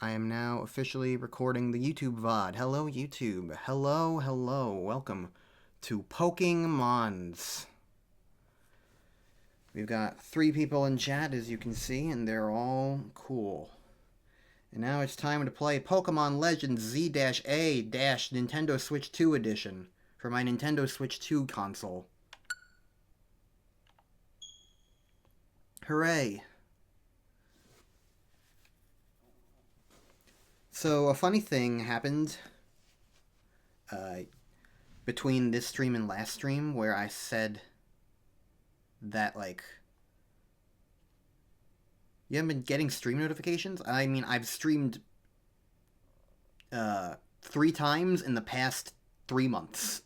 I am now officially recording the YouTube VOD. Hello, YouTube. Hello, hello. Welcome to Pokemons. We've got 3 people in chat, as you can see, and they're all cool. And now it's time to play Pokemon Legends Z-A- Nintendo Switch 2 Edition for my Nintendo Switch 2 console. Hooray! So, a funny thing happened between this stream and last stream where I said that, you haven't been getting stream notifications? I mean, I've streamed 3 times in the past 3 months.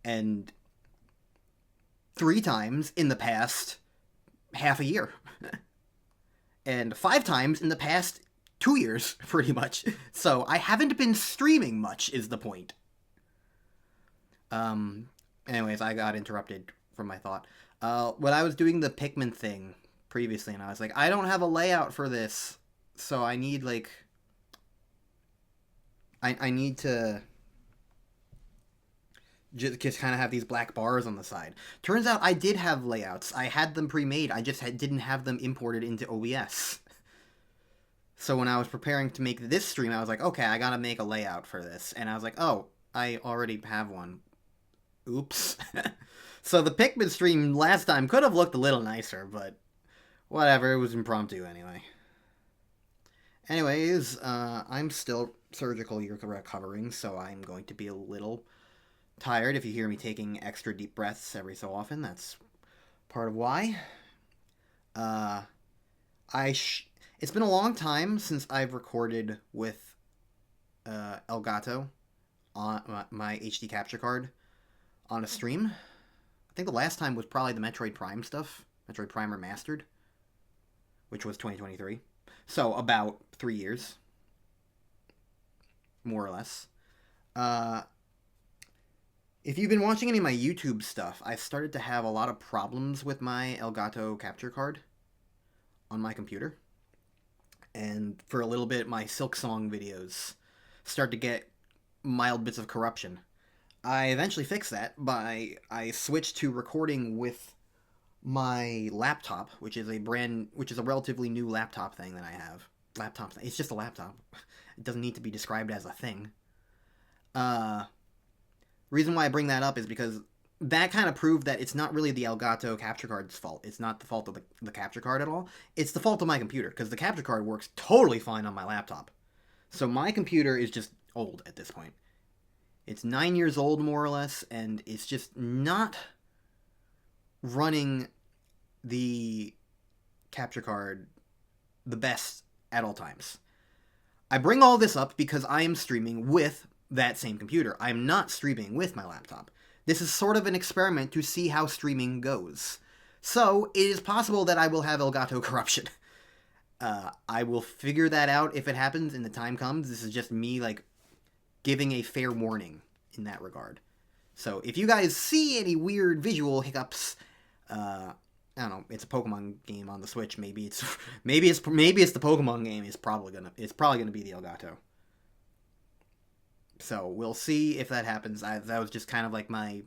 And 3 times in the past half a year. And 5 times in the past 2 years, pretty much. So I haven't been streaming much, is the point. Anyways, I got interrupted from my thought. When I was doing the Pikmin thing previously, and I was like, I don't have a layout for this, so I need, I need to just kind of have these black bars on the side. Turns out I did have layouts. I had them pre-made. I just didn't have them imported into OBS. So when I was preparing to make this stream, I was like, okay, I gotta make a layout for this. And I was like, oh, I already have one. Oops. So the Pikmin stream last time could have looked a little nicer, but whatever, it was impromptu anyway. Anyways, I'm still surgically recovering, so I'm going to be a little tired if you hear me taking extra deep breaths every so often. That's part of why. It's been a long time since I've recorded with Elgato on my HD capture card on a stream. I think the last time was probably the Metroid Prime stuff, Metroid Prime Remastered, which was 2023. So about 3 years, more or less. If you've been watching any of my YouTube stuff, I've started to have a lot of problems with my Elgato capture card on my computer. And for a little bit, my Silksong videos start to get mild bits of corruption. I eventually fixed that I switched to recording with my laptop, which is a relatively new laptop thing that I have. It's just a laptop. It doesn't need to be described as a thing. Reason why I bring that up is because that kind of proved that it's not really the Elgato capture card's fault. It's not the fault of the capture card at all. It's the fault of my computer, because the capture card works totally fine on my laptop. So my computer is just old at this point. It's 9 years old, more or less, and it's just not running the capture card the best at all times. I bring all this up because I am streaming with that same computer. I'm not streaming with my laptop. This is sort of an experiment to see how streaming goes. So, it is possible that I will have Elgato corruption. I will figure that out if it happens and the time comes. This is just me, giving a fair warning in that regard. So, if you guys see any weird visual hiccups, I don't know, it's a Pokemon game on the Switch. Maybe it's the Pokemon game. It's probably gonna be the Elgato. So we'll see if that happens. That was just kind of like my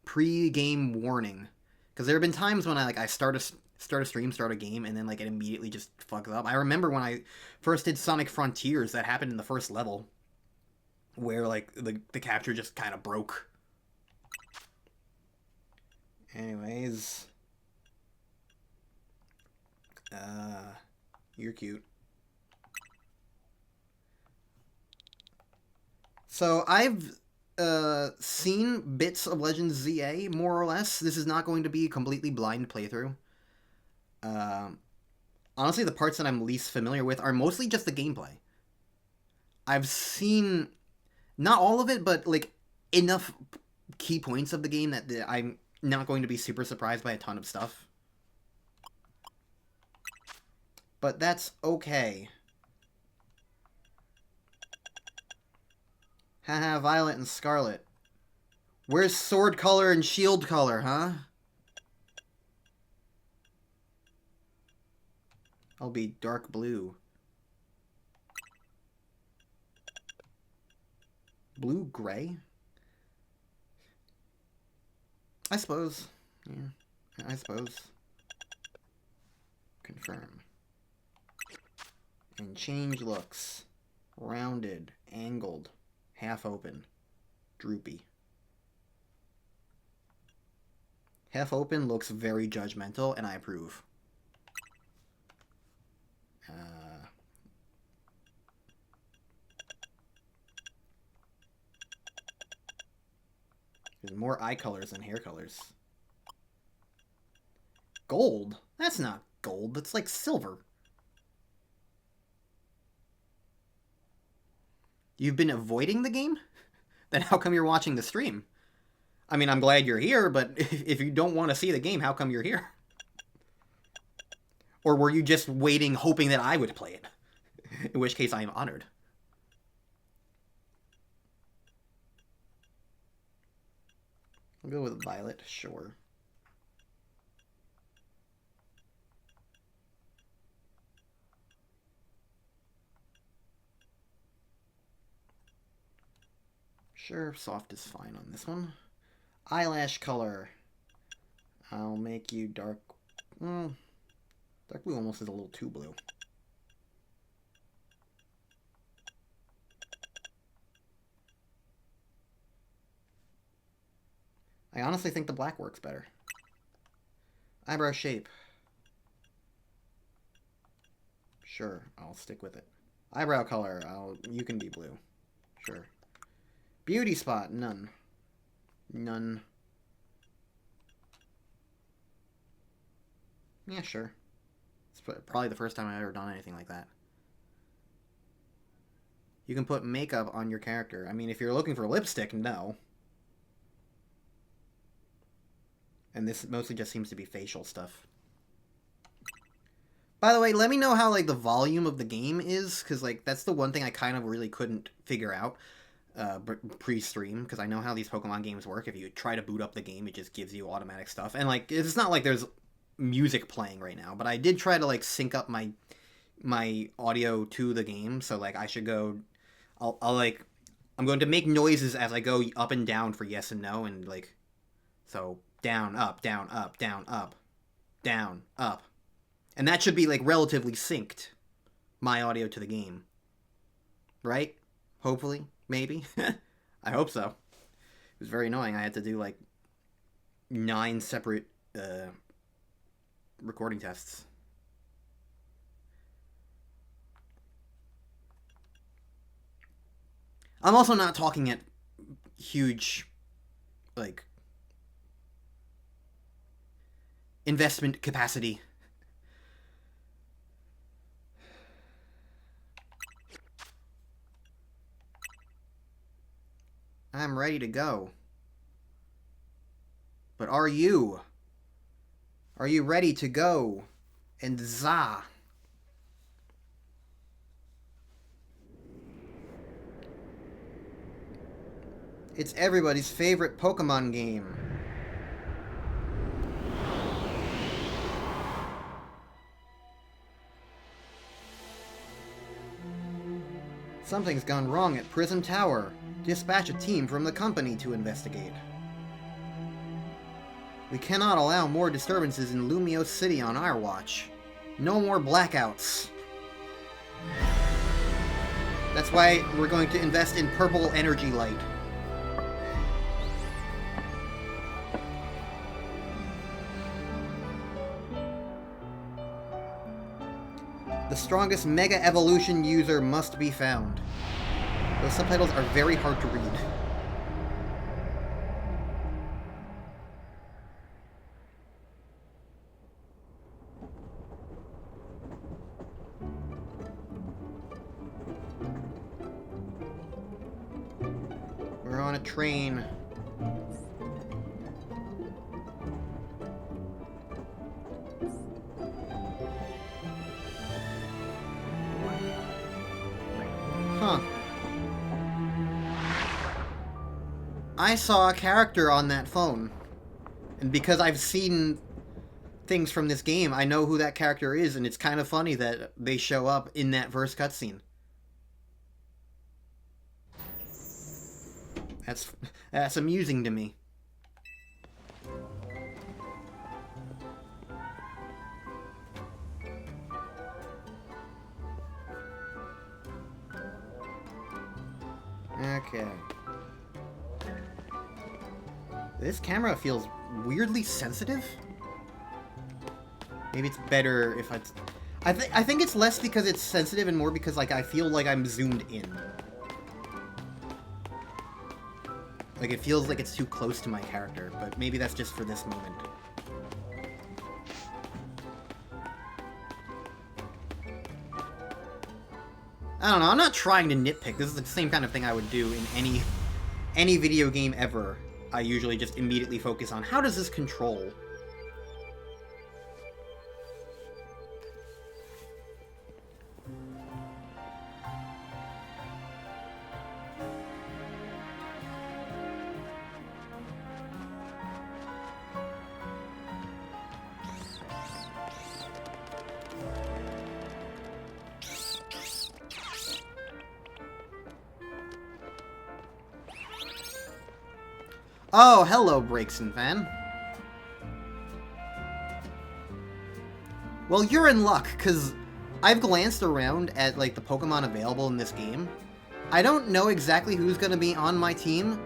pre-game warning, because there have been times when I start a stream, start a game, and then it immediately just fucks up. I remember when I first did Sonic Frontiers, that happened in the first level, where the capture just kind of broke. Anyways, you're cute. So I've seen bits of Legends ZA, more or less. This is not going to be a completely blind playthrough. Honestly, the parts that I'm least familiar with are mostly just the gameplay. I've seen, not all of it, but enough key points of the game that I'm not going to be super surprised by a ton of stuff. But that's okay. Haha, Violet and Scarlet. Where's sword color and shield color, huh? I'll be dark blue. Blue-gray? I suppose. Yeah, I suppose. Confirm. And change looks. Rounded, angled, half open, droopy. Half open looks very judgmental, and I approve. There's more eye colors than hair colors. Gold? That's not gold. That's like silver. You've been avoiding the game? Then how come you're watching the stream? I mean, I'm glad you're here, but if you don't want to see the game, how come you're here? Or were you just waiting, hoping that I would play it? In which case, I am honored. I'll go with violet, sure. Sure, soft is fine on this one. Eyelash color. I'll make you dark... Well, dark blue almost is a little too blue. I honestly think the black works better. Eyebrow shape. Sure, I'll stick with it. Eyebrow color. You can be blue. Sure. Beauty spot. None. None. Yeah, sure. It's probably the first time I've ever done anything like that. You can put makeup on your character. I mean, if you're looking for lipstick, no. And this mostly just seems to be facial stuff. By the way, let me know how, like, the volume of the game is, because, like, that's the one thing I kind of really couldn't figure out pre-stream, because I know how these Pokemon games work. If you try to boot up the game, it just gives you automatic stuff. And, like, it's not like there's music playing right now, but I did try to, like, sync up my audio to the game, so, like, I should go... I'm going to make noises as I go up and down for yes and no, and, like... So... Down, up, down, up, down, up, down, up. And that should be, like, relatively synced, my audio to the game. Right? Hopefully. Maybe. I hope so. It was very annoying. I had to do, like, 9 separate recording tests. I'm also not talking at huge, like... investment capacity. I'm ready to go. But are you? Are you ready to go? And za? It's everybody's favorite Pokemon game. Something's gone wrong at Prism Tower. Dispatch a team from the company to investigate. We cannot allow more disturbances in Lumiose City on our watch. No more blackouts. That's why we're going to invest in purple energy light. The strongest Mega Evolution user must be found. Those subtitles are very hard to read. We're on a train. Huh. I saw a character on that phone. And because I've seen things from this game, I know who that character is, and it's kind of funny that they show up in that first cutscene. That's amusing to me. Okay. This camera feels weirdly sensitive. Maybe it's better if I think it's less because it's sensitive and more because like I feel like I'm zoomed in. Like it feels like it's too close to my character, but maybe that's just for this moment. I don't know, I'm not trying to nitpick. This is the same kind of thing I would do in any video game ever. I usually just immediately focus on how does this control? Oh, hello, Breakson fan. Well, you're in luck, because I've glanced around at, like, the Pokemon available in this game. I don't know exactly who's going to be on my team,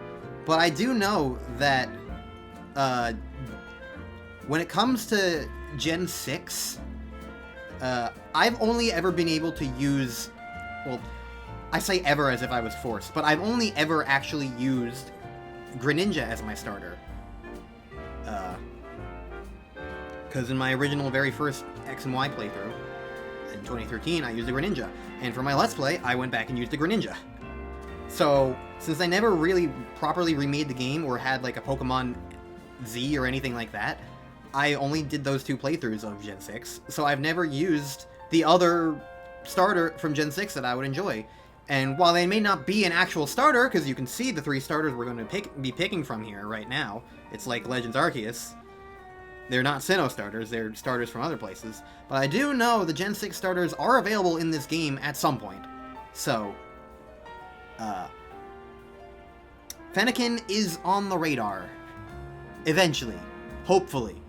but I do know that, when it comes to Gen 6, I've only ever been able to use, well, I say ever as if I was forced, but I've only ever actually used Greninja as my starter. Because in my original very first X and Y playthrough, in 2013, I used the Greninja. And for my Let's Play, I went back and used the Greninja. So, since I never really properly remade the game or had like a Pokemon Z or anything like that, I only did those two playthroughs of Gen 6. So I've never used the other starter from Gen 6 that I would enjoy. And while they may not be an actual starter, because you can see the three starters we're going to be picking from here right now, it's like Legends Arceus. They're not Sinnoh starters, they're starters from other places. But I do know the Gen 6 starters are available in this game at some point. So, Fennekin is on the radar. Eventually. Hopefully.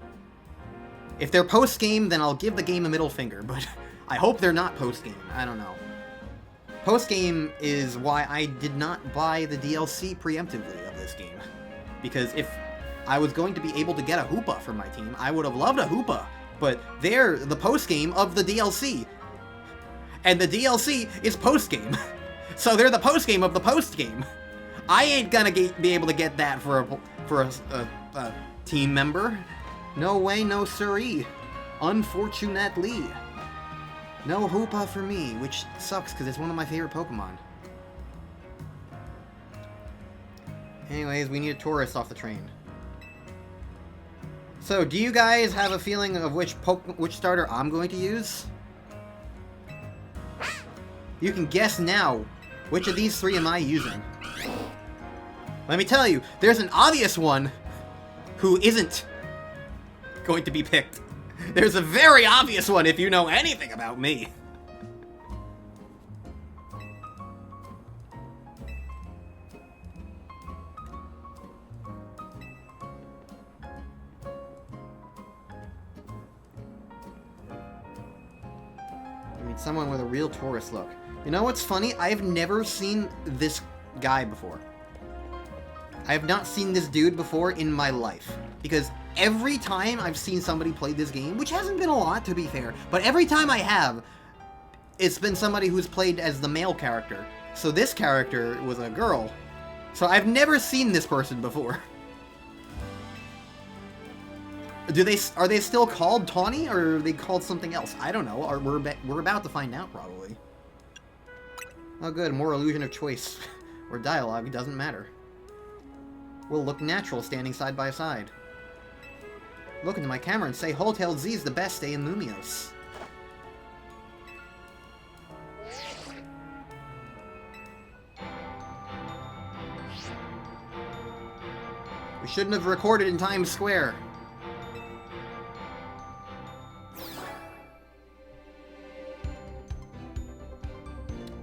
If they're post-game, then I'll give the game a middle finger, but I hope they're not post-game. I don't know. Post-game is why I did not buy the DLC preemptively of this game. Because if I was going to be able to get a Hoopa for my team, I would have loved a Hoopa. But they're the post-game of the DLC. And the DLC is post-game. So they're the post-game of the post-game. I ain't gonna be able to get that for a team member. No way, no siree. Unfortunately. No Hoopa for me, which sucks because it's one of my favorite Pokemon. Anyways, we need a tourist off the train. So, do you guys have a feeling of which starter I'm going to use? You can guess now. Which of these three am I using? Let me tell you, there's an obvious one who isn't going to be picked. There's a very obvious one if you know anything about me. I mean, someone with a real tourist look. You know what's funny? I've never seen this guy before. I have not seen this dude before in my life. Because every time I've seen somebody play this game, which hasn't been a lot to be fair, but every time I have, it's been somebody who's played as the male character. So this character was a girl. So I've never seen this person before. Are they still called Tawny, or are they called something else? I don't know. We're about to find out, probably. Oh good, more illusion of choice. Or dialogue, it doesn't matter. We'll look natural standing side by side. Look into my camera and say Hotel Z is the best day in Lumios. We shouldn't have recorded in Times Square.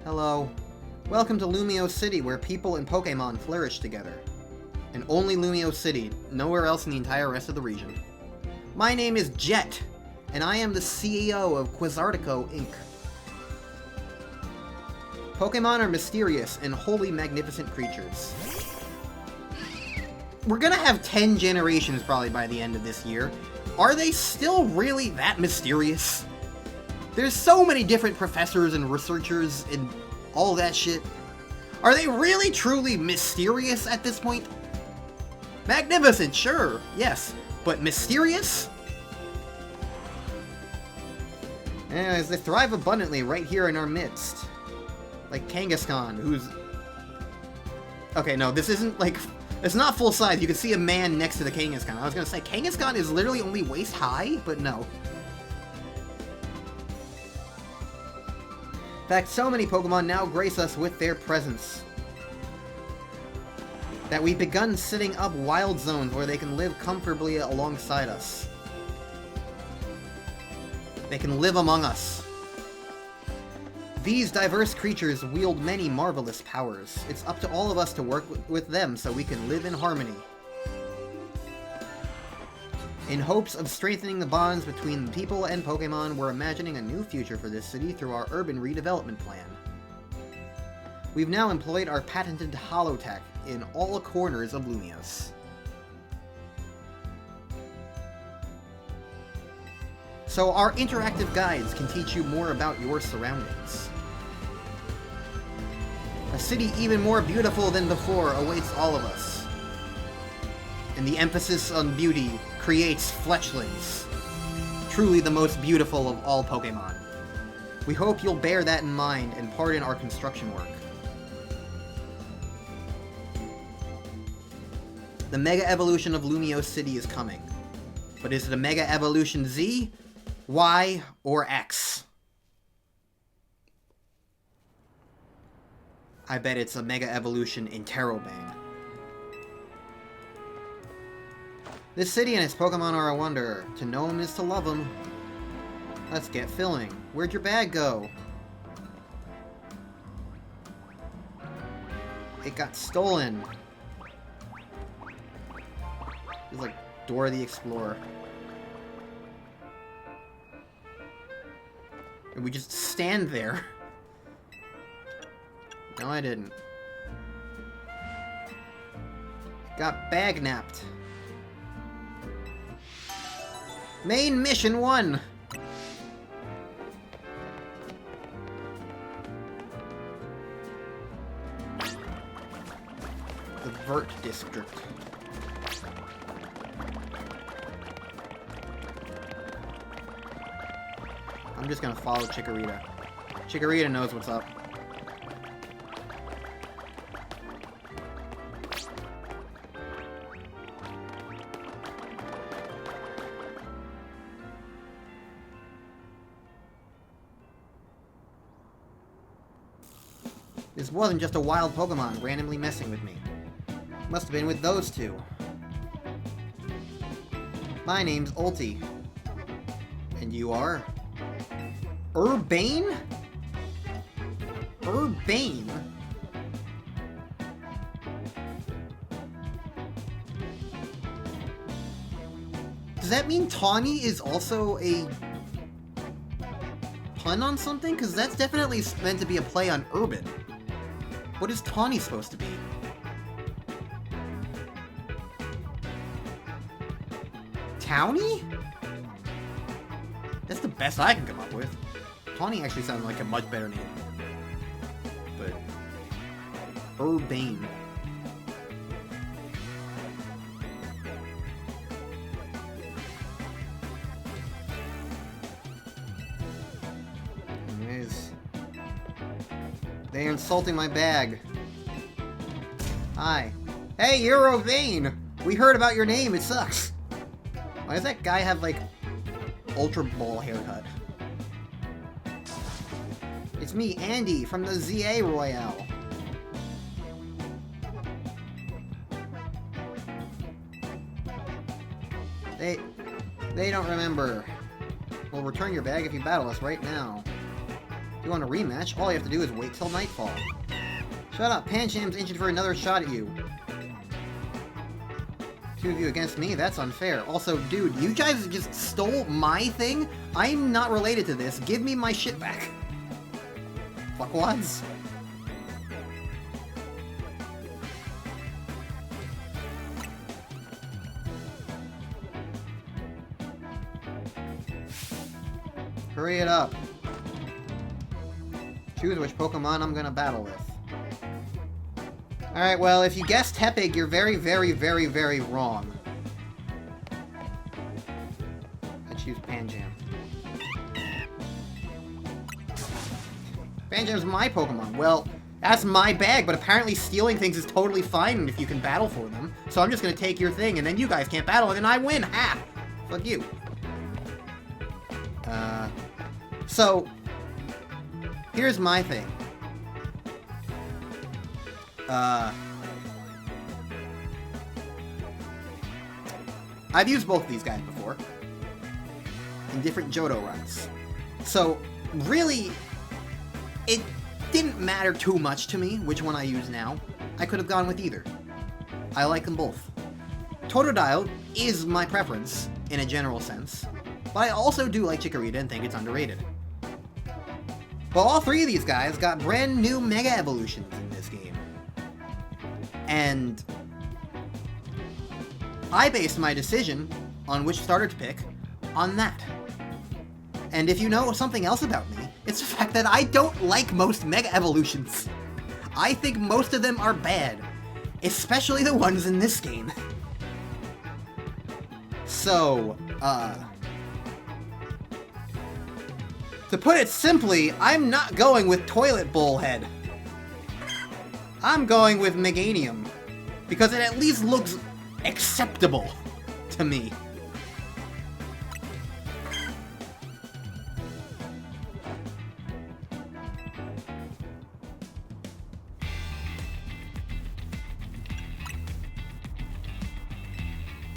Hello. Welcome to Lumio City, where people and Pokémon flourish together. And only Lumio City, nowhere else in the entire rest of the region. My name is Jet, and I am the CEO of Quasartico, Inc. Pokémon are mysterious and wholly magnificent creatures. We're gonna have 10 generations probably by the end of this year. Are they still really that mysterious? There's so many different professors and researchers and all that shit. Are they really truly mysterious at this point? Magnificent, sure, yes, but mysterious? As they thrive abundantly right here in our midst. Like Kangaskhan, who's... Okay, no, this isn't like... It's not full size. You can see a man next to the Kangaskhan. I was gonna say, Kangaskhan is literally only waist high, but no. In fact, so many Pokemon now grace us with their presence that we've begun setting up wild zones where they can live comfortably alongside us. They can live among us. These diverse creatures wield many marvelous powers. It's up to all of us to work with them so we can live in harmony. In hopes of strengthening the bonds between people and Pokémon, we're imagining a new future for this city through our urban redevelopment plan. We've now employed our patented holotech in all corners of Lumios. So our interactive guides can teach you more about your surroundings. A city even more beautiful than before awaits all of us. And the emphasis on beauty creates fletchlings. Truly the most beautiful of all Pokémon. We hope you'll bear that in mind and pardon our construction work. The Mega Evolution of Lumio City is coming. But is it a Mega Evolution Z, Y, or X? I bet it's a Mega Evolution in Terrobang. This city and its Pokemon are a wonder. To know them is to love them. Let's get filling. Where'd your bag go? It got stolen. It's like Dora the Explorer. And we just stand there. No, I didn't. Got bag napped. Main mission 1! The Vert District. I'm just gonna follow Chikorita. Chikorita knows what's up. This wasn't just a wild Pokemon randomly messing with me. Must have been with those two. My name's Ulti. And you are? Urbane? Urbane? Does that mean Tawny is also a pun on something? Because that's definitely meant to be a play on urban. What is Tawny supposed to be? Towny? That's the best I can come up with. Tawny actually sounds like a much better name. But... Urbane. Anyways... They're insulting my bag. Hi. Hey, you're Urbane! We heard about your name, it sucks. Why does that guy have, like, Ultra Ball haircut? It's me, Andy, from the ZA Royale. They don't remember. We'll return your bag if you battle us right now. If you want a rematch, all you have to do is wait till nightfall. Shut up. Pancham's inching for another shot at you. 2 of you against me? That's unfair. Also, dude, you guys just stole my thing? I'm not related to this. Give me my shit back. Fuckwads. Hurry it up. Choose which Pokemon I'm gonna battle with. Alright, well, if you guessed Tepig, you're very, very, very, very wrong. I choose Pancham. Pancham's my Pokemon. Well, that's my bag, but apparently stealing things is totally fine if you can battle for them. So I'm just gonna take your thing, and then you guys can't battle, and then I win! Ha! Fuck you. So, here's my thing. I've used both of these guys before. In different Johto runs. So, really, it didn't matter too much to me which one I use now. I could have gone with either. I like them both. Totodile is my preference, in a general sense. But I also do like Chikorita and think it's underrated. Well, all 3 of these guys got brand new Mega Evolutions in this game. And I based my decision on which starter to pick on that. And if you know something else about me, it's the fact that I don't like most Mega Evolutions. I think most of them are bad. Especially the ones in this game. So, to put it simply, I'm not going with Toilet Bowl Head. I'm going with Meganium, because it at least looks acceptable to me.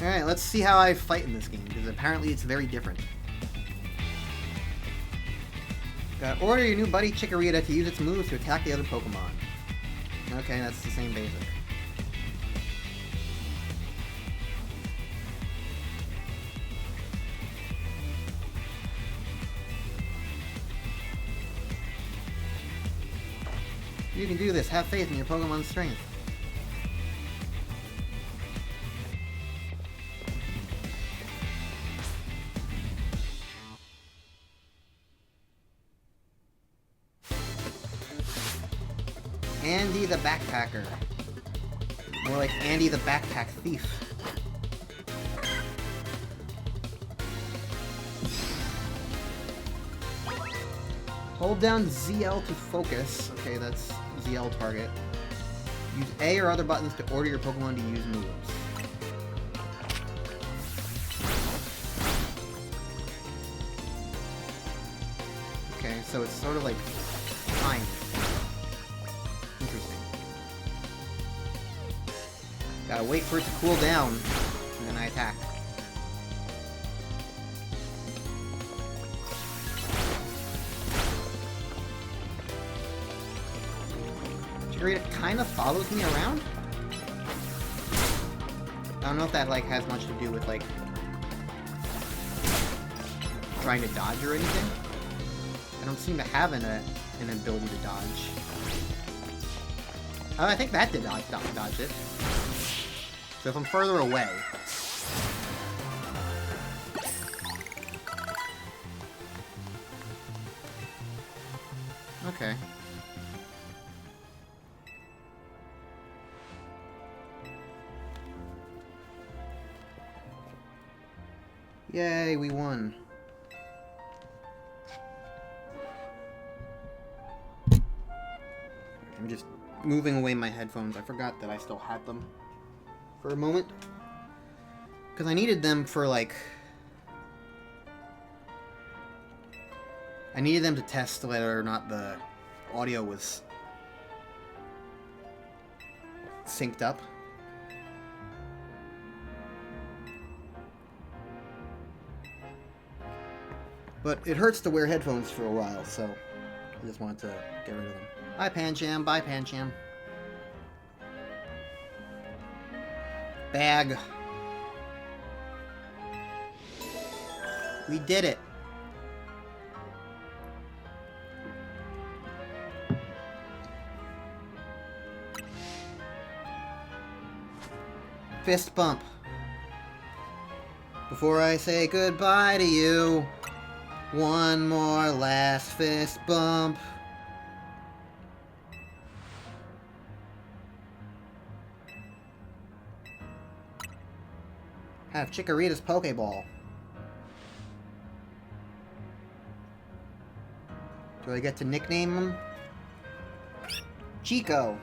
Alright, let's see how I fight in this game, because apparently it's very different. Gotta order your new buddy Chikorita to use its moves to attack the other Pokemon. Okay, that's the same basic. You can do this. Have faith in your Pokemon's strength. Andy the Backpacker. More like Andy the Backpack Thief. Hold down ZL to focus. Okay, that's ZL target. Use A or other buttons to order your Pokemon to use moves. Okay, so it's sort of like time. Interesting. Gotta wait for it to cool down, and then I attack. Chikorita kind of follows me around? I don't know if that, like, has much to do with, like, trying to dodge or anything. I don't seem to have an ability to dodge. Oh, I think that did dodge it. So if I'm further away... Okay. Yay, we won. I'm just moving away my headphones. I forgot that I still had them for a moment. Because I needed them for, like... I needed them to test whether or not the audio was synced up. But it hurts to wear headphones for a while, so I just wanted to get rid of them. Bye, Pancham. Bye, Pancham. bag. We did it. Fist bump. Before I say goodbye to you, one more last fist bump. Have Chikorita's Pokeball. Do I get to nickname him? Chico.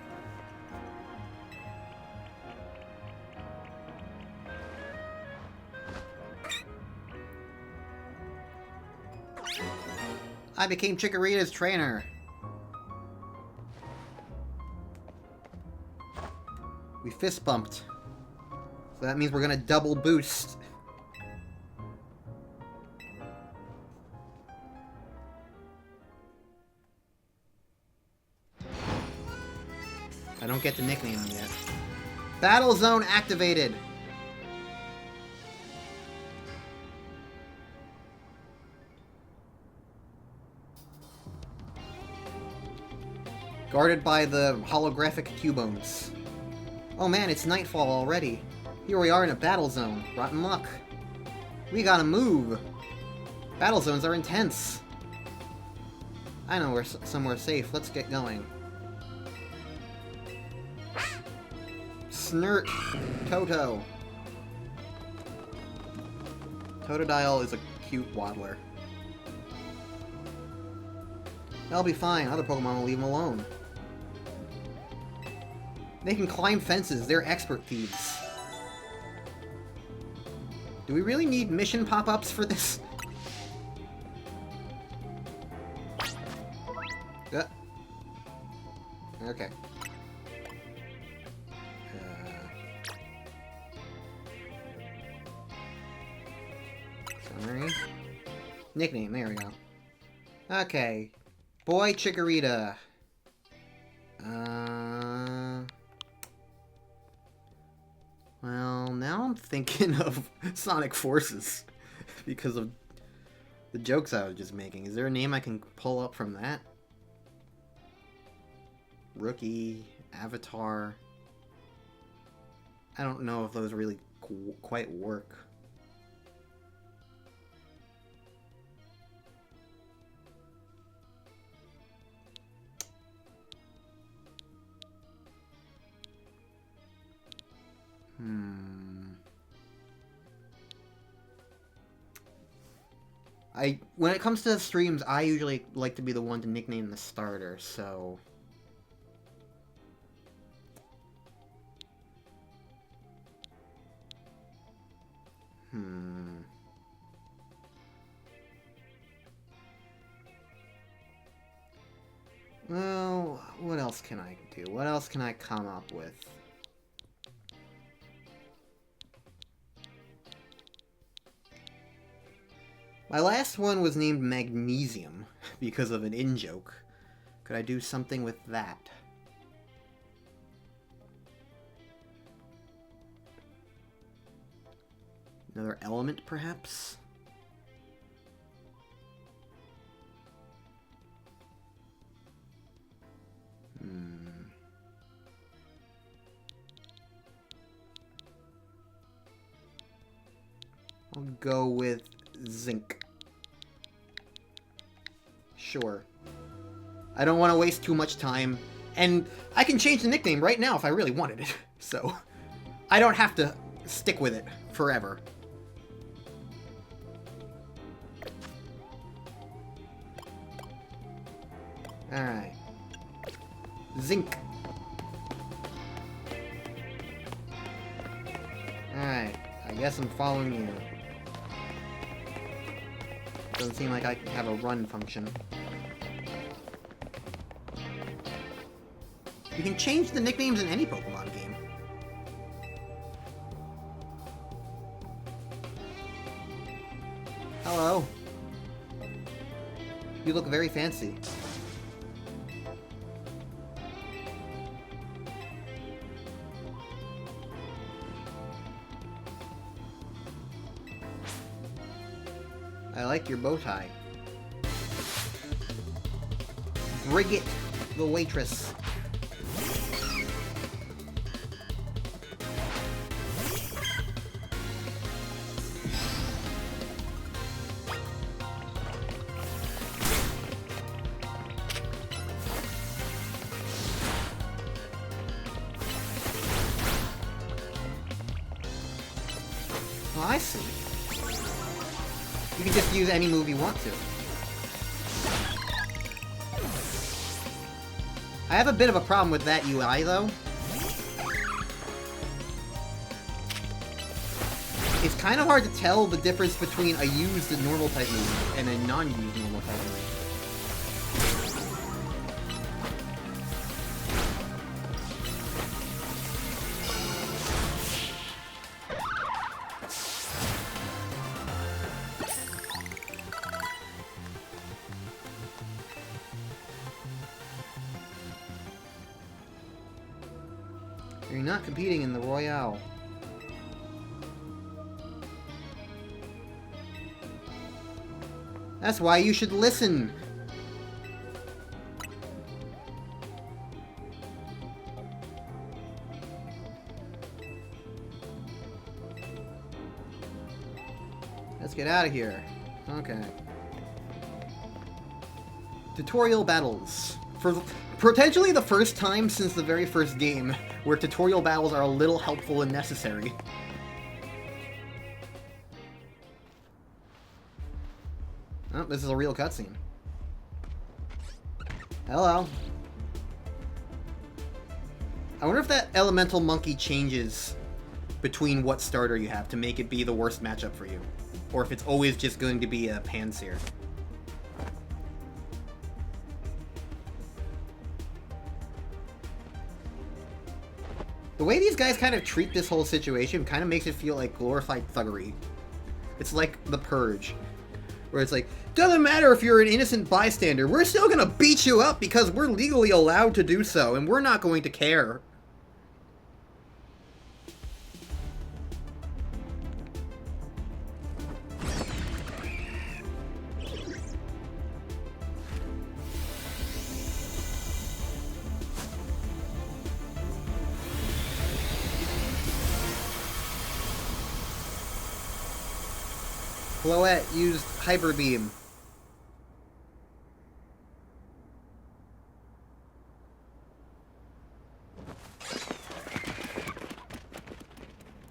I became Chikorita's trainer. We fist bumped. So that means we're gonna double boost. I don't get to nickname him yet. Battle Zone activated! Guarded by the holographic Cubones. Oh man, it's nightfall already. Here we are in a battle zone. Rotten luck. We gotta move. Battle zones are intense. I know we're somewhere safe. Let's get going. Snert. Toto. Totodile is a cute waddler. They'll be fine. Other Pokemon will leave them alone. They can climb fences. They're expert thieves. Do we really need mission pop-ups for this? Okay. Summary. Nickname, there we go. Okay. Boy Chikorita. Well, now I'm thinking of Sonic Forces because of the jokes I was just making. Is there a name I can pull up from that? Rookie, Avatar. I don't know if those really quite work. When it comes to streams, I usually like to be the one to nickname the starter, so... Well, what else can I do? What else can I come up with? My last one was named Magnesium because of an in-joke. Could I do something with that? Another element, perhaps? I'll go with Zinc. Sure. I don't want to waste too much time. And I can change the nickname right now if I really wanted it. So, I don't have to stick with it forever. Alright. Zinc. Alright. I guess I'm following you. Doesn't seem like I have a run function. You can change the nicknames in any Pokemon game. Hello. You look very fancy. I like your bow tie. Bridget, the waitress. Oh, I see. You can just use any move you want to. I have a bit of a problem with that UI, though. It's kind of hard to tell the difference between a used normal type move and a non-used normal type move. You're not competing in the Royale. That's why you should listen. Let's get out of here. Okay. Tutorial battles. For potentially the first time since the very first game where tutorial battles are a little helpful and necessary. Oh, this is a real cutscene. Hello. I wonder if that elemental monkey changes between what starter you have to make it be the worst matchup for you. Or if it's always just going to be a Panseer. The way these guys kind of treat this whole situation kind of makes it feel like glorified thuggery. It's like The Purge, where it's like, doesn't matter if you're an innocent bystander, we're still gonna beat you up because we're legally allowed to do so, and we're not going to care. Floette used Hyper Beam.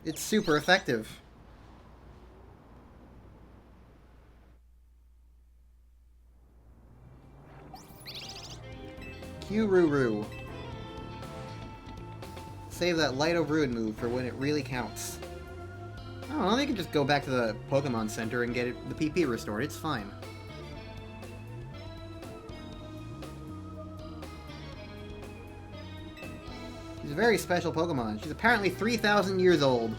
It's super effective. Q-Roo-Roo. Save that Light of Ruin move for when it really counts. I don't know, they can just go back to the Pokemon Center and get the PP restored. It's fine. She's a very special Pokemon. She's apparently 3,000 years old.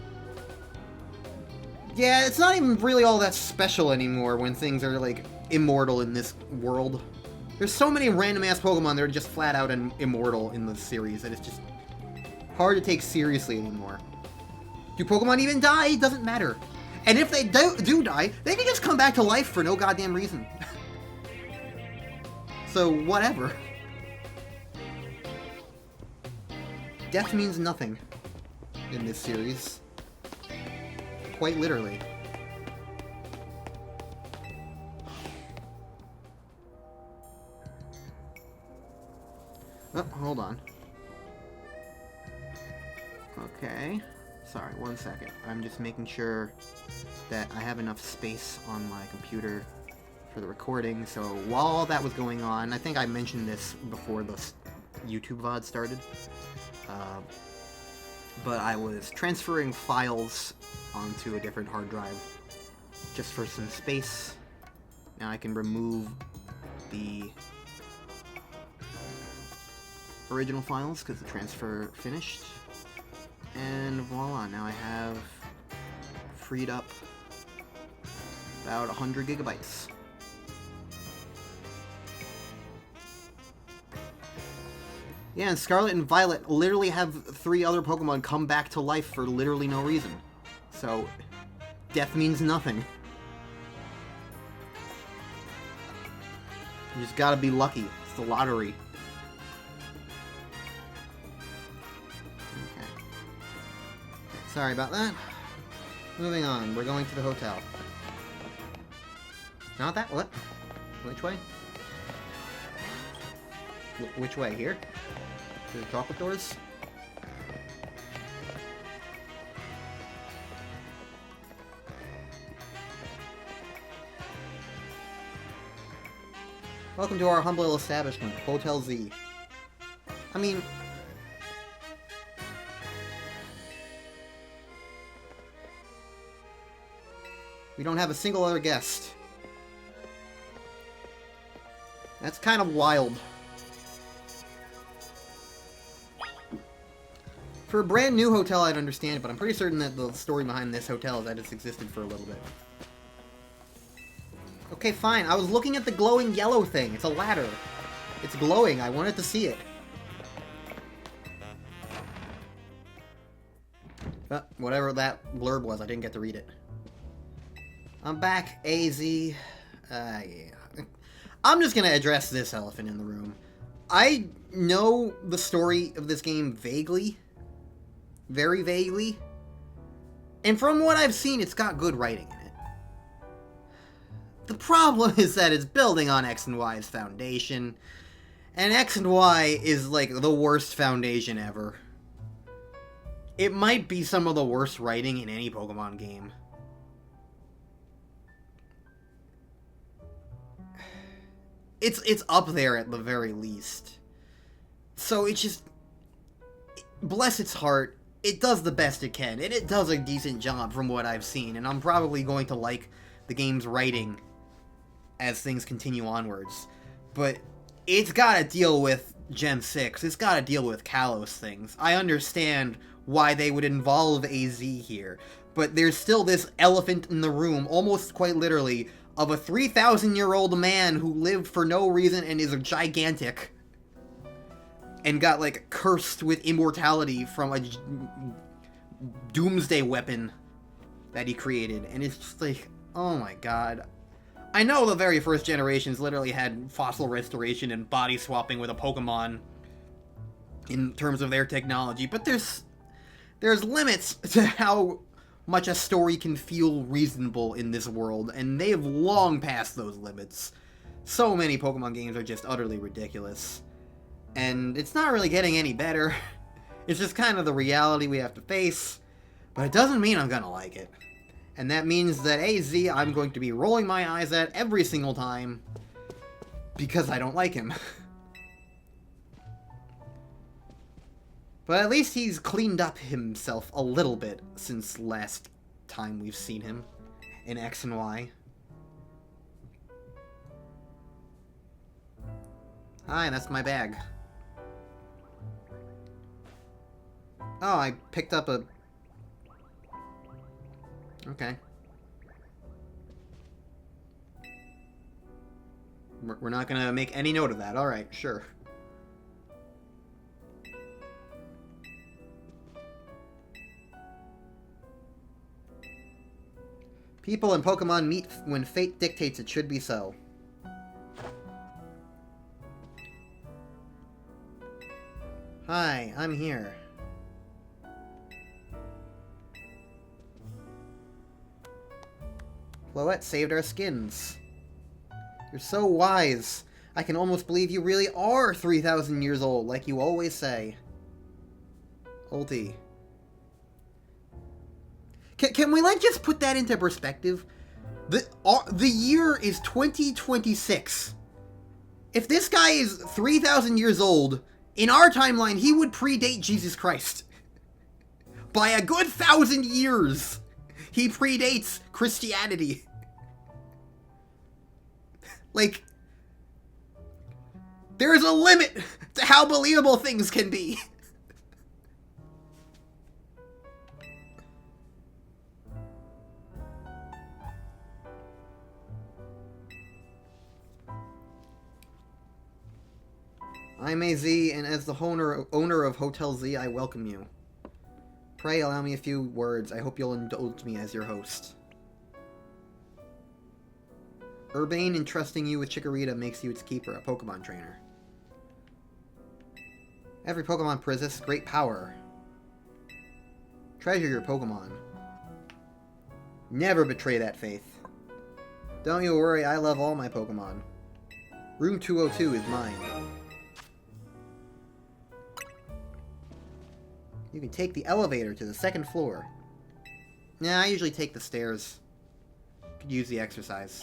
Yeah, it's not even really all that special anymore when things are, like, immortal in this world. There's so many random-ass Pokemon that are just flat out immortal in the series that it's just hard to take seriously anymore. Do Pokemon even die? It doesn't matter. And if they do die, they can just come back to life for no goddamn reason. So, whatever. Death means nothing in this series. Quite literally. Oh, hold on. Okay. Sorry, one second. I'm just making sure that I have enough space on my computer for the recording. So while all that was going on, I think I mentioned this before the YouTube VOD started, but I was transferring files onto a different hard drive just for some space. Now I can remove the original files because the transfer finished. And voila, now I have freed up about 100 gigabytes. Yeah, and Scarlet and Violet literally have 3 other Pokemon come back to life for literally no reason. So, death means nothing. You just gotta be lucky. It's the lottery. Okay. Sorry about that. Moving on. We're going to the hotel. Not that? What? Which way? Which way? Here? To the chocolate doors? Welcome to our humble little establishment, Hotel Z. I mean... we don't have a single other guest. That's kind of wild. For a brand new hotel, I'd understand it, but I'm pretty certain that the story behind this hotel is that it's existed for a little bit. Okay, fine. I was looking at the glowing yellow thing. It's a ladder. It's glowing. I wanted to see it. Whatever that blurb was, I didn't get to read it. I'm back, AZ. Yeah. I'm just gonna address this elephant in the room. I know the story of this game vaguely. Very vaguely. And from what I've seen, it's got good writing in it. The problem is that it's building on X and Y's foundation. And X and Y is like the worst foundation ever. It might be some of the worst writing in any Pokemon game. It's up there at the very least. So it just... bless its heart, it does the best it can. And it does a decent job from what I've seen. And I'm probably going to like the game's writing as things continue onwards. But it's gotta deal with Gen 6. It's gotta deal with Kalos things. I understand why they would involve AZ here. But there's still this elephant in the room, almost quite literally, of a 3,000-year-old man who lived for no reason and is gigantic. And got, like, cursed with immortality from a doomsday weapon that he created. And it's just like, oh my god. I know the very first generations literally had fossil restoration and body swapping with a Pokemon in terms of their technology, but there's limits to how much a story can feel reasonable in this world, and they've long passed those limits. So many Pokemon games are just utterly ridiculous. And it's not really getting any better. It's just kind of the reality we have to face, but it doesn't mean I'm gonna like it. And that means that AZ I'm going to be rolling my eyes at every single time, because I don't like him. But at least he's cleaned up himself a little bit since last time we've seen him in X and Y. Hi, that's my bag. Oh, I picked up a... okay. We're not gonna make any note of that. Alright, sure. People and Pokemon meet when fate dictates it should be so. Hi, I'm here. Floette saved our skins. You're so wise. I can almost believe you really are 3,000 years old, like you always say. Ulti. Can we, like, just put that into perspective? The year is 2026. If this guy is 3,000 years old, in our timeline, he would predate Jesus Christ. By a good 1,000 years. He predates Christianity. Like, there is a limit to how believable things can be. I'm AZ, and as the owner of Hotel Z, I welcome you. Pray allow me a few words. I hope you'll indulge me as your host. Urbane entrusting you with Chikorita makes you its keeper, a Pokemon trainer. Every Pokemon possesses great power. Treasure your Pokemon. Never betray that faith. Don't you worry, I love all my Pokemon. Room 202 is mine. You can take the elevator to the second floor. Nah, I usually take the stairs. Could use the exercise.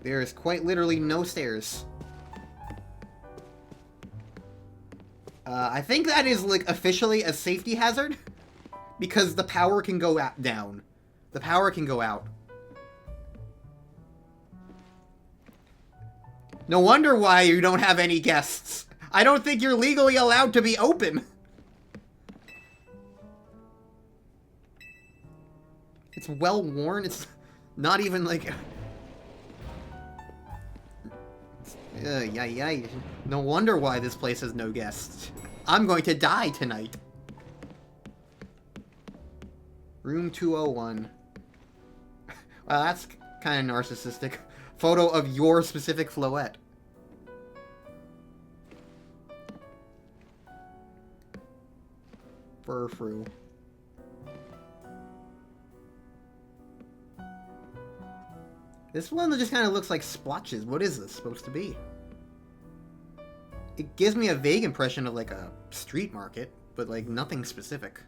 There is quite literally no stairs. I think that is, like, officially a safety hazard. Because the power can go down. The power can go out. No wonder why you don't have any guests. I don't think you're legally allowed to be open. It's well worn. It's not even like... Yay. No wonder why this place has no guests. I'm going to die tonight. Room 201. Well, that's kind of narcissistic. Photo of your specific Floette. Furfrou. This one just kind of looks like splotches. What is this supposed to be? It gives me a vague impression of like a street market, but like nothing specific.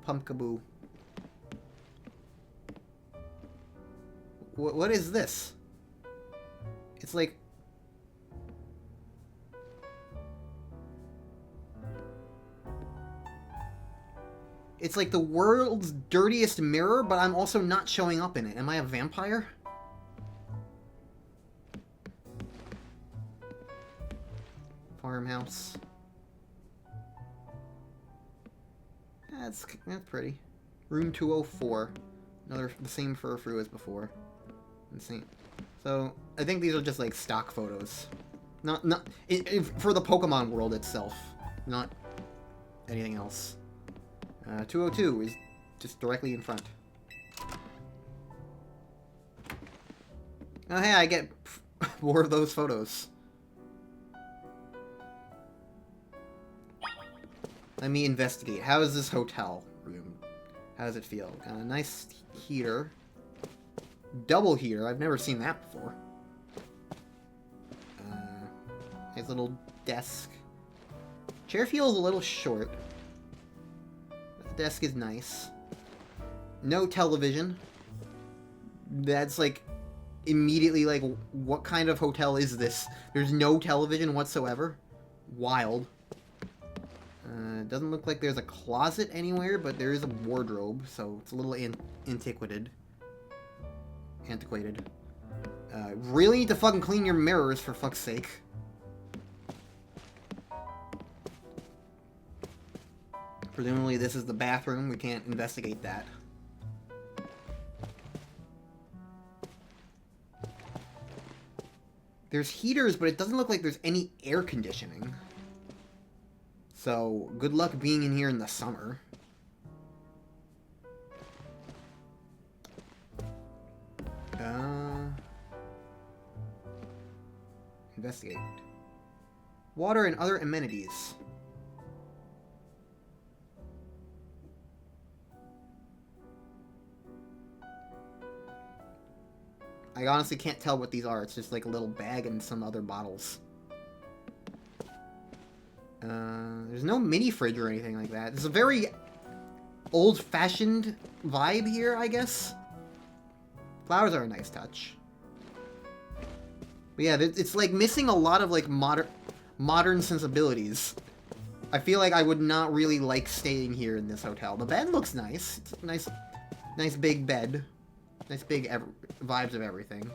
Pumpkaboo. What is this? It's like... It's like the world's dirtiest mirror, but I'm also not showing up in it. Am I a vampire? Farmhouse. That's pretty. Room 204. The same Furfrou as before. Insane. So I think these are just like stock photos, not for the Pokemon world itself, not anything else. 202 is just directly in front. Oh hey, I get more of those photos. Let me investigate. How is this hotel room? How does it feel? Nice heater. Double heater. I've never seen that before. Nice little desk. Chair feels a little short. The desk is nice. No television. That's like immediately like, what kind of hotel is this? There's no television whatsoever. Wild. Doesn't look like there's a closet anywhere, but there is a wardrobe, so it's a little antiquated. Really need to fucking clean your mirrors, for fuck's sake. Presumably this is the bathroom. We can't investigate that. There's heaters, but it doesn't look like there's any air conditioning. So, good luck being in here in the summer. Investigate. Water and other amenities. I honestly can't tell what these are. It's just like a little bag and some other bottles. There's no mini fridge or anything like that. It's a very old-fashioned vibe here, I guess. Flowers are a nice touch. But yeah, it's like missing a lot of like modern sensibilities. I feel like I would not really like staying here in this hotel. The bed looks nice. It's a nice big bed. Nice big vibes of everything.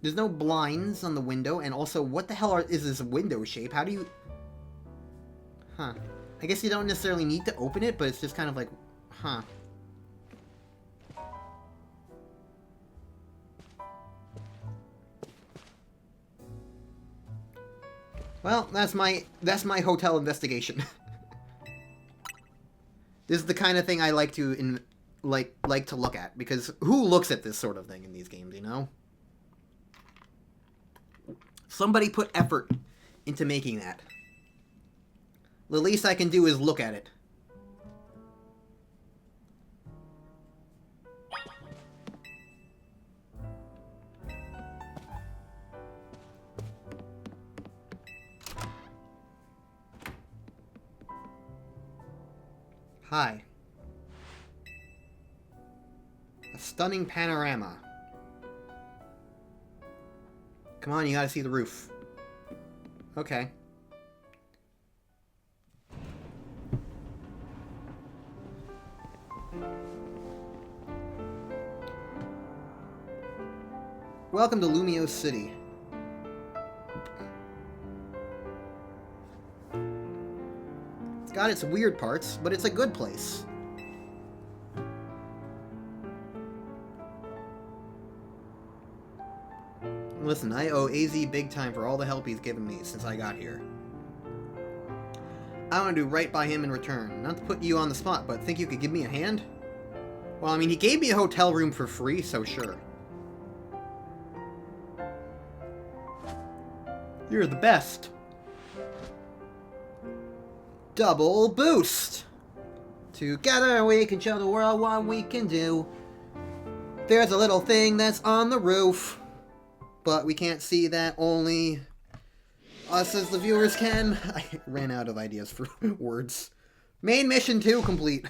There's no blinds on the window, and also, what the hell is this window shape? How do you... Huh. I guess you don't necessarily need to open it, but it's just kind of like... Huh. Well, that's my hotel investigation. This is the kind of thing I like to like to look at, because who looks at this sort of thing in these games, you know? Somebody put effort into making that. The least I can do is look at it. Hi. A stunning panorama. Come on, you gotta see the roof. Okay. Welcome to Lumiose City. It's got its weird parts, but it's a good place. Listen, I owe AZ big time for all the help he's given me since I got here. I want to do right by him in return. Not to put you on the spot, but think you could give me a hand? Well, I mean, he gave me a hotel room for free, so sure. You're the best. Double boost. Together we can show the world what we can do. There's a little thing that's on the roof, but we can't see that, only us as the viewers can. I ran out of ideas for words. Main mission 2 complete.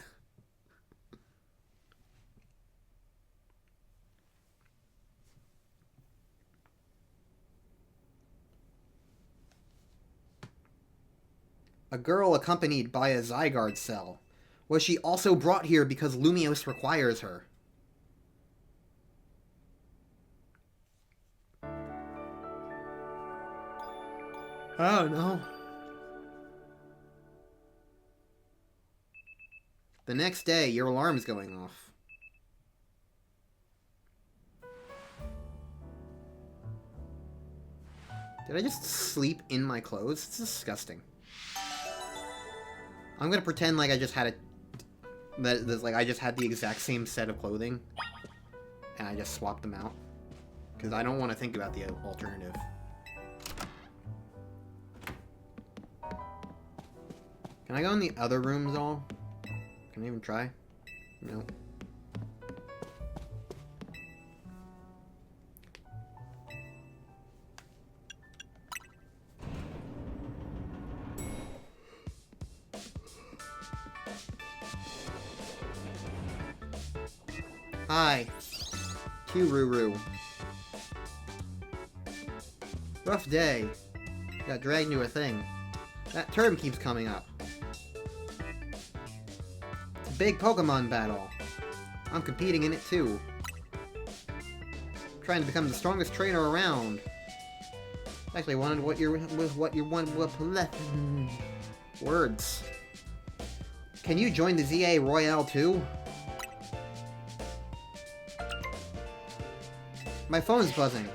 A girl accompanied by a Zygarde cell. Was she also brought here because Lumiose requires her? Oh no. The next day, your alarm's going off. Did I just sleep in my clothes? It's disgusting. I'm gonna pretend like I just had I just had the exact same set of clothing, and I just swapped them out, because I don't want to think about the alternative. Can I go in the other rooms all? Can I even try? No. Hi. Kururu. Rough day. Got dragged into a thing. That term keeps coming up. It's a big Pokemon battle. I'm competing in it too. Trying to become the strongest trainer around. Actually, wanted what you want words. Can you join the ZA Royale too? My phone's buzzing.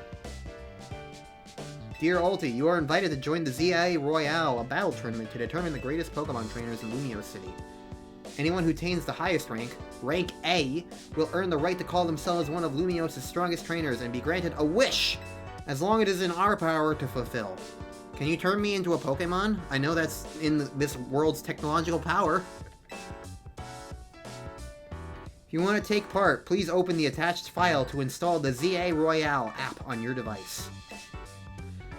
Dear Ulti, you are invited to join the ZA Royale, a battle tournament to determine the greatest Pokemon trainers in Lumiose City. Anyone who attains the highest rank, rank A, will earn the right to call themselves one of Lumiose's strongest trainers and be granted a wish, as long as it is in our power to fulfill. Can you turn me into a Pokemon? I know that's in this world's technological power. If you want to take part, please open the attached file to install the ZA Royale app on your device.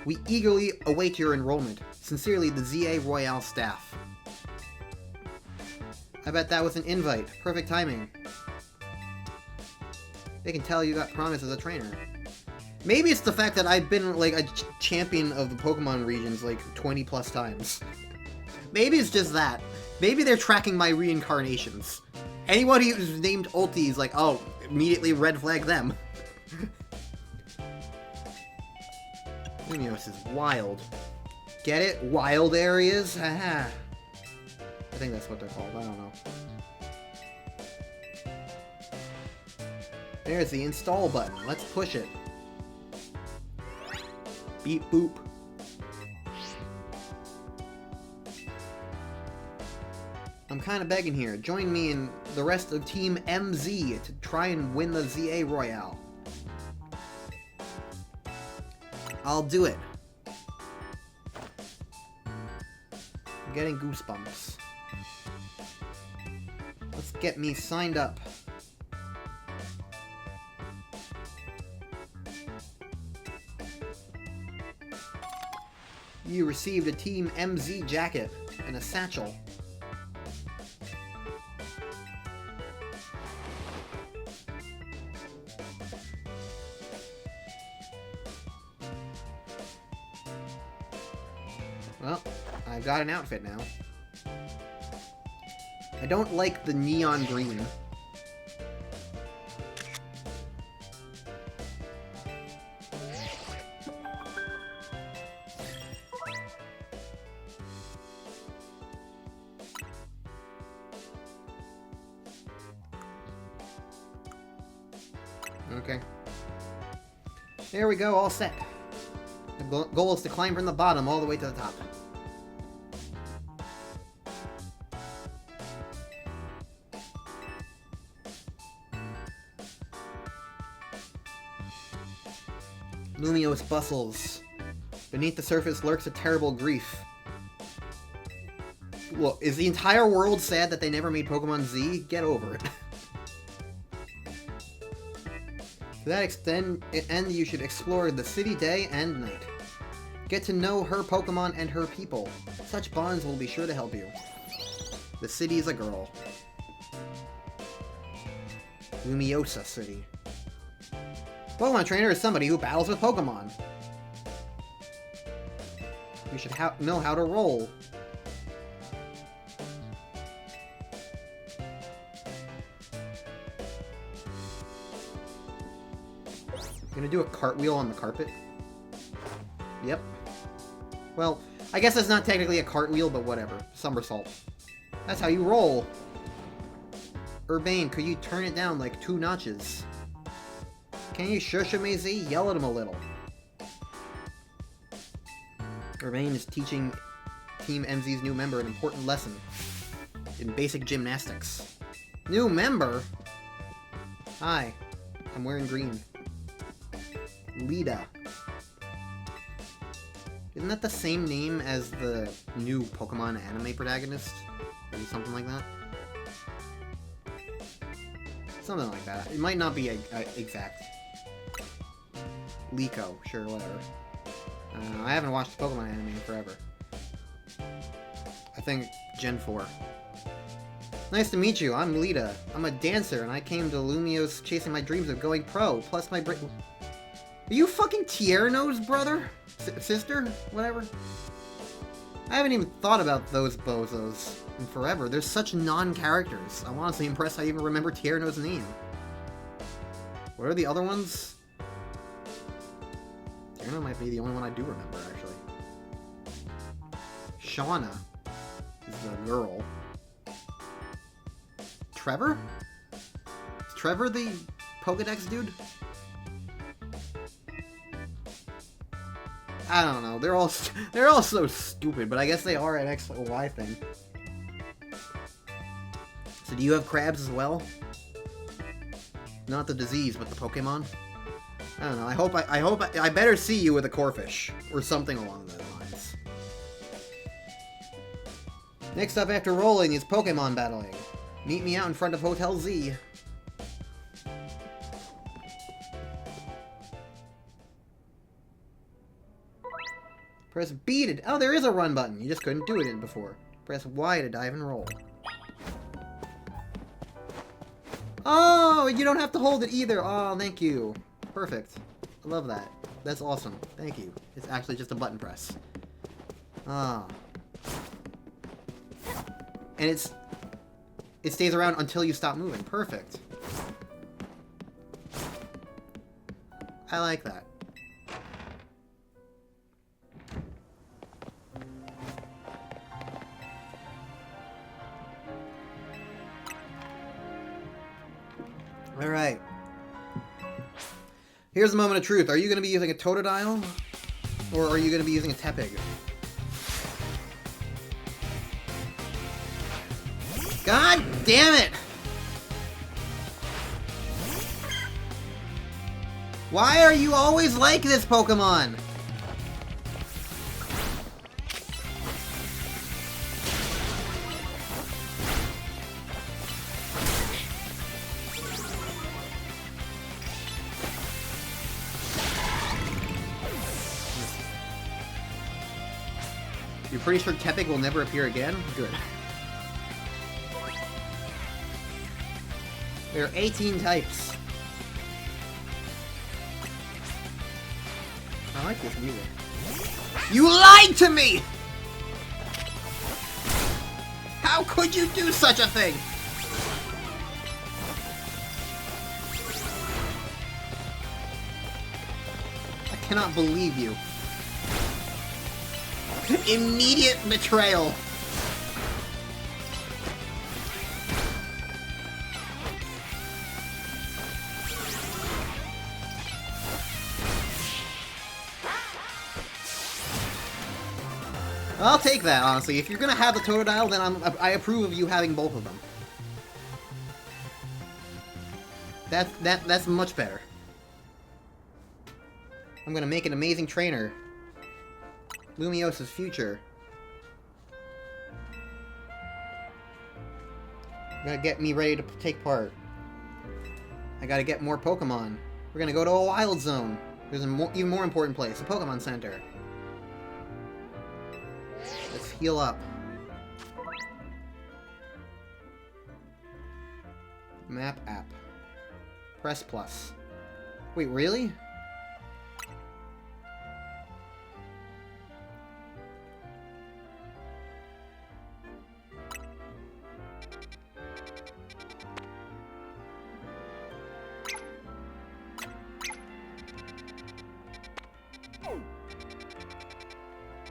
We eagerly await your enrollment. Sincerely, the ZA Royale staff. I bet that was an invite. Perfect timing. They can tell you got promised as a trainer. Maybe it's the fact that I've been, like, a champion of the Pokemon regions, like, 20 plus times. Maybe it's just that. Maybe they're tracking my reincarnations. Anyone who's named Ulti is like, oh, immediately red flag them. Lumiose is wild. Get it? Wild areas? Haha. I think that's what they're called. I don't know. There's the install button. Let's push it. Beep boop. kind of begging here. Join me and the rest of Team MZ to try and win the ZA Royale. I'll do it. I'm getting goosebumps. Let's get me signed up. You received a Team MZ jacket and a satchel. Well, I've got an outfit now. I don't like the neon green. Okay. There we go, all set. The goal is to climb from the bottom all the way to the top. Lumiose bustles. Beneath the surface lurks a terrible grief. Look, is the entire world sad that they never made Pokemon Z? Get over it. To that extent, you should explore the city day and night. Get to know her Pokemon and her people. Such bonds will be sure to help you. The city is a girl. Lumiosa City. Pokemon trainer is somebody who battles with Pokemon. You should know how to roll. Gonna do a cartwheel on the carpet? Yep. Well, I guess that's not technically a cartwheel, but whatever. Somersault. That's how you roll. Urbane, could you turn it down like 2 notches? Can you shush him, AZ? Yell at him a little. Urbane is teaching Team MZ's new member an important lesson in basic gymnastics. New member? Hi. I'm wearing green. Lida. Isn't that the same name as the new Pokemon anime protagonist? Maybe something like that? Something like that. It might not be exact. Liko. Sure, whatever. I haven't watched the Pokemon anime in forever. I think Gen 4. Nice to meet you. I'm Lida. I'm a dancer, and I came to Lumiose chasing my dreams of going pro, plus my Are you fucking Tierno's brother? Sister? Whatever? I haven't even thought about those bozos in forever. They're such non-characters. I'm honestly impressed I even remember Tierno's name. What are the other ones? Tierno might be the only one I do remember, actually. Shauna is the girl. Trevor? Is Trevor the Pokedex dude? I don't know. They're all so stupid, but I guess they are an X or Y thing. So do you have crabs as well? Not the disease, but the Pokemon? I don't know. I better see you with a Corphish or something along those lines. Next up after rolling is Pokemon battling. Meet me out in front of Hotel Z. Press B to... Oh, there is a run button. You just couldn't do it before. Press Y to dive and roll. Oh, you don't have to hold it either. Oh, thank you. Perfect. I love that. That's awesome. Thank you. It's actually just a button press. Ah. And it stays around until you stop moving. Perfect. I like that. Alright. Here's the moment of truth. Are you going to be using a Totodile? Or are you going to be using a Tepig? God damn it! Why are you always like this, Pokemon? You're pretty sure Kepik will never appear again? Good. There are 18 types. I like this music. You lied to me! How could you do such a thing? I cannot believe you. Immediate betrayal. I'll take that, honestly. If you're gonna have the Totodile, then I approve of you having both of them. That's much better. I'm gonna make an amazing trainer. Lumios's future. Gonna get me ready to take part. I gotta get more Pokemon. We're gonna go to a wild zone. There's an even more important place, a Pokemon Center. Let's heal up. Map app. Press plus. Wait, really?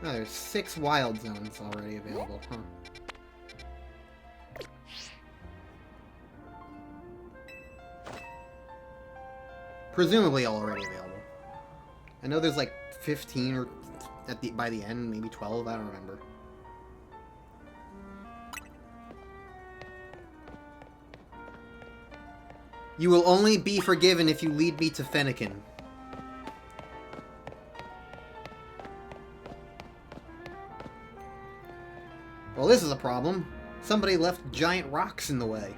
Oh, there's 6 wild zones already available, huh? Presumably already available. I know there's like 15 or by the end, maybe 12, I don't remember. You will only be forgiven if you lead me to Fennekin. Well, this is a problem. Somebody left giant rocks in the way.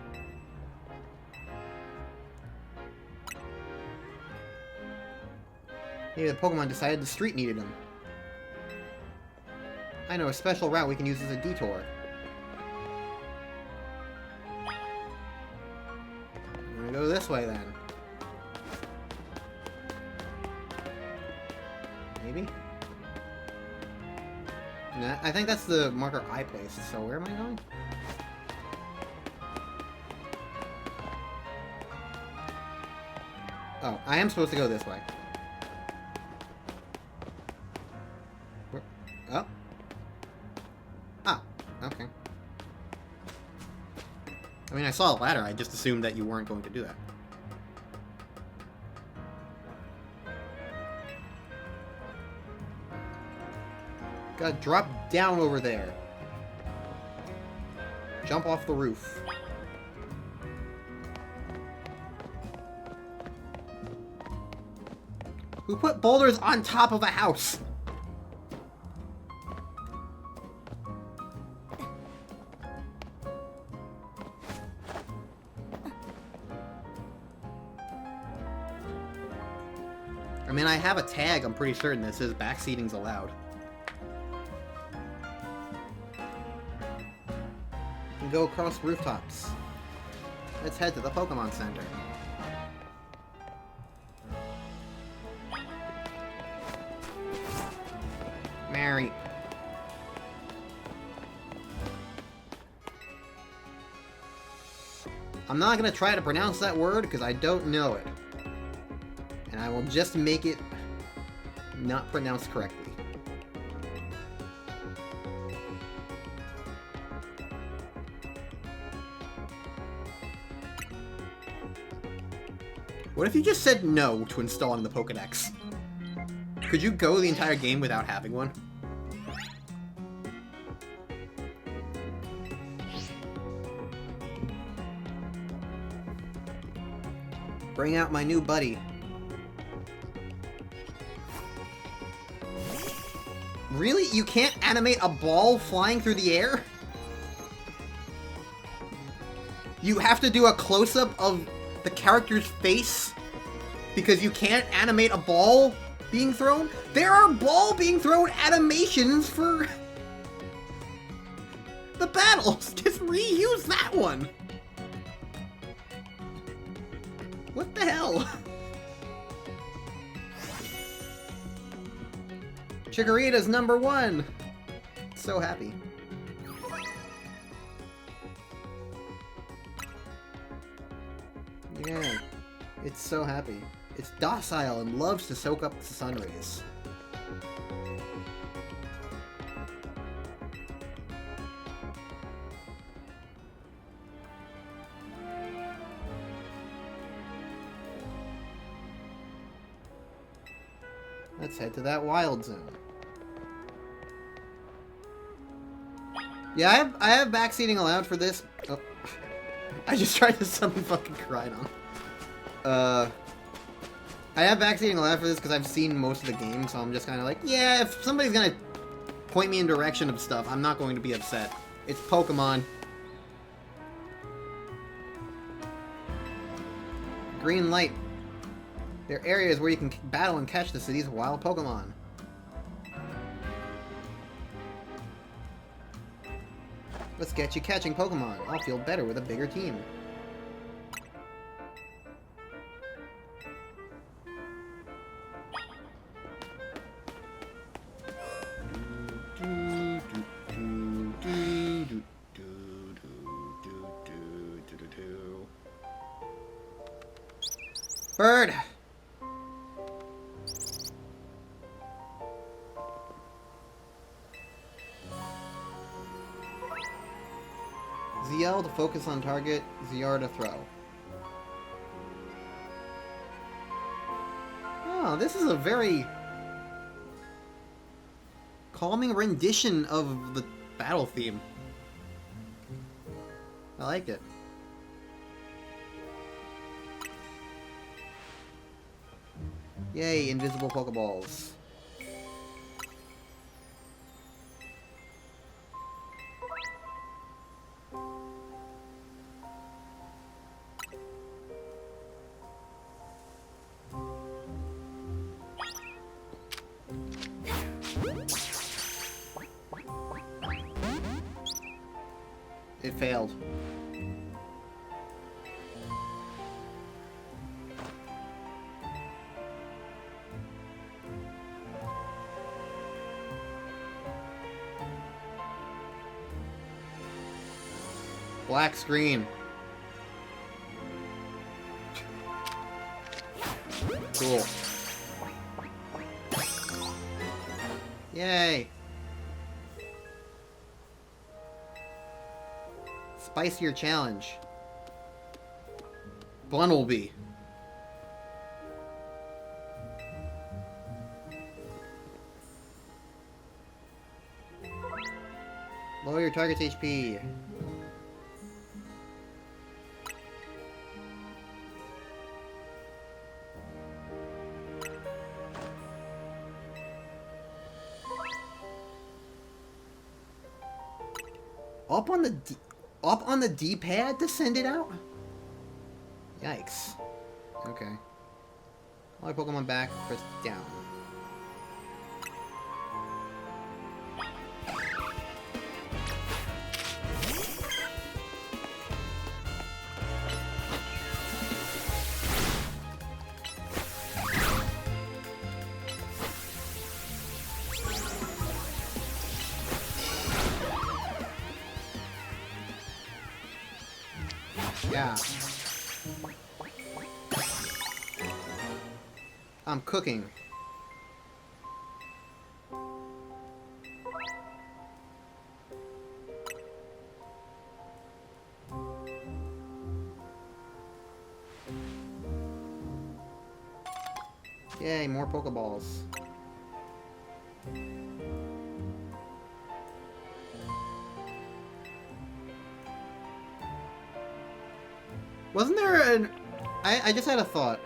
Maybe the Pokemon decided the street needed them. I know a special route we can use as a detour. I'm gonna go this way then. Maybe? Nah, I think that's the marker I placed, so where am I going? Oh, I am supposed to go this way. Where? Oh. Ah, okay. I mean, I saw a ladder, I just assumed that you weren't going to do that. Gotta drop down over there. Jump off the roof. Who put boulders on top of a house? I mean, I have a tag, I'm pretty certain, that says backseating's allowed. Go across rooftops. Let's head to the Pokemon Center. Mary. I'm not gonna try to pronounce that word because I don't know it. And I will just make it not pronounced correctly. What if you just said no to installing the Pokédex? Could you go the entire game without having one? Bring out my new buddy. Really? You can't animate a ball flying through the air? You have to do a close-up of the character's face because you can't animate a ball being thrown? There are ball being thrown animations for the battles. Just reuse that one. What the hell? Chikorita's #1. So happy. Yeah, it's so happy. It's docile and loves to soak up the sun rays. Let's head to that wild zone. Yeah, I have backseating allowed for this. Oh. I just tried to summon fucking Crydon. I have backseating allowed for this because I've seen most of the game, so I'm just kind of like, yeah, if somebody's gonna point me in direction of stuff, I'm not going to be upset. It's Pokemon. Green light. There are areas where you can battle and catch the city's wild Pokemon. Let's get you catching Pokemon. I'll feel better with a bigger team. Bird! ZL to focus on target, ZR to throw. Oh, this is a very calming rendition of the battle theme. I like it. Yay, invisible Pokeballs. It failed. Black screen. Cool. Yay. Spicier challenge. Bunnelby. Lower your target's HP. Up on the D-pad to send it out? Yikes. Okay. All my Pokemon back, press down. Yeah. I'm cooking. Yay, more Pokeballs. Wasn't there I just had a thought.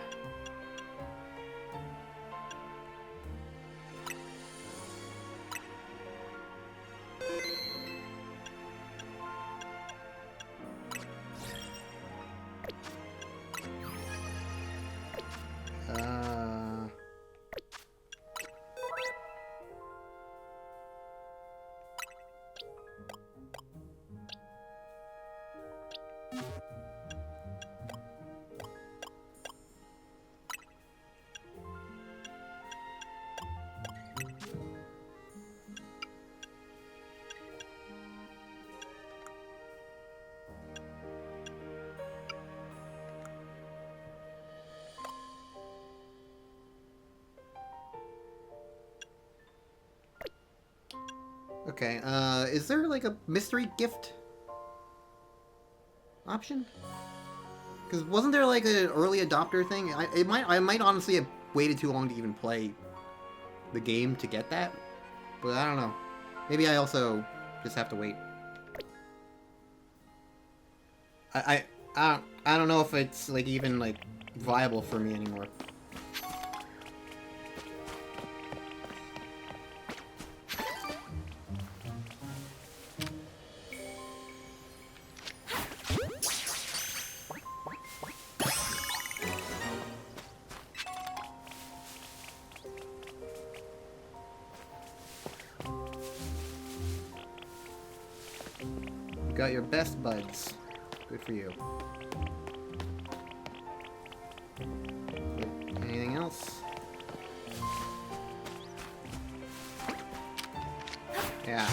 Okay, is there like a mystery gift option? Because wasn't there like an early adopter thing? I might honestly have waited too long to even play the game to get that, but I don't know. Maybe I also just have to wait. I don't know if it's like even like viable for me anymore. You got your best buds. Good for you. Anything else? Yeah.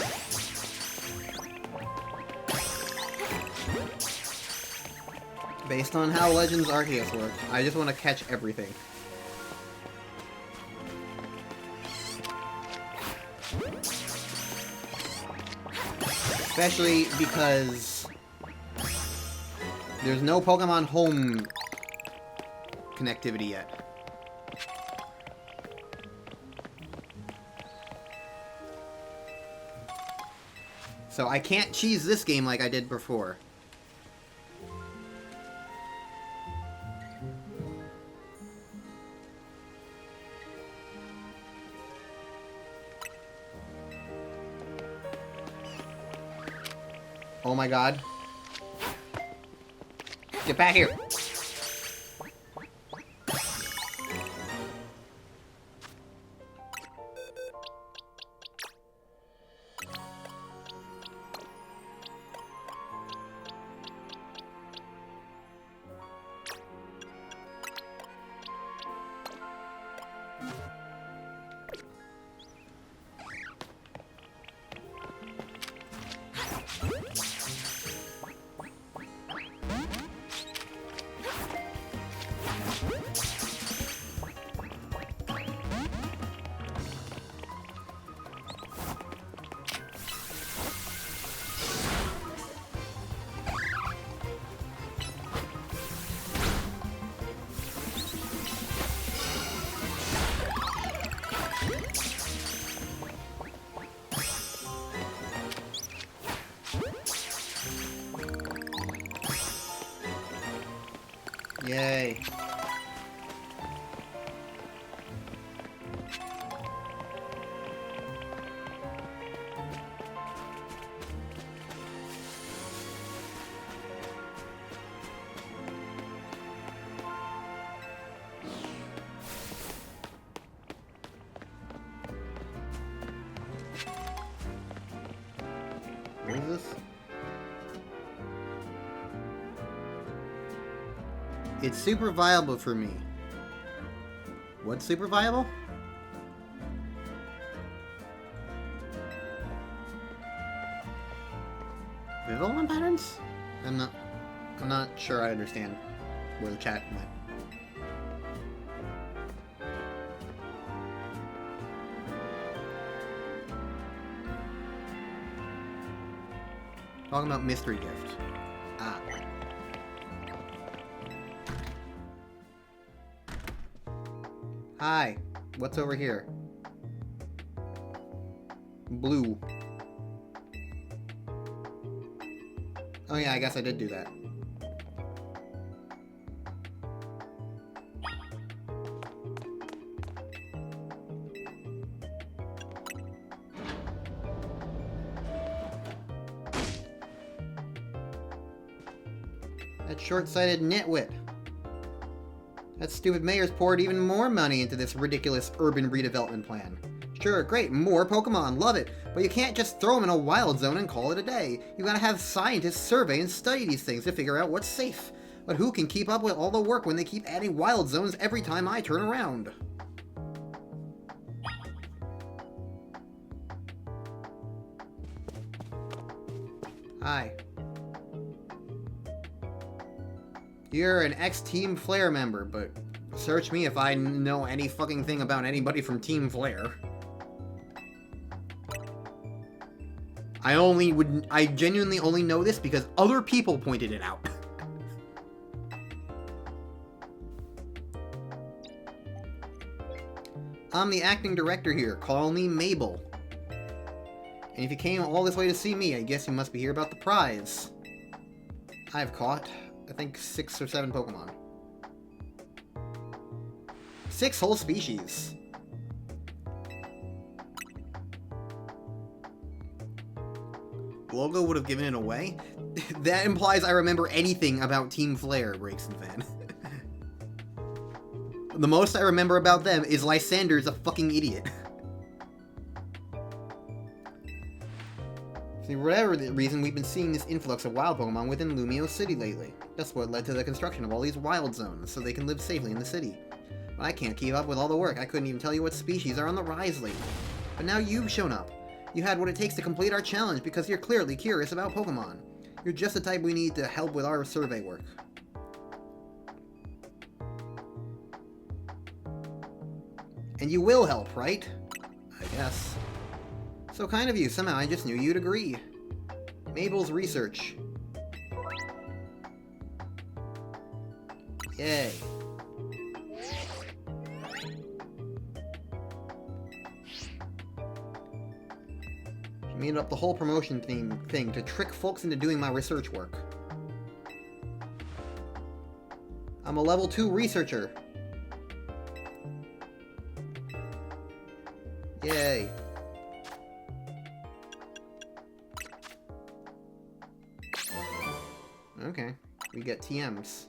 Based on how Legends Arceus work, I just want to catch everything. Especially because there's no Pokemon Home connectivity yet. So I can't cheese this game like I did before. Oh my god. Get back here! Yay. What is this? It's super viable for me. What's super viable? Vivillon patterns? I'm not sure I understand where the chat went. Talking about mystery gift. Ah. Hi. What's over here? Blue. Oh yeah, I guess I did do that. That short-sighted nitwit. That stupid mayor's poured even more money into this ridiculous urban redevelopment plan. Sure, great, more Pokemon, love it, but you can't just throw them in a wild zone and call it a day. You gotta have scientists survey and study these things to figure out what's safe. But who can keep up with all the work when they keep adding wild zones every time I turn around? Hi. You're an ex-Team Flare member, but search me if I know any fucking thing about anybody from Team Flare. I genuinely only know this because other people pointed it out. I'm the acting director here. Call me Mabel. And if you came all this way to see me, I guess you must be here about the prize. I've caught, I think, 6 or 7 Pokemon. 6 whole species. Logo would have given it away? That implies I remember anything about Team Flare, Breakson fan. The most I remember about them is Lysander's a fucking idiot. For whatever the reason, we've been seeing this influx of wild Pokemon within Lumio City lately. That's what led to the construction of all these wild zones, so they can live safely in the city. But I can't keep up with all the work. I couldn't even tell you what species are on the rise lately. But now you've shown up. You had what it takes to complete our challenge because you're clearly curious about Pokemon. You're just the type we need to help with our survey work. And you will help, right? I guess. So kind of you. Somehow I just knew you'd agree. Mabel's research. Yay. She made up the whole promotion thing to trick folks into doing my research work. I'm a level 2 researcher. Yay. Okay, we get TMs.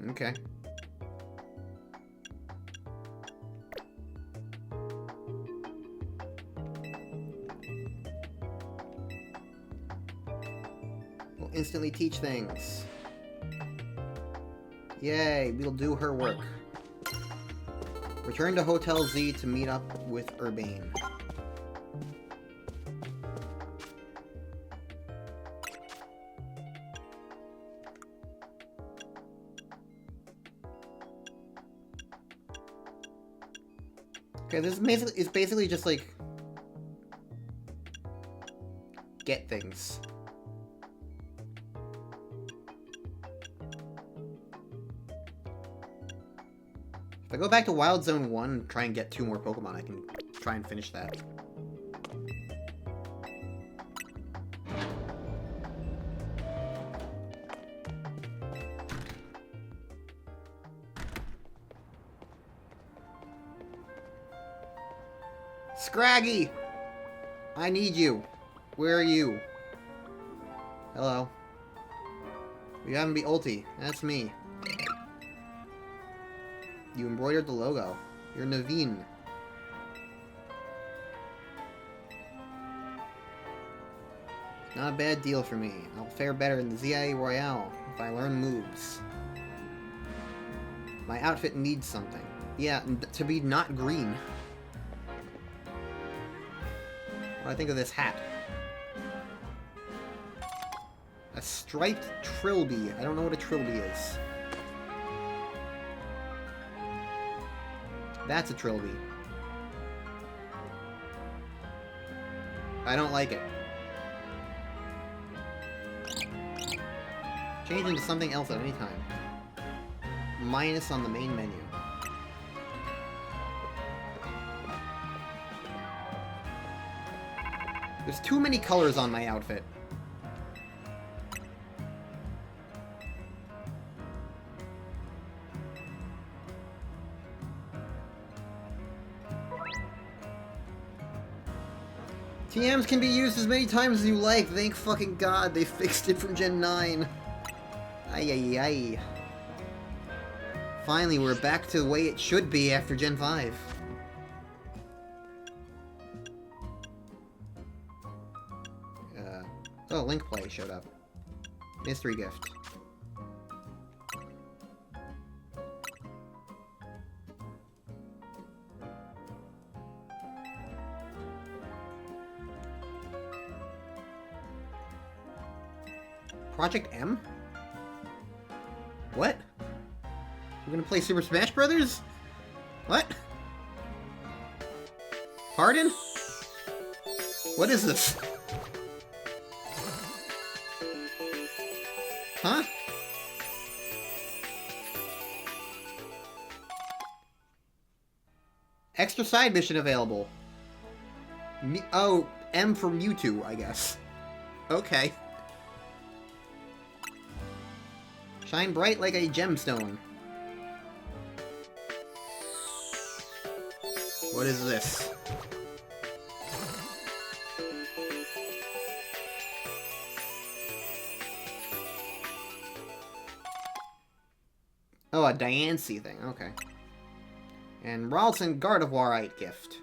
Okay. We'll instantly teach things. Yay, we'll do her work. Return to Hotel Z to meet up with Urbane. Okay, this is it's basically just like get things. If I go back to Wild Zone 1 and try and get 2 more Pokemon, I can try and finish that. Scraggy! I need you. Where are you? Hello. You haven't be ulti. That's me. You embroidered the logo. You're Naveen. Not a bad deal for me. I'll fare better in the ZIA Royale if I learn moves. My outfit needs something. Yeah, to be not green. What do I think of this hat? A striped trilby. I don't know what a trilby is. That's a trilby. I don't like it. Change into something else at any time. Minus on the main menu. There's too many colors on my outfit. TMs can be used as many times as you like. Thank fucking God they fixed it from Gen 9. Ay ay ay. Finally, we're back to the way it should be after Gen 5. Oh, Link Play showed up. Mystery gift. Project M? What? We're gonna play Super Smash Brothers? What? Pardon? What is this? Huh? Extra side mission available. Oh, M for Mewtwo, I guess. Okay. Shine bright like a gemstone. What is this? Oh, a Diancie thing, okay. And Ralston Gardevoirite gift.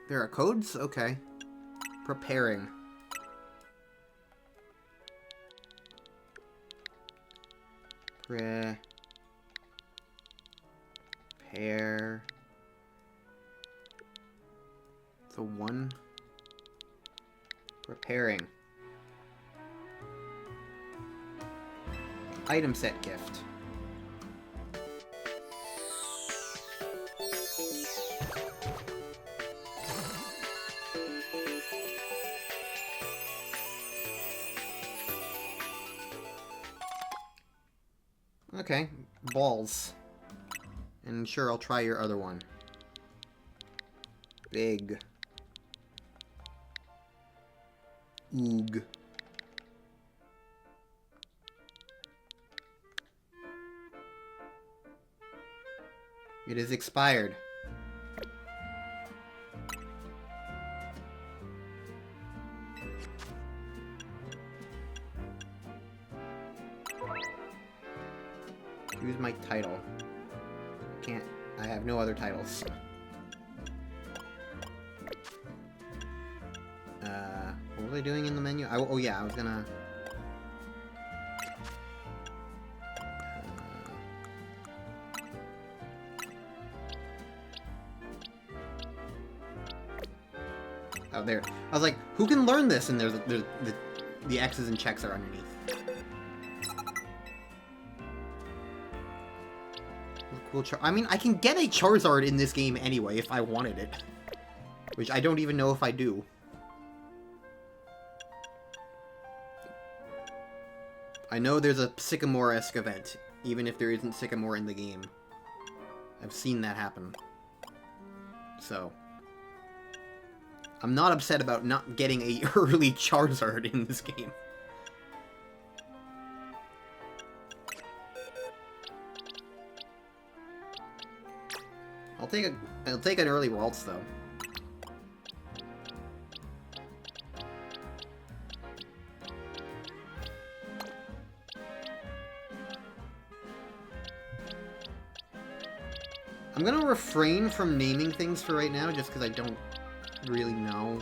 There are codes? Okay. Preparing. Prepare. The one. Preparing. Item set gift. Okay, balls. And sure, I'll try your other one. Big. Oog. It is expired. Choose my title. Can't. I have no other titles. What was I doing in the menu? Oh yeah, I was gonna... Oh, there. I was like, who can learn this? And there's the X's and checks are underneath. Cool I mean, I can get a Charizard in this game anyway if I wanted it. Which I don't even know if I do. I know there's a Sycamore-esque event, even if there isn't Sycamore in the game. I've seen that happen. So... I'm not upset about not getting a early Charizard in this game. I'll take an early Waltz though. I'm gonna refrain from naming things for right now, just because I don't really know.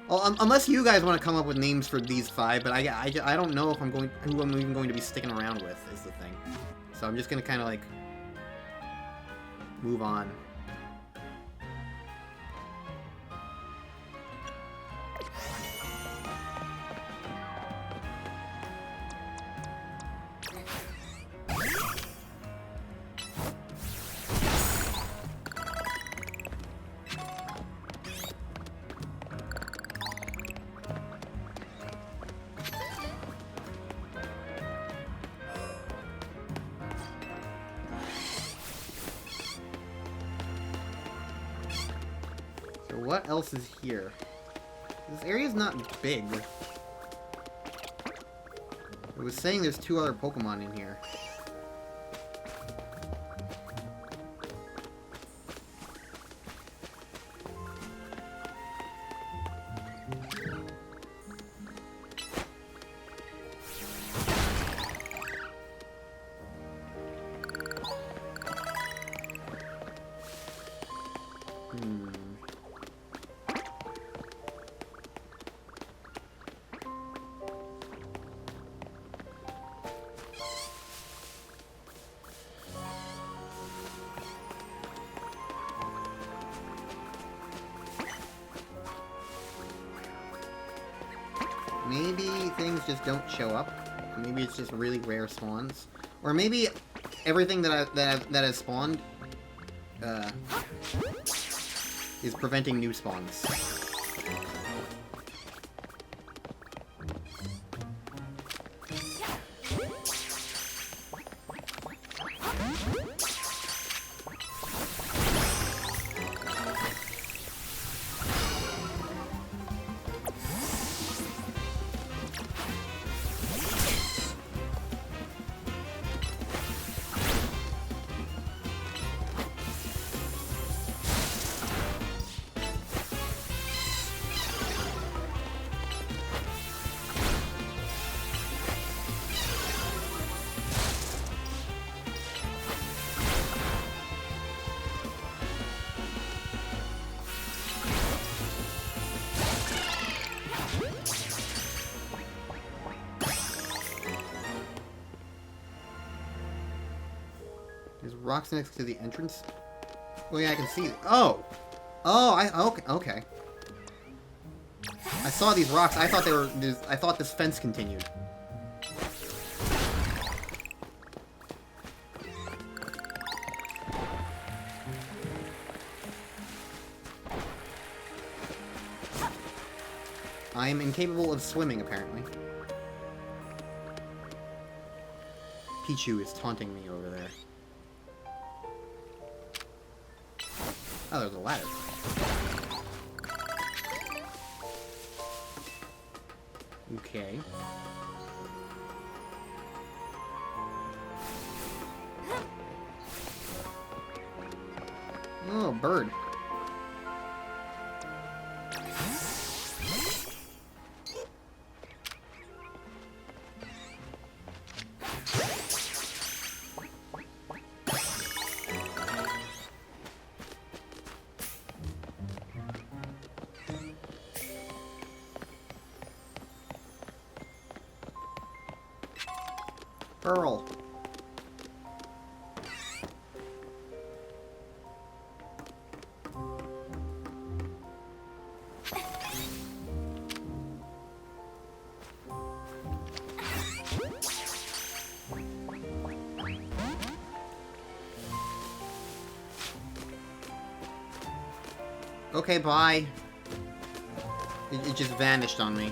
Well, unless you guys want to come up with names for these 5, but I don't know if who I'm even going to be sticking around with, is the thing. So I'm just gonna kind of like move on. What else is here? This area's not big. It was saying there's 2 other Pokemon in here. Maybe things just don't show up. Maybe it's just really rare spawns, or maybe everything that has spawned is preventing new spawns. There's rocks next to the entrance. Oh yeah, I can see. Oh, okay. I saw these rocks. I thought they were. I thought this fence continued. I am incapable of swimming, apparently. Pichu is taunting me over there. Oh, there's a ladder. Okay. Oh, bird. Pearl. Okay, bye. It just vanished on me.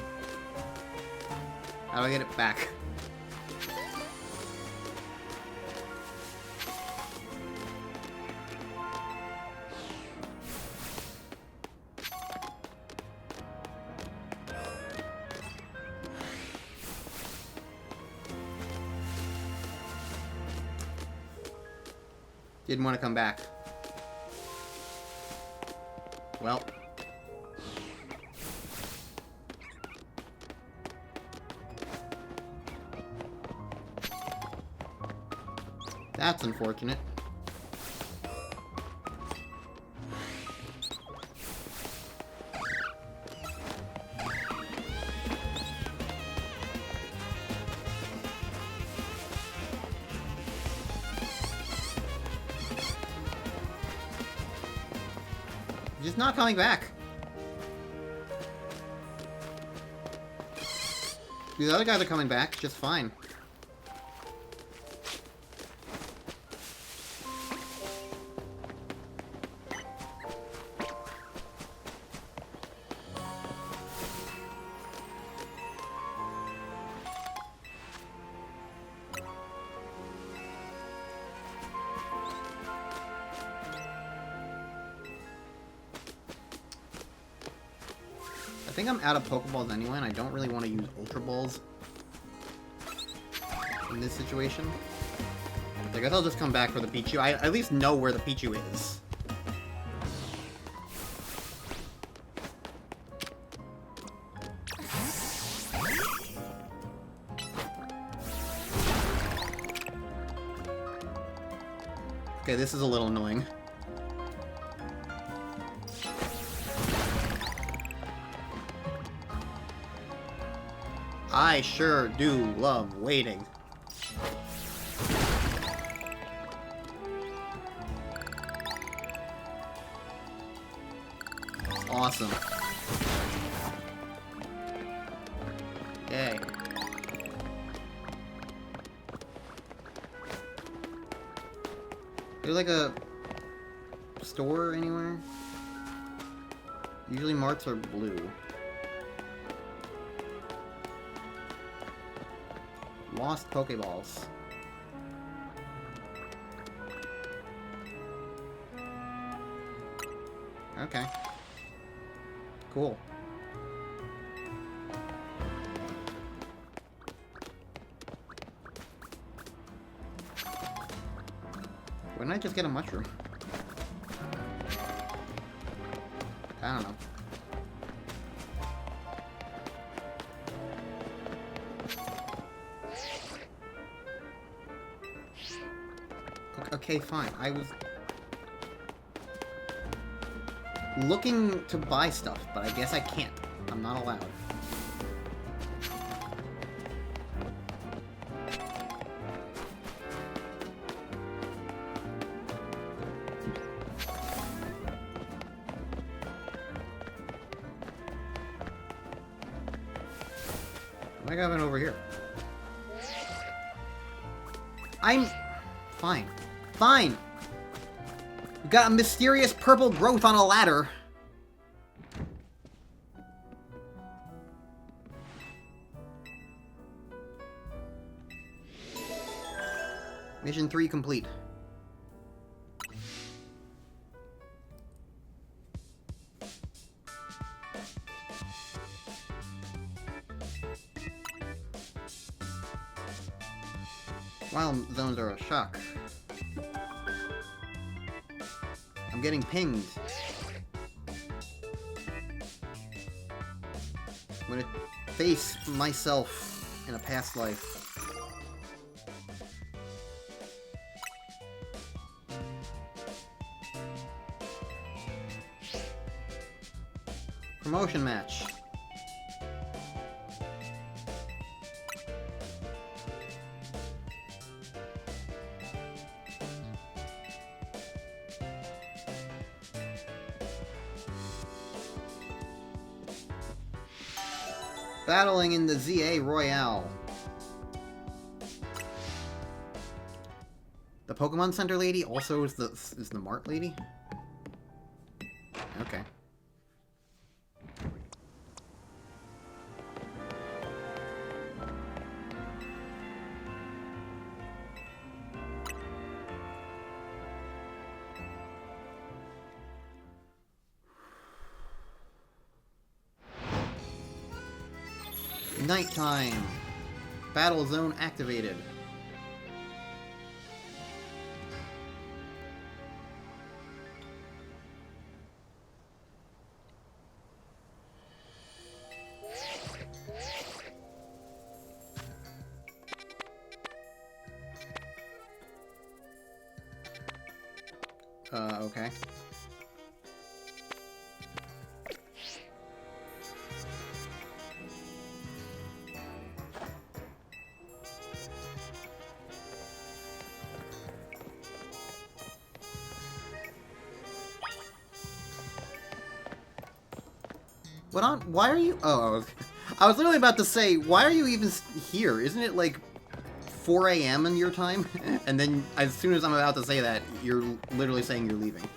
How do I get it back? Didn't want to come back. Well. That's unfortunate. Just not coming back. The other guys are coming back just fine. think I'm out of Pokeballs anyway, and I don't really want to use Ultra Balls in this situation. I guess I'll just come back for the Pichu. I at least know where the Pichu is. Okay, this is a little annoying. I sure do love waiting. It's awesome. Yay. There's like a store anywhere? Usually marts are blue. Lost Pokeballs. Okay. Cool. Why didn't I just get a mushroom? I don't know. Okay, fine. I was looking to buy stuff, but I guess I can't. I'm not allowed. What do I got over here? I'm fine. Fine! We've got a mysterious purple growth on a ladder. Mission 3 complete. Wild zones are a shock. I'm getting pinged. I'm gonna face myself in a past life. Promotion match. Battling in the ZA Royale. The Pokemon Center lady also is the Mart lady? Okay. Nighttime. Battle zone activated. Okay. Why are you... Oh, I was literally about to say, why are you even here? Isn't it like 4 a.m. in your time? And then as soon as I'm about to say that, you're literally saying you're leaving.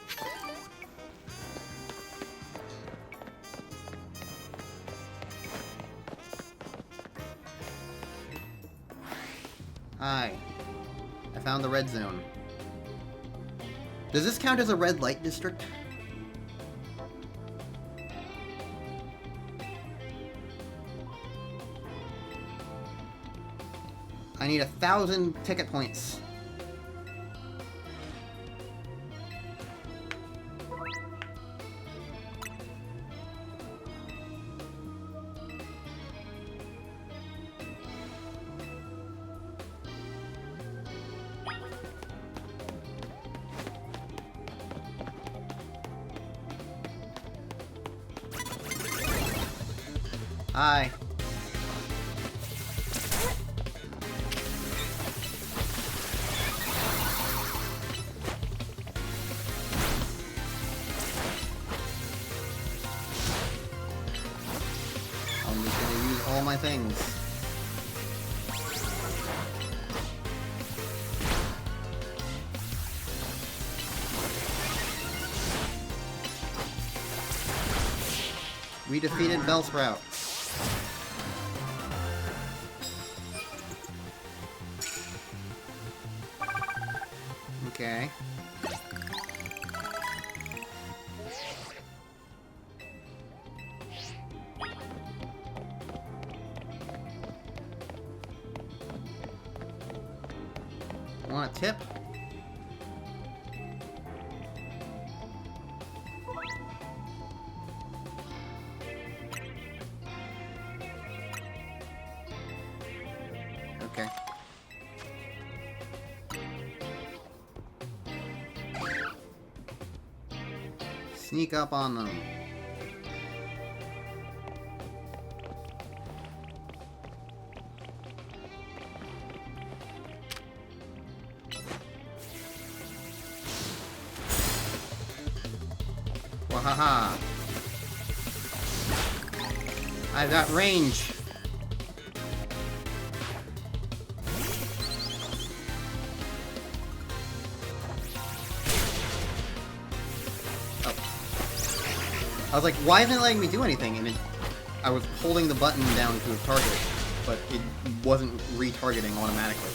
Hi. I found the red zone. Does this count as a red light district? need 1,000 ticket points. Hi. I'm just gonna use all my things. We defeated Bellsprout. Okay. Want a tip? Okay. Sneak up on them. Wahaha. I've got range. I was like, why isn't it letting me do anything? And I was holding the button down to a target, but it wasn't retargeting automatically.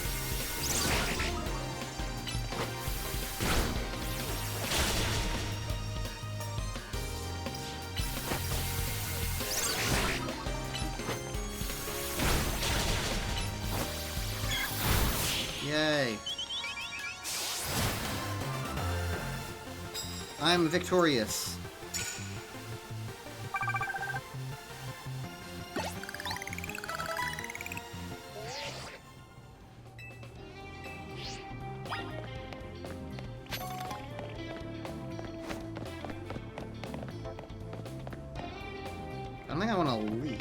Yay. I'm victorious. I don't think I want to leave.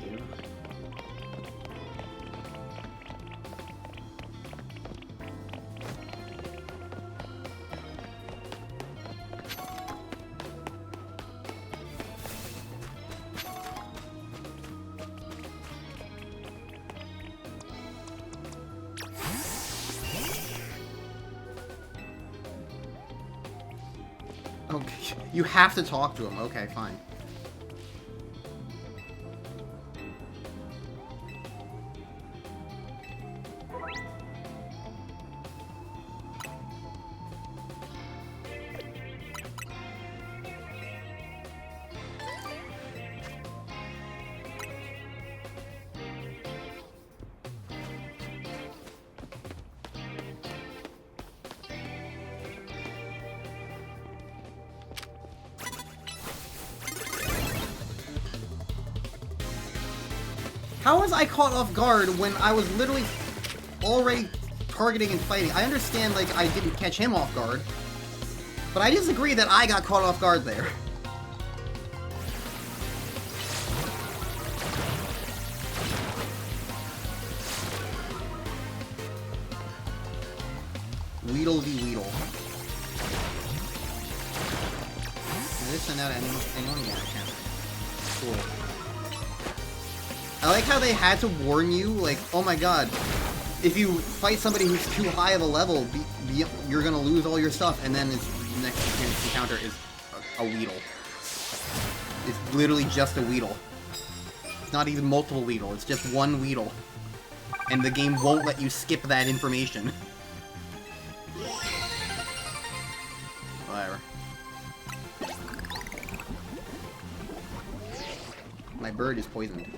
Okay, you have to talk to him. Okay, fine. How was I caught off guard when I was literally already targeting and fighting? I understand, like, I didn't catch him off guard, but I disagree that I got caught off guard there. Weedle v. Weedle. Did this send out anyone? Yeah, I can. Cool. I like how they had to warn you, like, oh my god, if you fight somebody who's too high of a level, you're gonna lose all your stuff, and then its next encounter is a Weedle. It's literally just a Weedle. It's not even multiple Weedle, it's just one Weedle. And the game won't let you skip that information. Whatever. My bird is poisoned.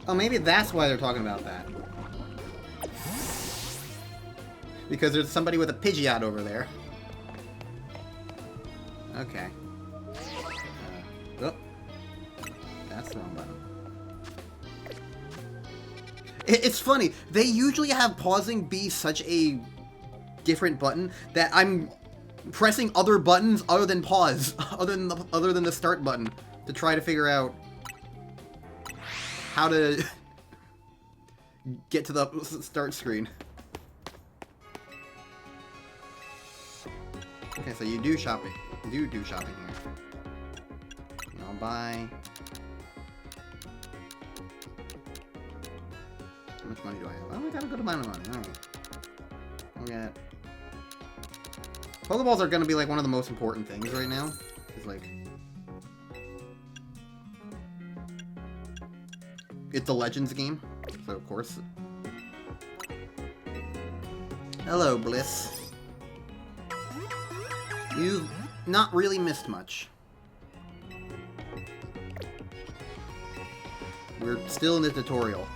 Oh, maybe that's why they're talking about that. Because there's somebody with a Pidgeot over there. Okay. Oh. That's the wrong button. It's funny. They usually have pausing be such a different button that I'm pressing other buttons other than pause, other than the start button, to try to figure out how to get to the start screen. Okay, so you do shopping. You do shopping here. I'll buy. How much money do I have? Oh, I got a good amount of money. Alright. I'll get. Pokeballs are gonna be like one of the most important things right now. It's like. It's a Legends game, so of course. Hello, Bliss. You've not really missed much. We're still in the tutorial.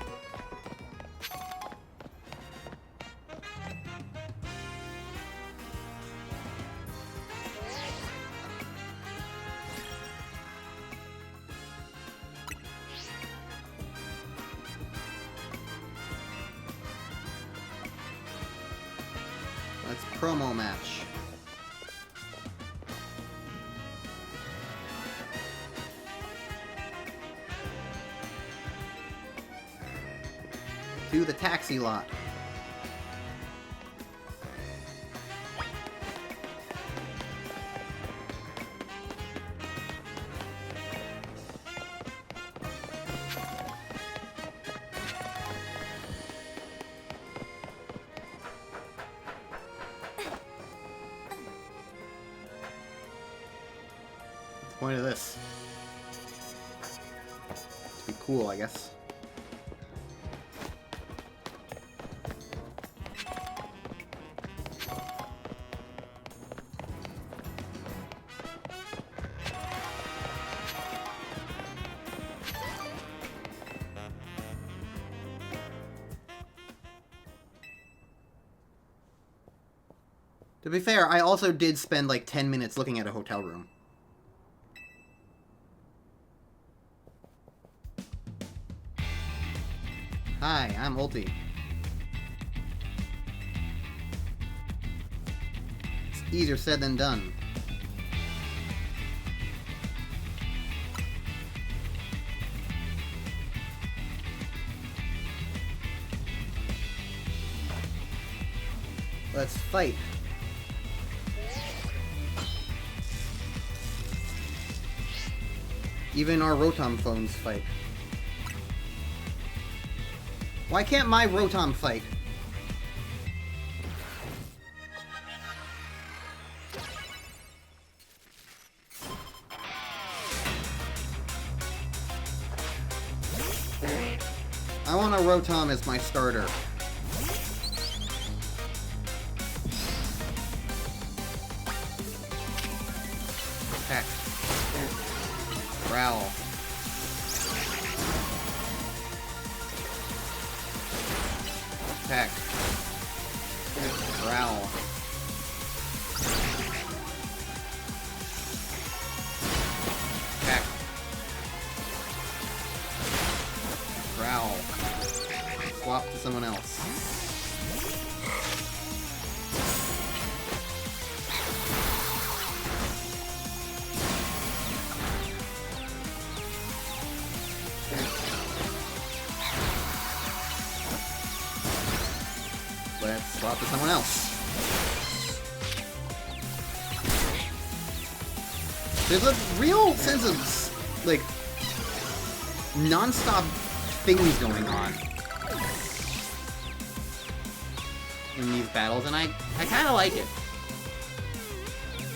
Let's promo match. To the taxi lot. What's the point of this? To be cool, I guess. To be fair, I also did spend like 10 minutes looking at a hotel room. Hi, I'm Ulti. It's easier said than done. Let's fight. Even our Rotom phones fight. Why can't my Rotom fight? I want a Rotom as my starter. Heck. Growl. Attack. Growl. Attack. Growl. Swap to someone else. Let's swap to someone else. There's a real sense of, like, non-stop things going on in these battles, and I kind of like it.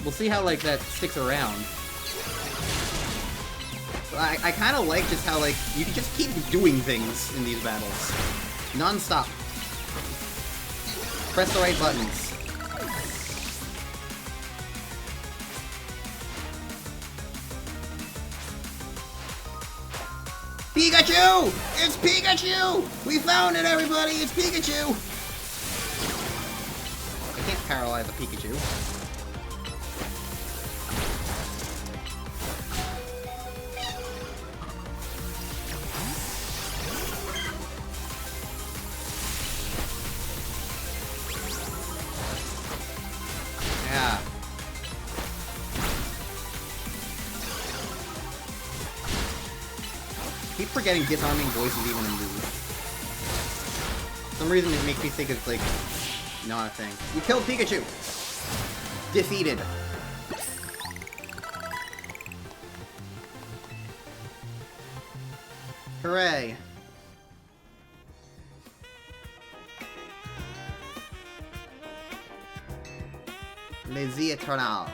We'll see how, like, that sticks around. But I kind of like just how, like, you can just keep doing things in these battles. Non-stop. Press the right buttons. Pikachu! It's Pikachu! We found it, everybody! It's Pikachu! I can't paralyze a Pikachu. Yeah. Keep forgetting disarming voice is even a move. For some reason it makes me think it's like not a thing. You killed Pikachu! Defeated. Hooray. Les Eternals.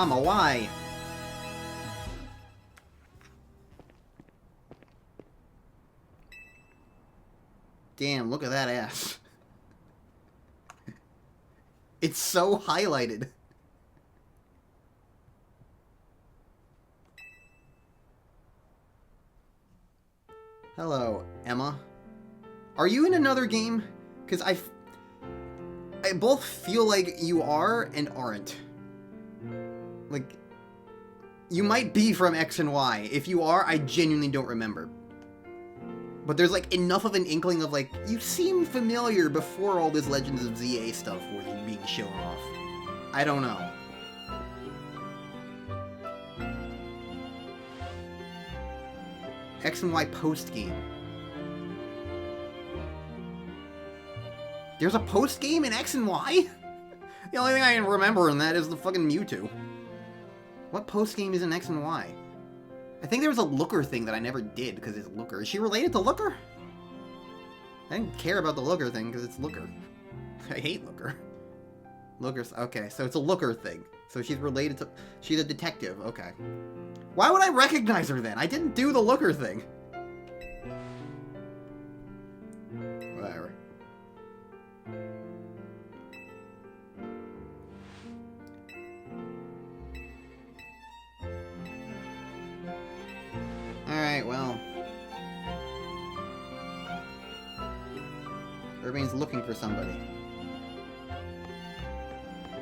Why? Damn, look at that ass. It's so highlighted. Hello, Emma. Are you in another game? Because I both feel like you are and aren't. Like, you might be from X and Y. If you are, I genuinely don't remember. But there's, like, enough of an inkling of, like, you seem familiar before all this Legends of ZA stuff was being shown off. I don't know. X and Y post-game. There's a post-game in X and Y? The only thing I can remember in that is the fucking Mewtwo. What post-game is in X and Y? I think there was a Looker thing that I never did because it's Looker. Is she related to Looker? I didn't care about the Looker thing because it's Looker. I hate Looker. Looker's... Okay, so it's a Looker thing. So she's related to... She's a detective. Okay. Why would I recognize her then? I didn't do the Looker thing. Whatever. Alright, well. Everybody's looking for somebody.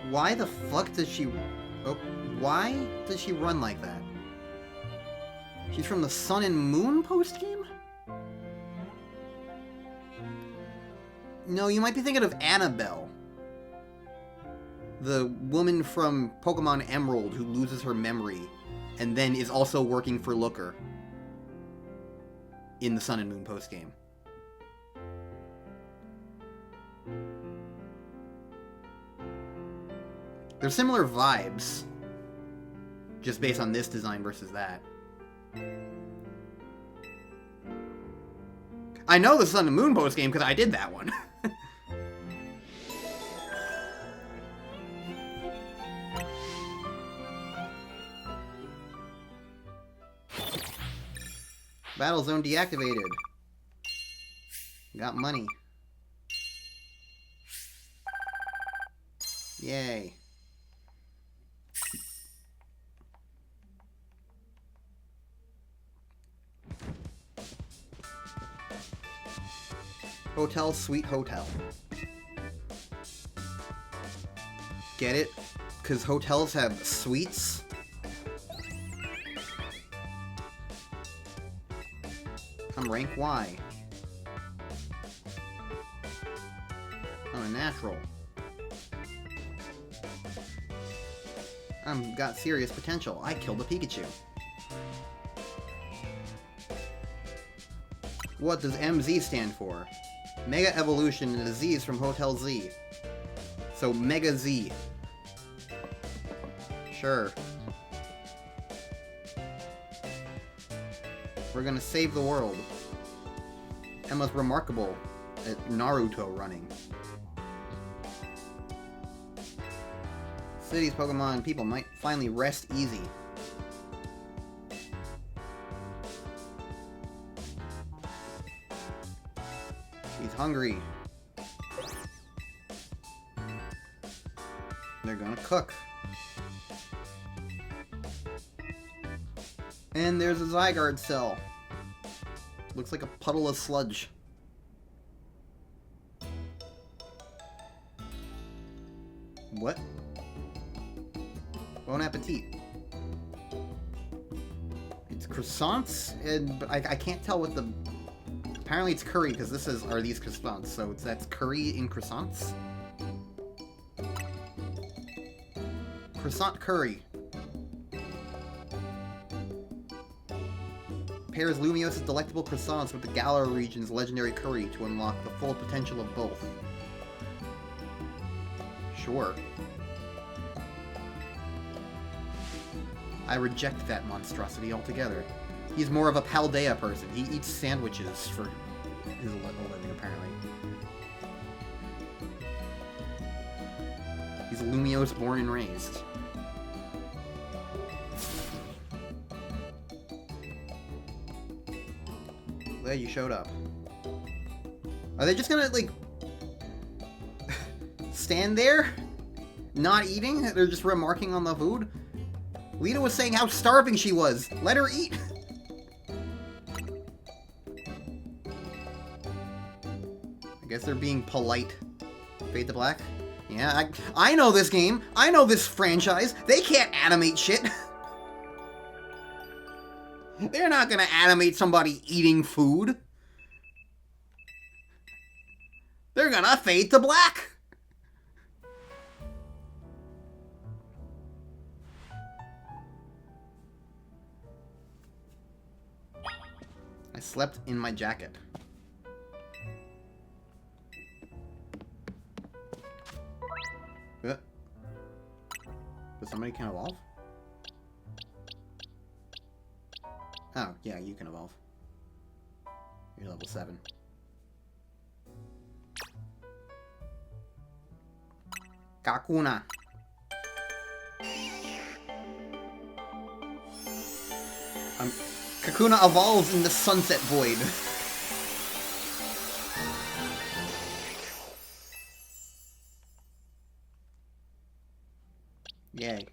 Why the fuck does she... Oh, why does she run like that? She's from the Sun and Moon post-game? No, you might be thinking of Annabelle. The woman from Pokemon Emerald who loses her memory and then is also working for Looker in the Sun and Moon post-game. They're similar vibes, just based on this design versus that. I know the Sun and Moon post-game because I did that one. Battle zone deactivated. Got money. Yay. Hotel, Sweet Hotel. Get it? Because hotels have suites? I'm rank Y. I'm a natural. I've got serious potential. I killed a Pikachu. What does MZ stand for? Mega Evolution, and the Z is from Hotel Z. So, Mega Z. Sure. We're gonna save the world. Emma's remarkable at Naruto running. Cities, Pokemon, and people might finally rest easy. He's hungry. They're gonna cook. And there's a Zygarde cell. Looks like a puddle of sludge. What? Bon appetit. It's croissants, but I can't tell what the... Apparently it's curry, because this are these croissants, so that's curry in croissants? Croissant curry. Pairs Lumiose' delectable croissants with the Galar region's legendary curry to unlock the full potential of both. Sure. I reject that monstrosity altogether. He's more of a Paldea person. He eats sandwiches for his living, apparently. He's Lumiose born and raised. Glad you showed up. Are they just gonna, like, stand there? Not eating? They're just remarking on the food? Lita was saying how starving she was. Let her eat. I guess they're being polite. Fade to Black? Yeah, I know this game. I know this franchise. They can't animate shit. They're not gonna animate somebody eating food. They're gonna fade to black. I slept in my jacket. But somebody can evolve? Oh, yeah, you can evolve. You're level 7. Kakuna. Kakuna evolves in the Sunset Void. Yay.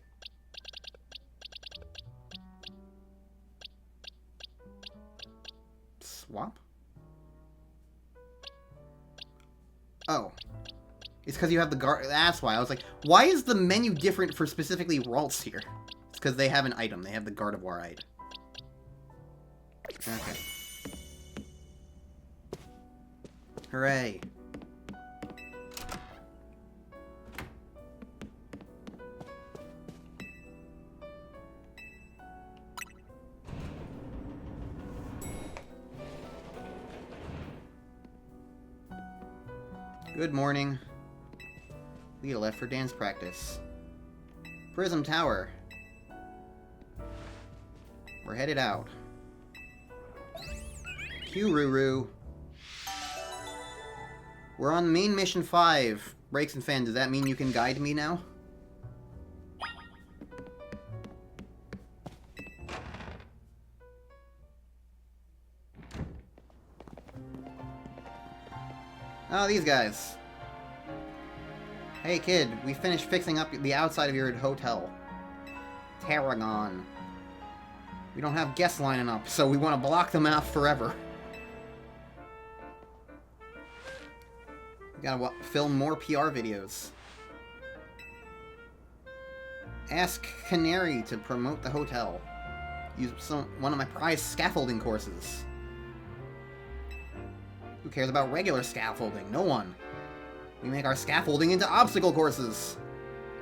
Swap? Oh. It's because you have the guard. That's why. I was like, why is the menu different for specifically Ralts here? It's because they have an item. They have the Gardevoirite. Okay. Hooray. Good morning. Lita left for dance practice. Prism Tower. We're headed out. Kururu. We're on main mission 5. Breaks and Fan, does that mean you can guide me now? Oh, these guys. Hey kid, we finished fixing up the outside of your hotel. Tarragon. We don't have guests lining up, so we want to block them out forever. We gotta film more PR videos. Ask Canary to promote the hotel. Use one of my prized scaffolding courses. Who cares about regular scaffolding? No one. We make our scaffolding into obstacle courses.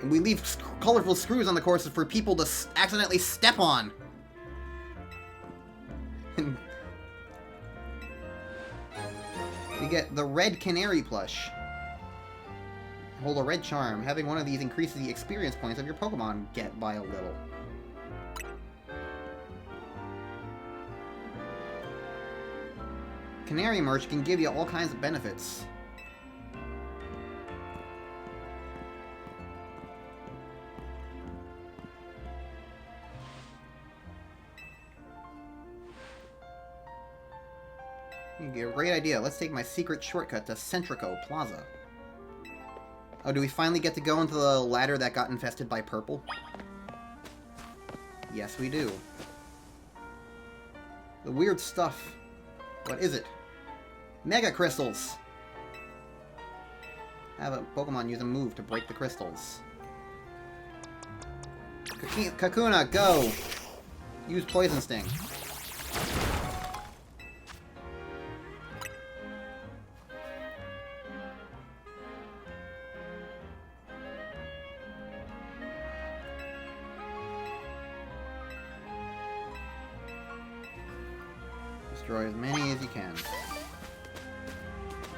And we leave colorful screws on the courses for people to accidentally step on. You get the red canary plush. Hold a red charm. Having one of these increases the experience points of your Pokemon get by a little. Canary merch can give you all kinds of benefits. You get a great idea. Let's take my secret shortcut to Centrico Plaza. Oh, do we finally get to go into the ladder that got infested by purple? Yes, we do. The weird stuff. What is it? Mega crystals! Have a Pokemon use a move to break the crystals. Kakuna, go! Use Poison Sting. Destroy as many as you can.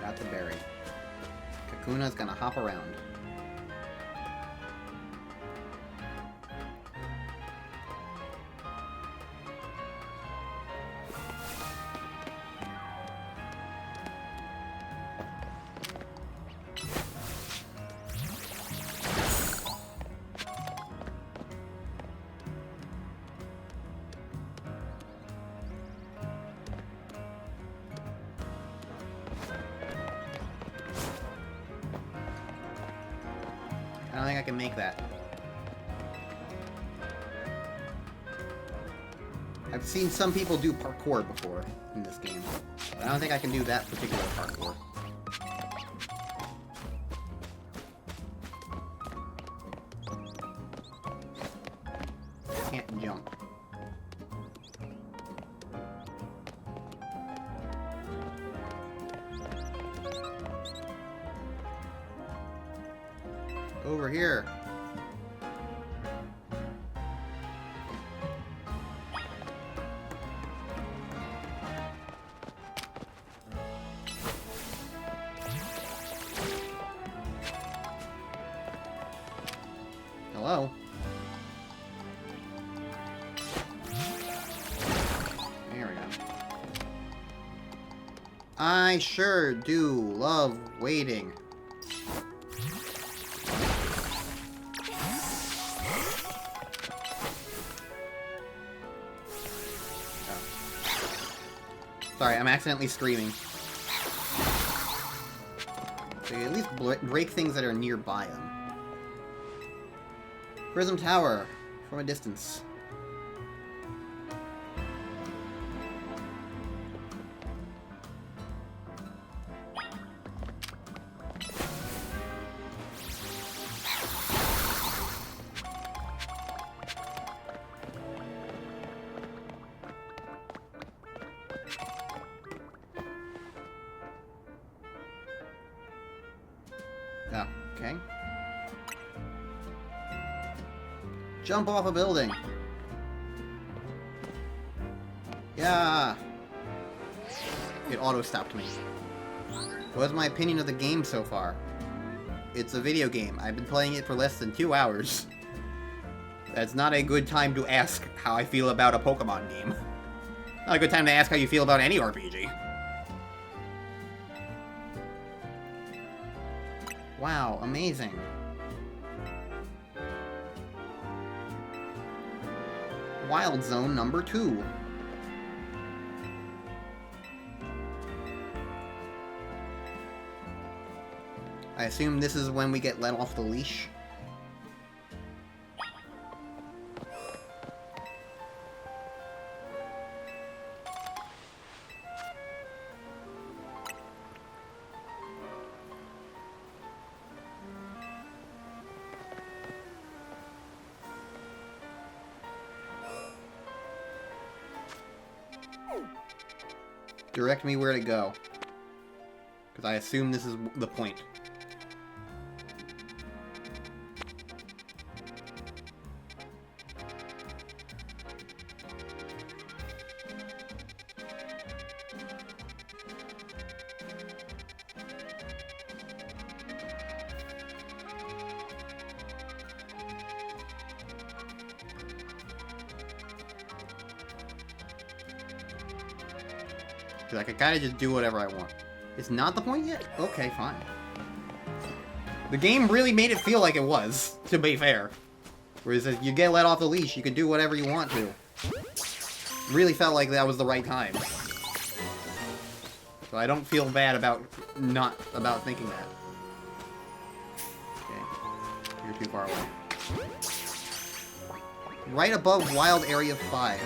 Got the berry. Kakuna's gonna hop around. I don't think I can make that. I've seen some people do parkour before in this game, but I don't think I can do that particular parkour. Can't jump. Over here. Hello? There we go. I sure do love waiting. Sorry, I'm accidentally screaming. So you at least break things that are nearby them. Prism Tower, from a distance. Oh, okay. Jump off a building. Yeah. It auto-stopped me. What's my opinion of the game so far? It's a video game. I've been playing it for less than 2 hours. That's not a good time to ask how I feel about a Pokemon game. Not a good time to ask how you feel about any RPG. Wow, amazing. Wild Zone number 2. I assume this is when we get let off the leash. Direct me where to go. Because I assume this is the point. I can kind of just do whatever I want. It's not the point yet? Okay, fine. The game really made it feel like it was, to be fair. Whereas if you get let off the leash, you can do whatever you want to. Really felt like that was the right time. So I don't feel bad about thinking that. too far away. Right above Wild Area 5.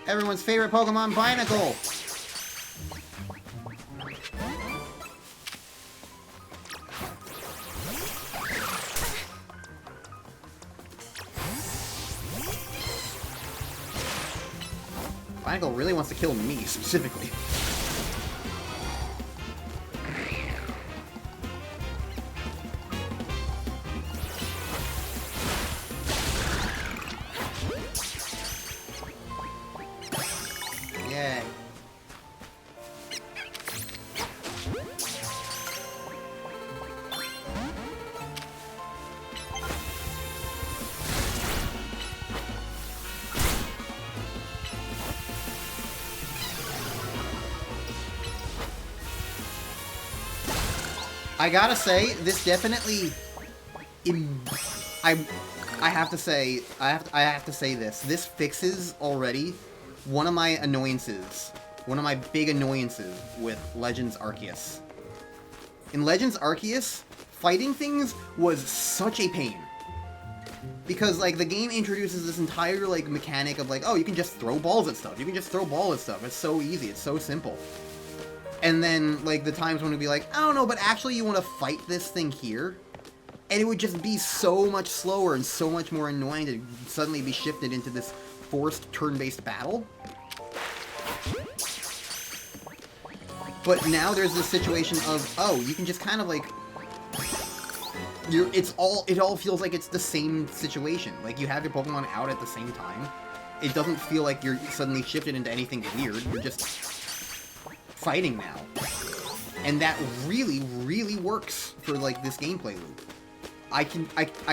Everyone's favorite Pokemon, Binacle! Binacle really wants to kill me, specifically. Yay. I gotta say, this definitely... I have to say, I have to say this. This fixes already one of my annoyances. One of my big annoyances with Legends Arceus. In Legends Arceus, fighting things was such a pain. Because, like, the game introduces this entire, like, mechanic of, like, oh, you can just throw balls at stuff. You can just throw balls at stuff. It's so easy. It's so simple. And then, like, the times when it'd be like, I don't know, but actually you want to fight this thing here? And it would just be so much slower and so much more annoying to suddenly be shifted into this forced turn-based battle. But now there's this situation of, oh, you can just kind of, like... it all feels like it's the same situation. Like, you have your Pokemon out at the same time. It doesn't feel like you're suddenly shifted into anything weird. You're just... fighting now. And that really, really works for, like, this gameplay loop. I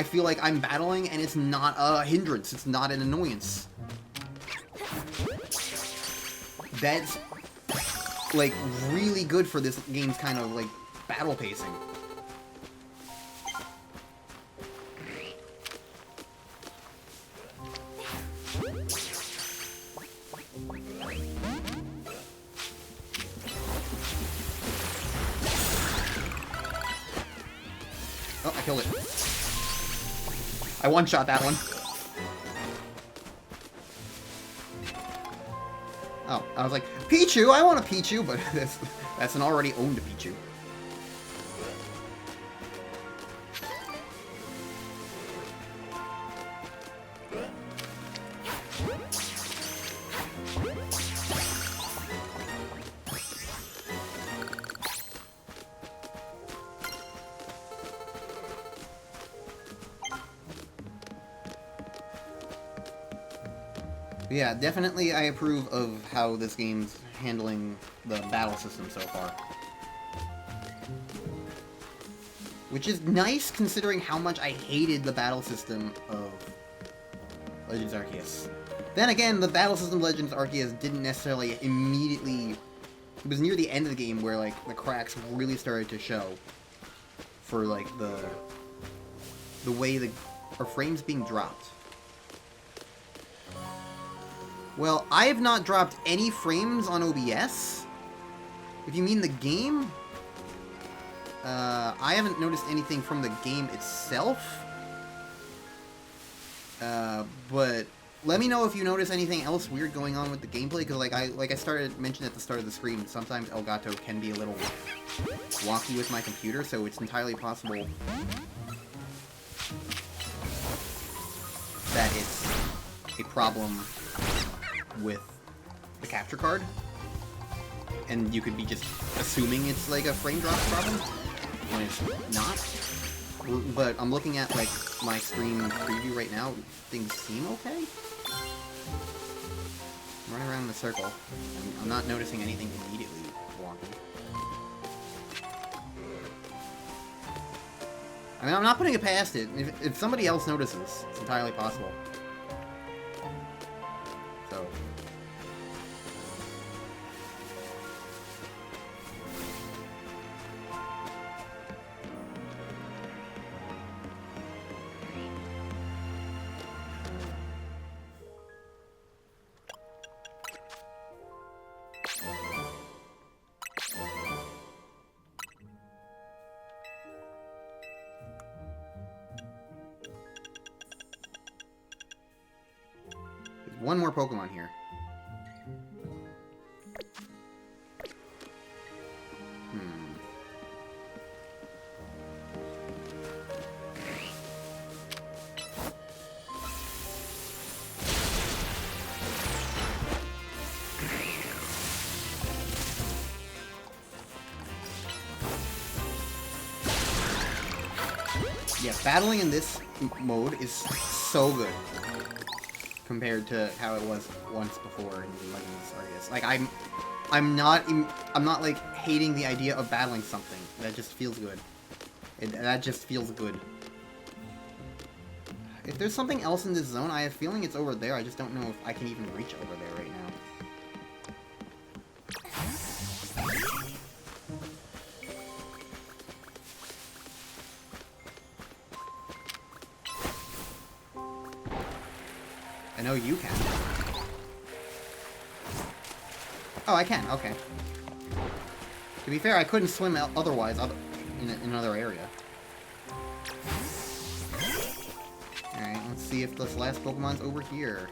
feel like I'm battling and it's not a hindrance, it's not an annoyance. That's, like, really good for this game's kind of, like, battle pacing. Oh, I killed it. I one-shot that one. Oh, I was like, Pichu! I want a Pichu! But that's an already owned Pichu. Yeah, definitely I approve of how this game's handling the battle system so far. Which is nice considering how much I hated the battle system of Legends Arceus. Then again, the battle system of Legends Arceus didn't necessarily immediately... It was near the end of the game where, like, the cracks really started to show for, like, the way our frames being dropped. Well, I have not dropped any frames on OBS. If you mean the game, I haven't noticed anything from the game itself. But let me know if you notice anything else weird going on with the gameplay, because like I started mentioning at the start of the stream, sometimes Elgato can be a little wonky with my computer, so it's entirely possible that it's a problem with the capture card, and you could be just assuming it's like a frame drop problem when it's not. But I'm looking at like my screen preview right now. Things seem okay. I'm running around in a circle. I'm not noticing anything immediately wonky. I mean, I'm not putting it past it. If somebody else notices, it's entirely possible. So. One more Pokemon here. Yeah, battling in this mode is so good compared to how it was once before in Legends Arceus. Like I'm not like hating the idea of battling something. That just feels good. That just feels good. If there's something else in this zone, I have a feeling it's over there. I just don't know if I can even reach over there right now. I know you can. Oh, I can. Okay. To be fair, I couldn't swim otherwise in another area. Alright, let's see if this last Pokemon's over here.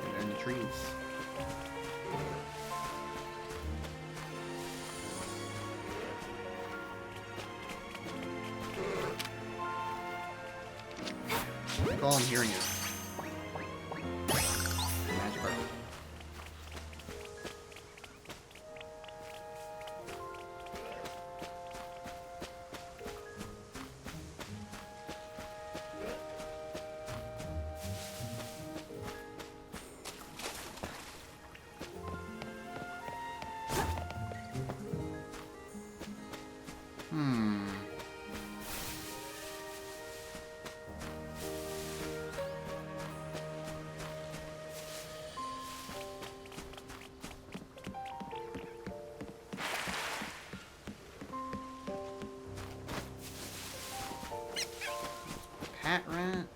They're in the trees. I think all I'm hearing is Magikarp. Hat rat.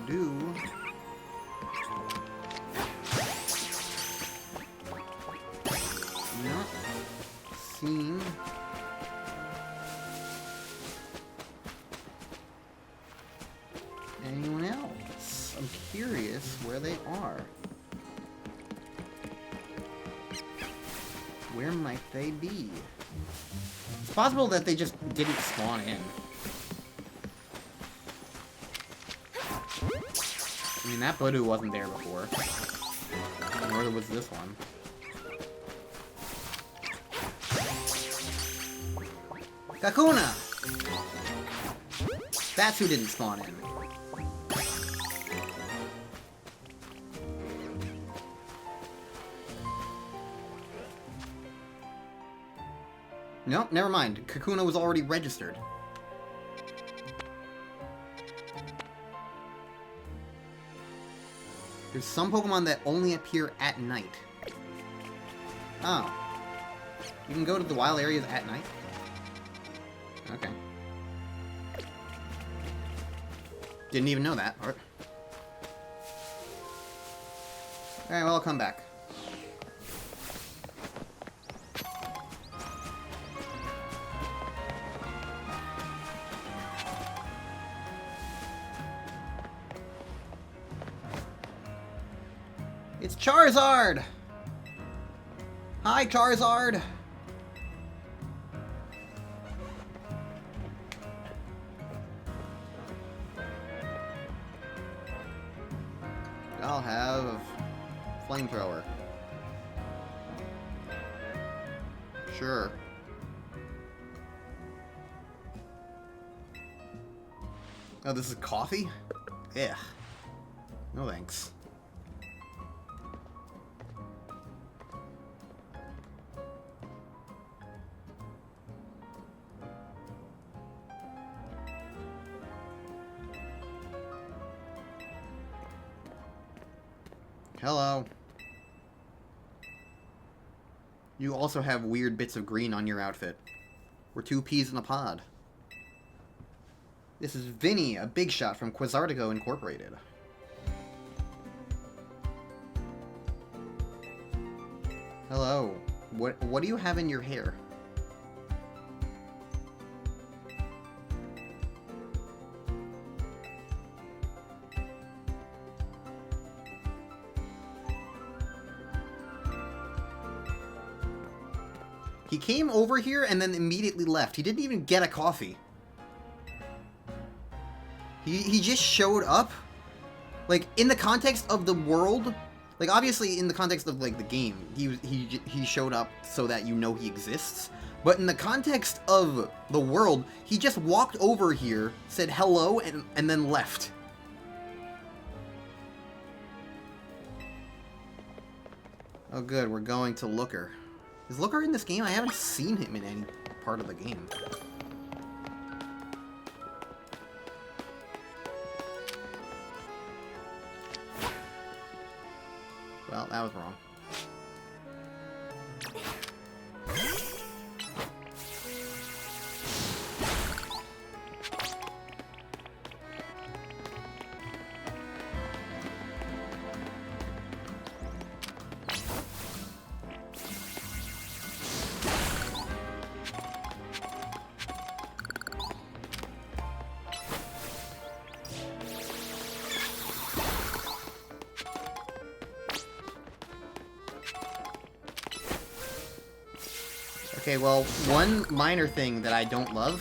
Do. Not seeing. Anyone else? I'm curious where they are. Where might they be? It's possible that they just didn't spawn in. I mean, that Budu wasn't there before. Nor was this one. Kakuna! That's who didn't spawn in. Nope, never mind. Kakuna was already registered. There's some Pokemon that only appear at night. Oh. You can go to the wild areas at night? Okay. Didn't even know that. Alright, well, I'll come back. It's Charizard! Hi, Charizard! I'll have flamethrower. Sure. Oh, this is coffee? Ugh. No thanks. Hello. You also have weird bits of green on your outfit. We're two peas in a pod. This is Vinny, a big shot from Quasartigo Incorporated. Hello. What do you have in your hair? He came over here and then immediately left. He didn't even get a coffee. He just showed up. Like, in the context of the world, like, obviously in the context of, like, the game, he showed up so that you know he exists. But in the context of the world, he just walked over here, said hello, and then left. Oh good, we're going to Looker. Is Looker in this game? I haven't seen him in any part of the game. Well, that was wrong. Okay, well, one minor thing that I don't love,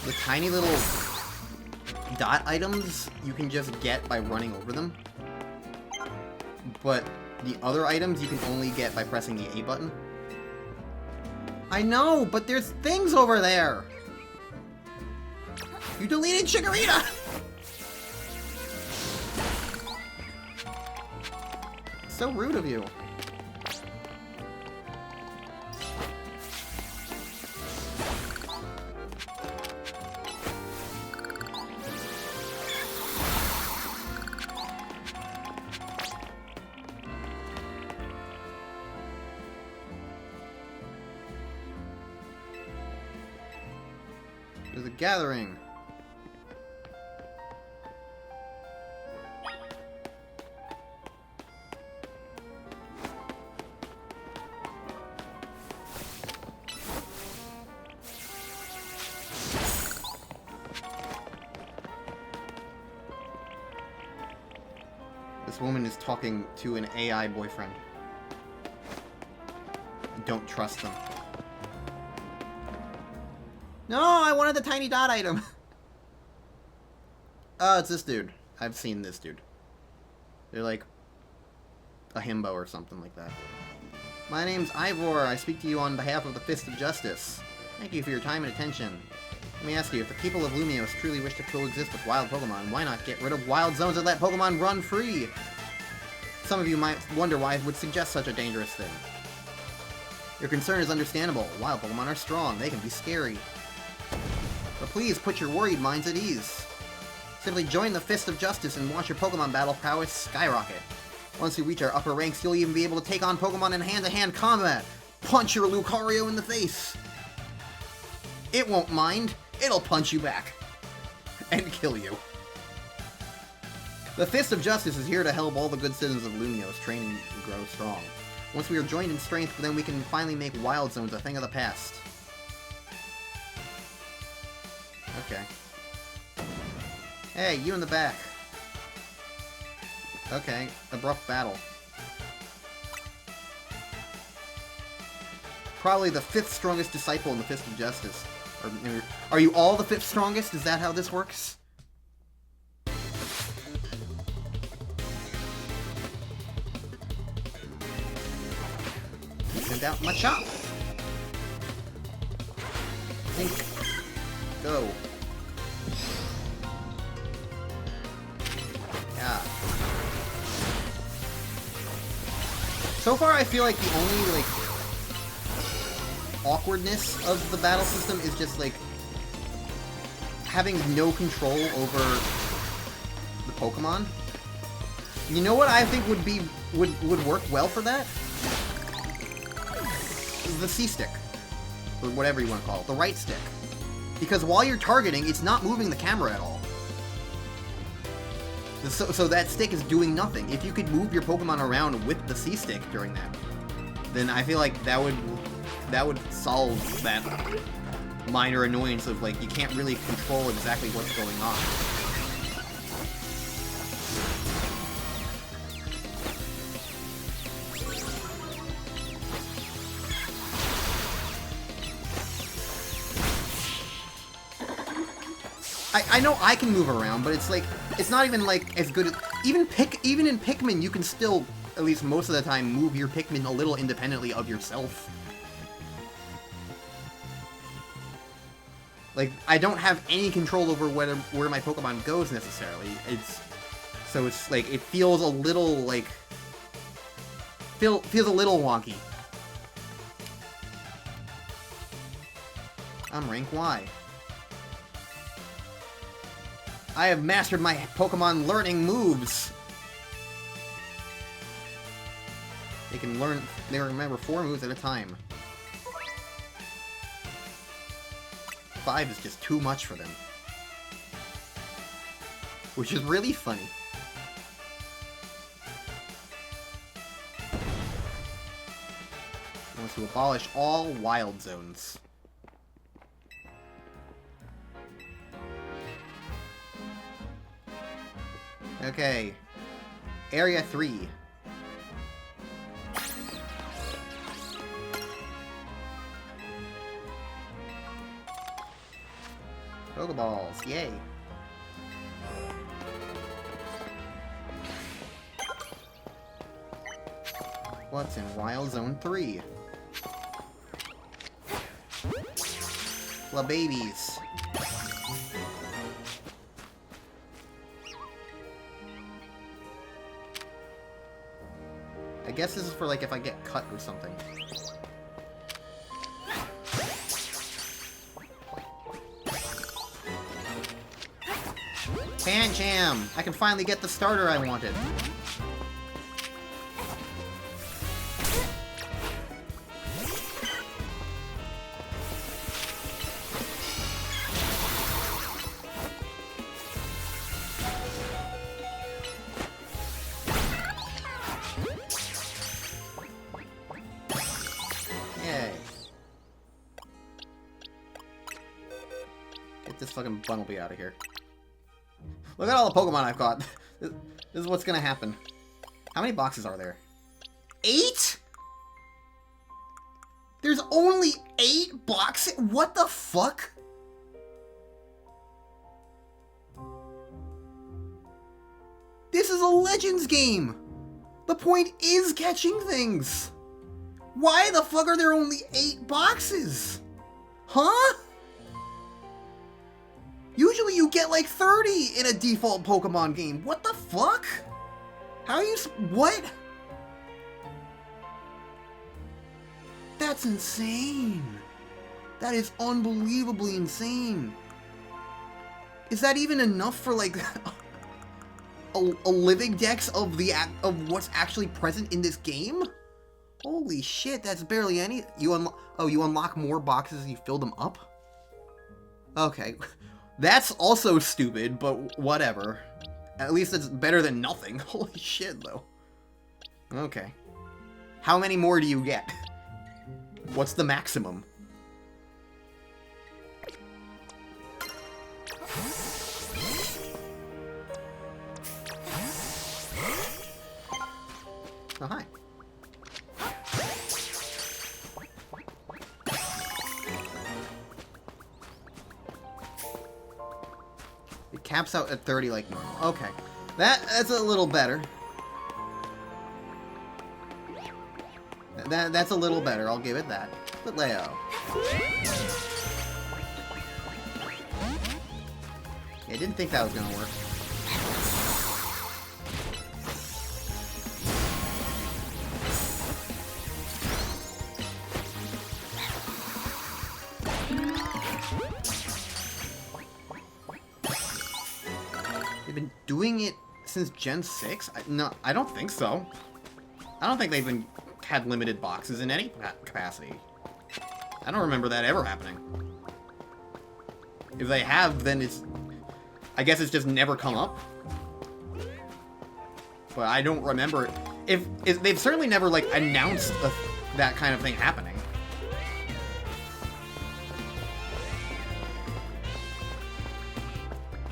the tiny little dot items you can just get by running over them, but the other items you can only get by pressing the A button. I know, but there's things over there! You deleted Chikorita! So rude of you. There's a gathering. This woman is talking to an AI boyfriend. Don't trust them. No, I wanted the tiny dot item. Oh, it's this dude. I've seen this dude. They're like a himbo or something like that. My name's Ivor. I speak to you on behalf of the Fist of Justice. Thank you for your time and attention. Let me ask you, if the people of Lumios truly wish to coexist with wild Pokemon, why not get rid of wild zones and let Pokemon run free? Some of you might wonder why I would suggest such a dangerous thing. Your concern is understandable. Wild Pokemon are strong. They can be scary. But please put your worried minds at ease. Simply join the Fist of Justice and watch your Pokemon battle prowess skyrocket. Once you reach our upper ranks, you'll even be able to take on Pokemon in hand-to-hand combat. Punch your Lucario in the face. It won't mind. It'll punch you back. And kill you. The Fist of Justice is here to help all the good citizens of Lumios train and grow strong. Once we are joined in strength, then we can finally make Wild Zones a thing of the past. Okay. Hey, you in the back. Okay, abrupt battle. Probably the 5th strongest disciple in the Fist of Justice. Or, are you all the 5th strongest? Is that how this works? Send out my chop. Think. Go. Yeah. So far, I feel like the only, like, awkwardness of the battle system is just, like, having no control over the Pokemon. You know what I think would work well for that? Is the C-stick. Or whatever you want to call it. The right stick. Because while you're targeting, it's not moving the camera at all. So that stick is doing nothing. If you could move your Pokemon around with the C-stick during that, then I feel like that would solve that minor annoyance of, like, you can't really control exactly what's going on. I know I can move around, but it's like, it's not even like as good as, even in Pikmin, you can still, at least most of the time, move your Pikmin a little independently of yourself. Like, I don't have any control over where my Pokemon goes necessarily. So it's like, it feels a little like, feels a little wonky. I'm rank Y. I have mastered my Pokemon learning moves. They can remember 4 moves at a time. 5 is just too much for them. Which is really funny. He wants to abolish all wild zones. Okay. Area 3. Pokeballs, yay. What's in Wild Zone 3? La babies. I guess this is for like if I get cut or something. Pancham! I can finally get the starter I wanted. Yay. Get this fucking Bunnelby out of here. Look at all the Pokemon I've caught. This is what's gonna happen. How many boxes are there? 8? There's only 8 boxes? What the fuck? This is a Legends game! The point is catching things! Why the fuck are there only 8 boxes? Huh? Usually you get like 30 in a default Pokemon game. What the fuck? How are you... What? That's insane. That is unbelievably insane. Is that even enough for like a living dex of what's actually present in this game? Holy shit, that's barely any... you unlock more boxes as you fill them up? Okay. That's also stupid, but whatever. At least it's better than nothing. Holy shit, though. Okay. How many more do you get? What's the maximum? Oh, hi. It caps out at 30 like normal. Okay. That's a little better. That's a little better, I'll give it that. But Leo. Yeah, I didn't think that was gonna work. They've been doing it since Gen 6? No, I don't think so. I don't think they've had limited boxes in any capacity. I don't remember that ever happening. If they have, then it's... I guess it's just never come up. But I don't remember it. If they've certainly never, like, announced that kind of thing happening.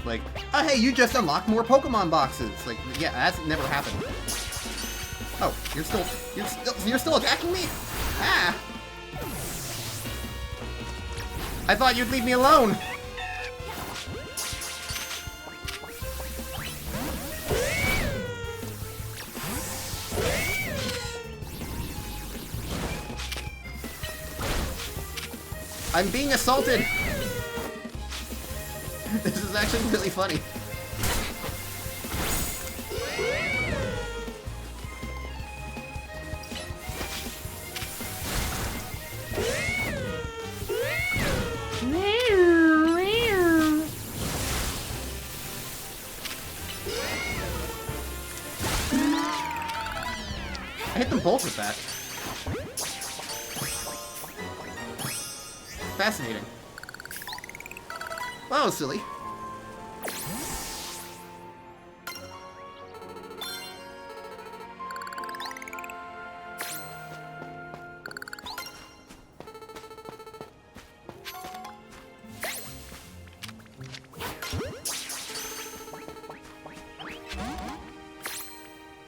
Like, oh hey, you just unlocked more Pokemon boxes. Like, yeah, that's never happened. Oh, you're still attacking me? Ah! I thought you'd leave me alone. I'm being assaulted! This is actually really funny. I hit them both with that. Fascinating. Wow, silly.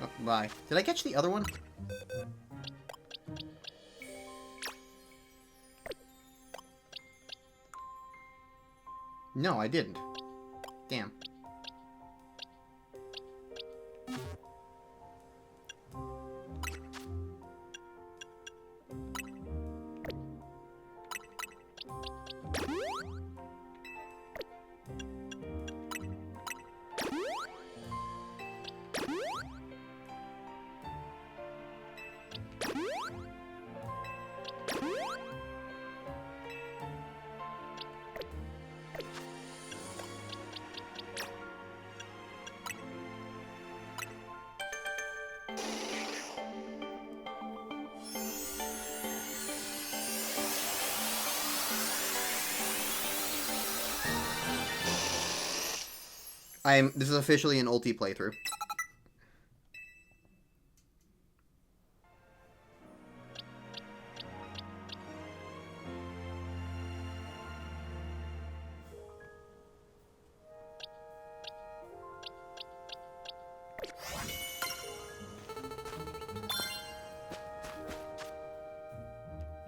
Oh, bye. Did I catch the other one? No, I didn't. Damn. This is officially an ulti playthrough.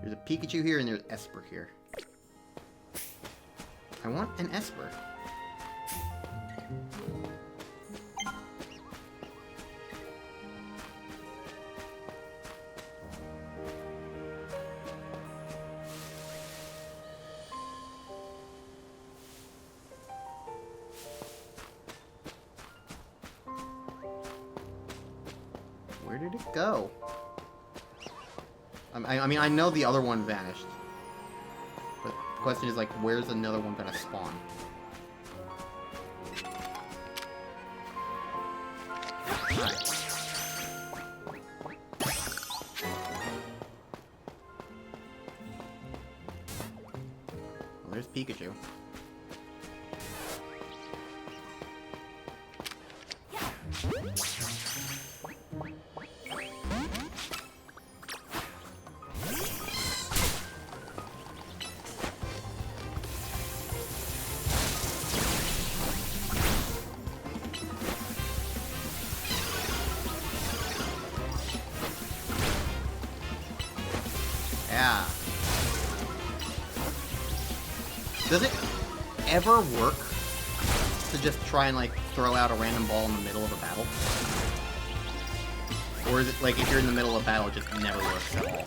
There's a Pikachu here and there's Esper here. I want an Esper. Where did it go? I mean, I know the other one vanished. But the question is, like, where's another one gonna spawn? Alright. Well, there's Pikachu. Yeah. Does it ever work to just try and, like, throw out a random ball in the middle of a battle? Or is it, like, if you're in the middle of a battle, it just never works at all?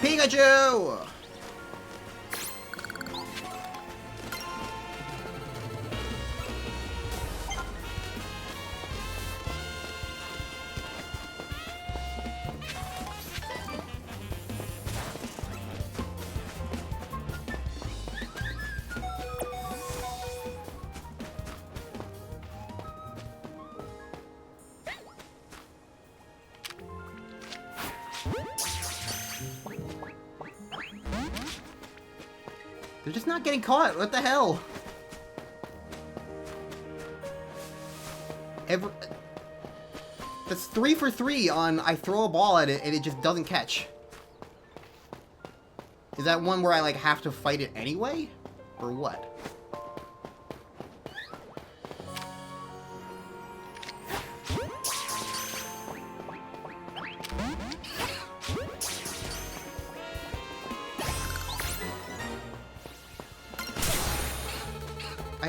Pikachu! They're just not getting caught. What the hell? That's 3 for 3 on I throw a ball at it and it just doesn't catch. Is that one where I, like, have to fight it anyway? Or what?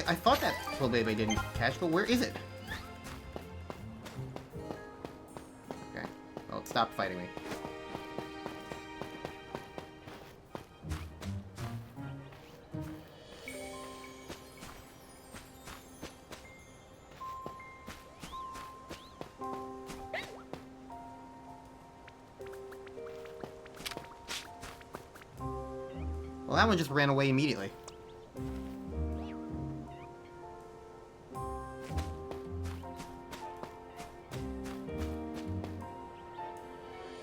I thought that Flabebe didn't catch, but where is it? Okay. Well, it stopped fighting me. Well, that one just ran away immediately.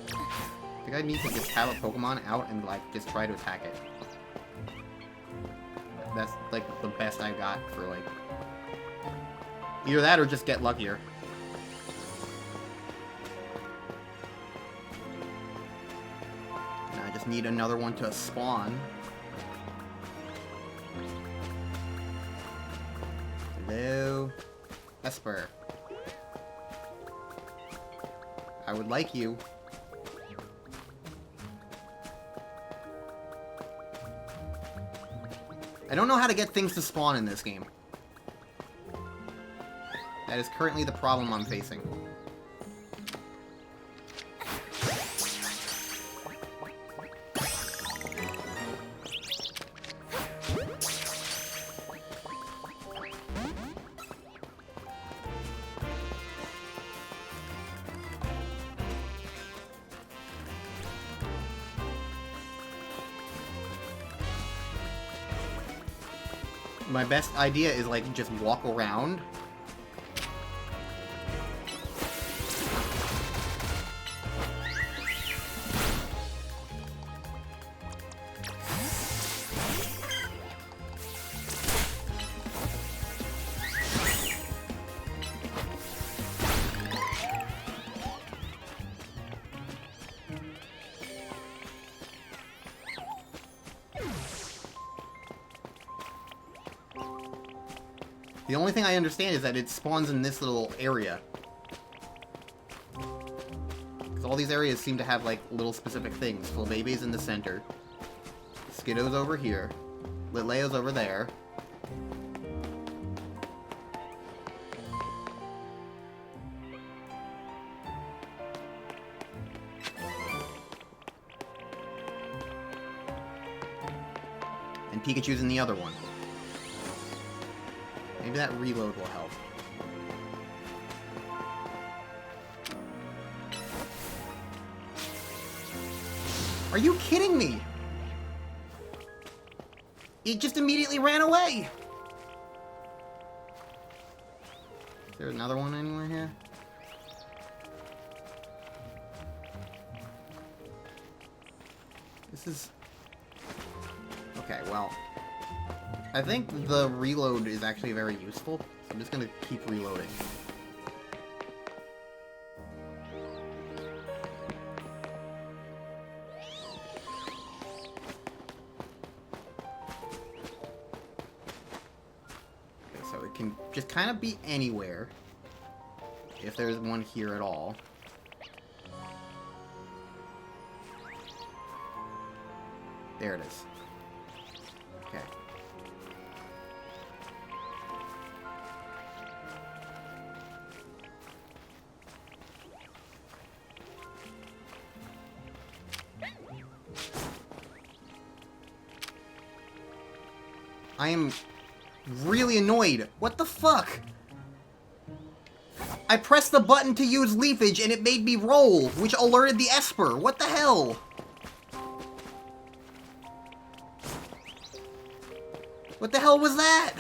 I think I need to just have a Pokemon out and, like, just try to attack it. That's, like, the best I got for, like... Either that or just get luckier. And I just need another one to spawn. Hello? Esper. I would like you. I don't know how to get things to spawn in this game. That is currently the problem I'm facing. My best idea is, like, just walk around. The only thing I understand is that it spawns in this little area. Because all these areas seem to have, like, little specific things. Flababy's in the center. Skiddo's over here. Litleo's over there. And Pikachu's in the other one. Maybe that reload will help. Are you kidding me? It just immediately ran away! Is there another one anywhere here? This is... Okay, well... I think the reload is actually very useful, so I'm just gonna keep reloading. Okay, so it can just kind of be anywhere, if there's one here at all. There it is. Okay. I am really annoyed. What the fuck? I pressed the button to use leafage and it made me roll, which alerted the Esper. What the hell? What the hell was that?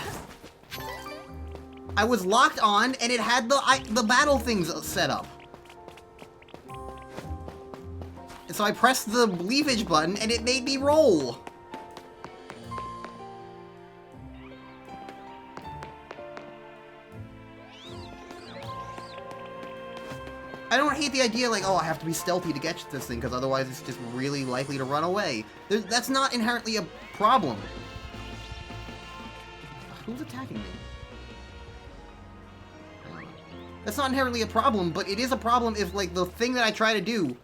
I was locked on and it had the battle things set up. And so I pressed the leafage button and it made me roll. I don't hate the idea, like, oh, I have to be stealthy to get this thing, because otherwise it's just really likely to run away. That's not inherently a problem. Who's attacking me? I don't know. That's not inherently a problem, but it is a problem if, like, the thing that I try to do,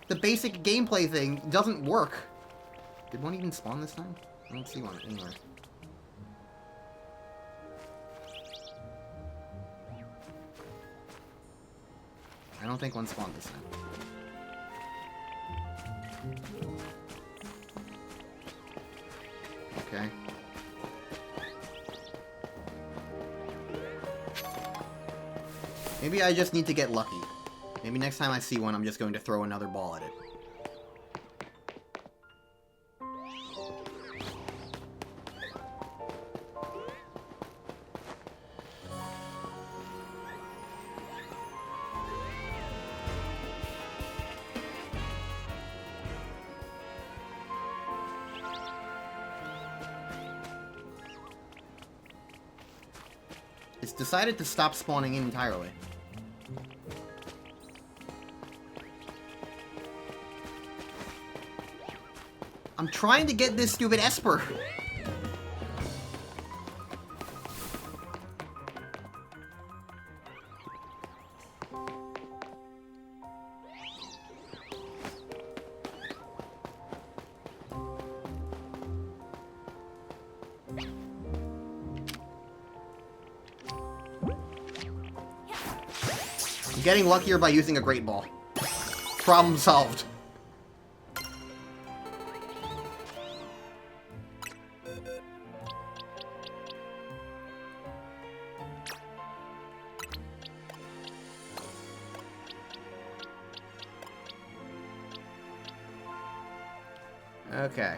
the basic gameplay thing, doesn't work. Did one even spawn this time? I don't see one anywhere. I don't think one spawned this time. Okay. Maybe I just need to get lucky. Maybe next time I see one, I'm just going to throw another ball at it. It's decided to stop spawning in entirely. I'm trying to get this stupid Esper. I'm getting luckier by using a Great Ball. Problem solved. Okay.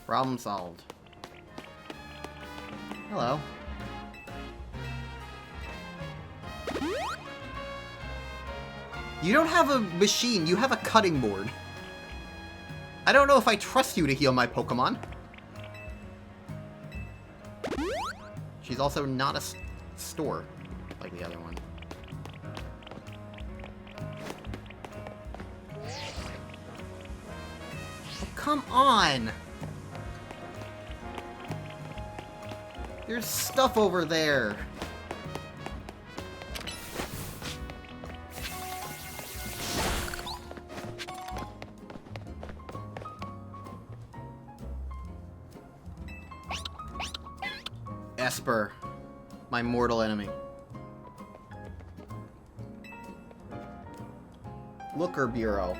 Problem solved. Hello. You don't have a machine, you have a cutting board. I don't know if I trust you to heal my Pokémon. She's also not a store, like the other one. Oh, come on! There's stuff over there. Esper, my mortal enemy. Looker Bureau.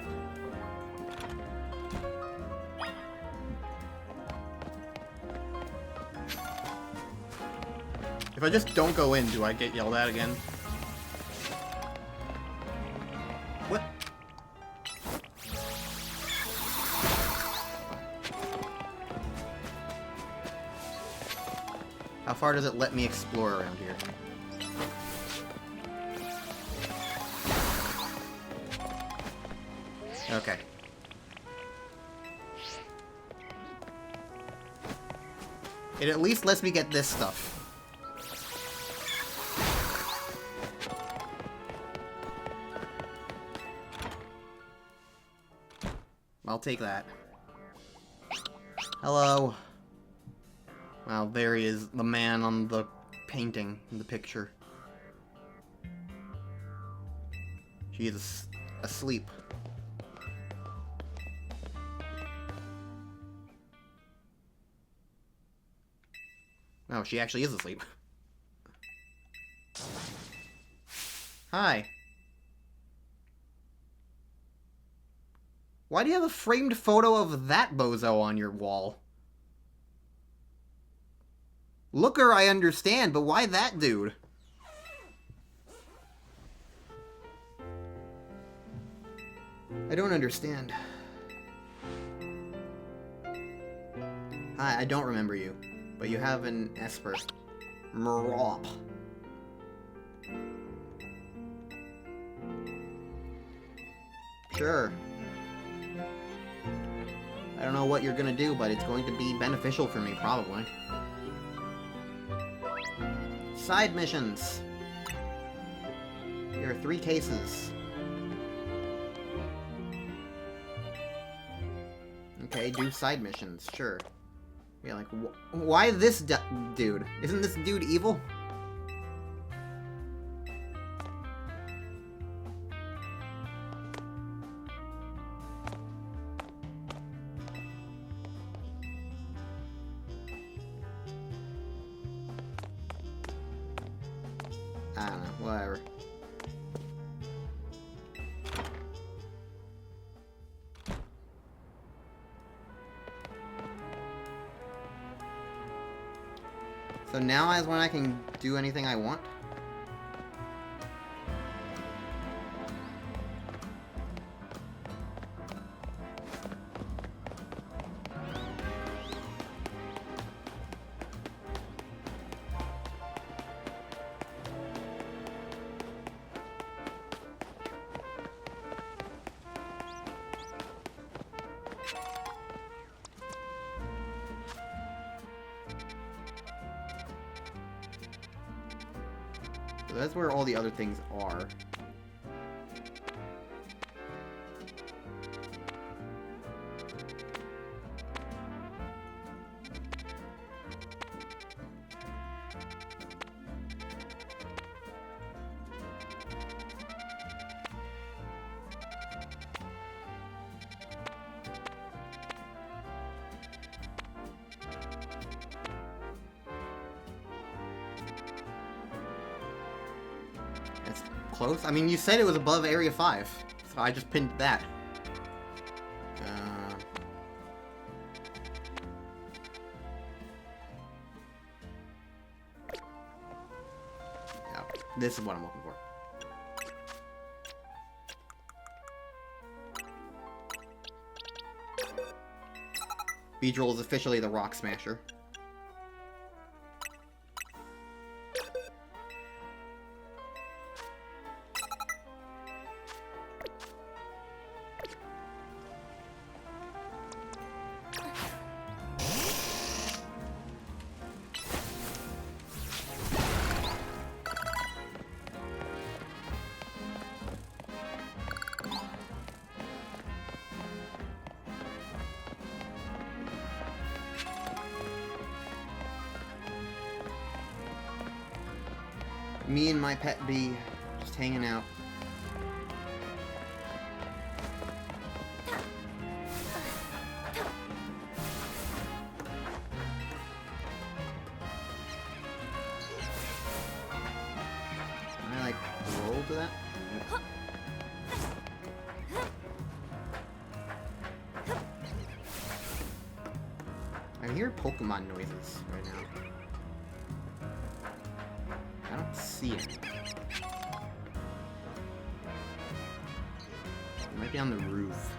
If I just don't go in, do I get yelled at again? What? How far does it let me explore around here? Okay. It at least lets me get this stuff. I'll take that. Hello. Wow, there he is, the man on the painting in the picture. She is asleep. No, she actually is asleep. Hi. Why do you have a framed photo of that bozo on your wall? Looker, I understand, but why that dude? I don't understand. Hi, I don't remember you, but you have an Esper. Mrop. Sure. I don't know what you're gonna do, but it's going to be beneficial for me, probably. Side missions. There are 3 cases. Okay, do side missions, sure. Yeah, like, why this dude? Isn't this dude evil? I don't know, whatever. So now is when I can do anything I want? So that's where all the other things are. It's close. I mean, you said it was above Area 5, so I just pinned that. Yeah, this is what I'm looking for. Beedrill is officially the Rock Smasher. Me and my pet bee just hanging out. Can I like roll to that? I hear Pokemon noises right now. I don't see it. It might be on the roof.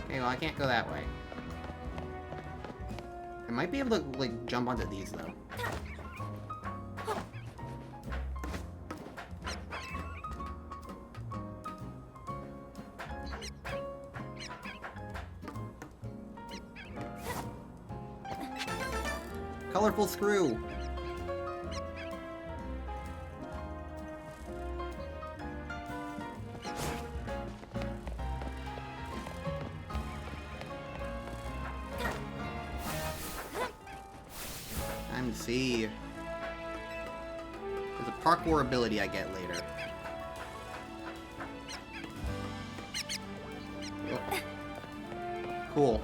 Okay, well I can't go that way. I might be able to like jump onto these though. Colorful screw! Time to see. There's a parkour ability I get later. Oh. Cool.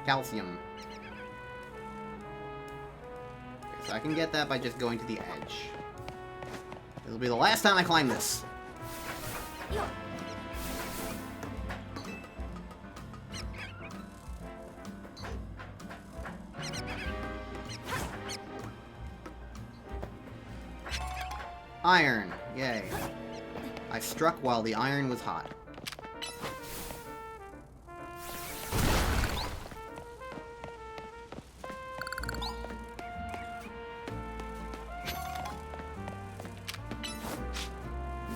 Calcium. Okay, so I can get that by just going to the edge. This will be the last time I climb this. Iron. Yay. I struck while the iron was hot.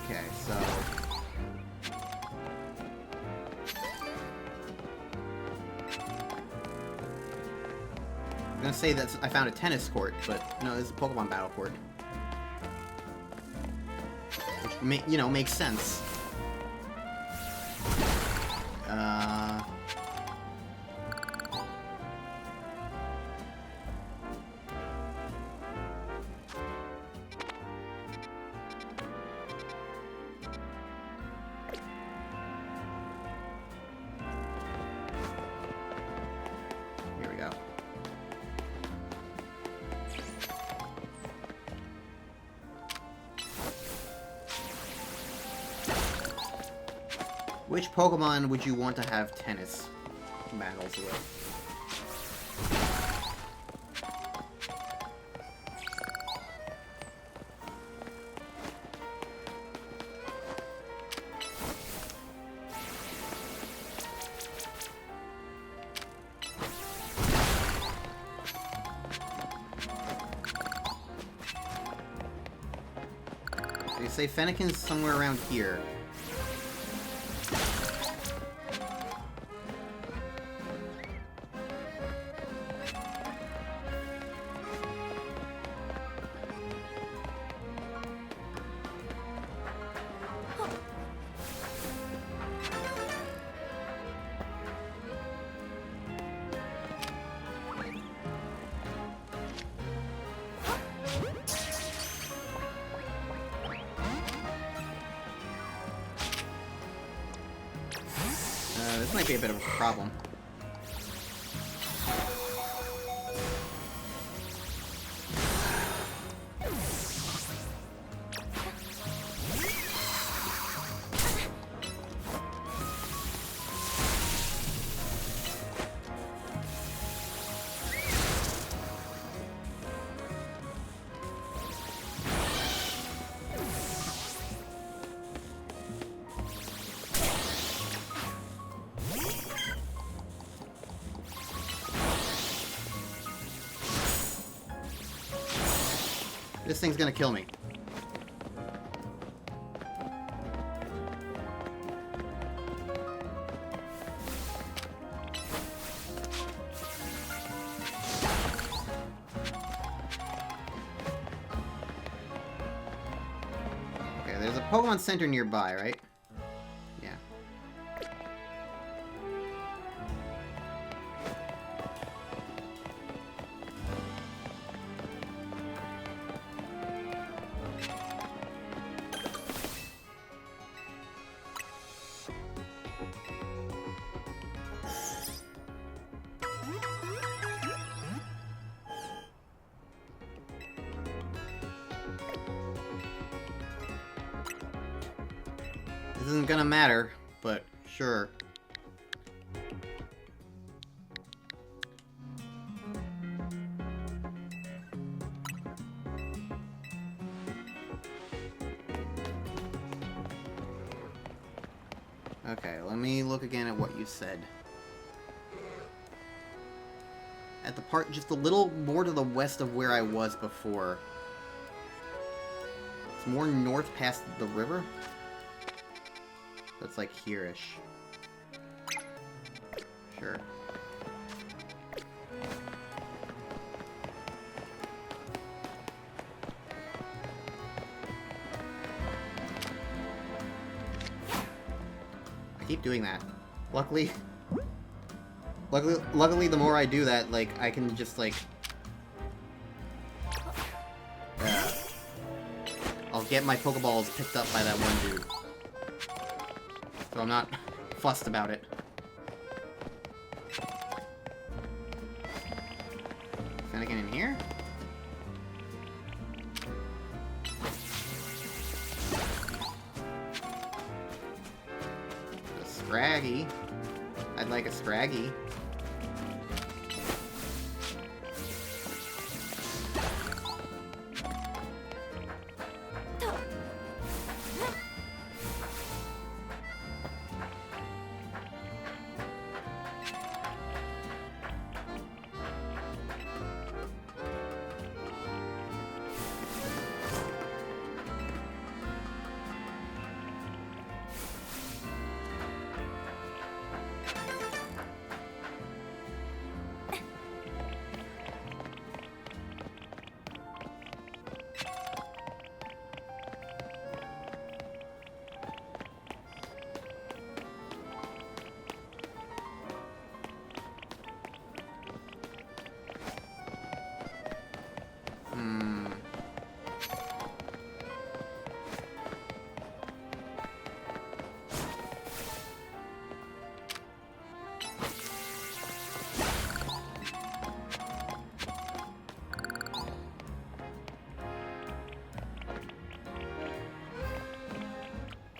Okay, so... I'm gonna say that I found a tennis court, but no, this is a Pokemon battle court. Which, you know, makes sense. Here we go. Which Pokemon would you want to have tennis battles with? They say Fennekin's somewhere around here. This might be a bit of a problem. This thing's gonna kill me. Okay, there's a Pokemon Center nearby, right? Yeah. This isn't gonna matter, but sure. Okay, let me look again at what you said. At the part just a little more to the west of where I was before. It's more north past the river. So it's like here-ish. Sure. I keep doing that. Luckily, the more I do that, like, I can just, like... I'll get my Pokeballs picked up by that one dude. So I'm not fussed about it. Fennekin in here? A Scraggy. I'd like a Scraggy.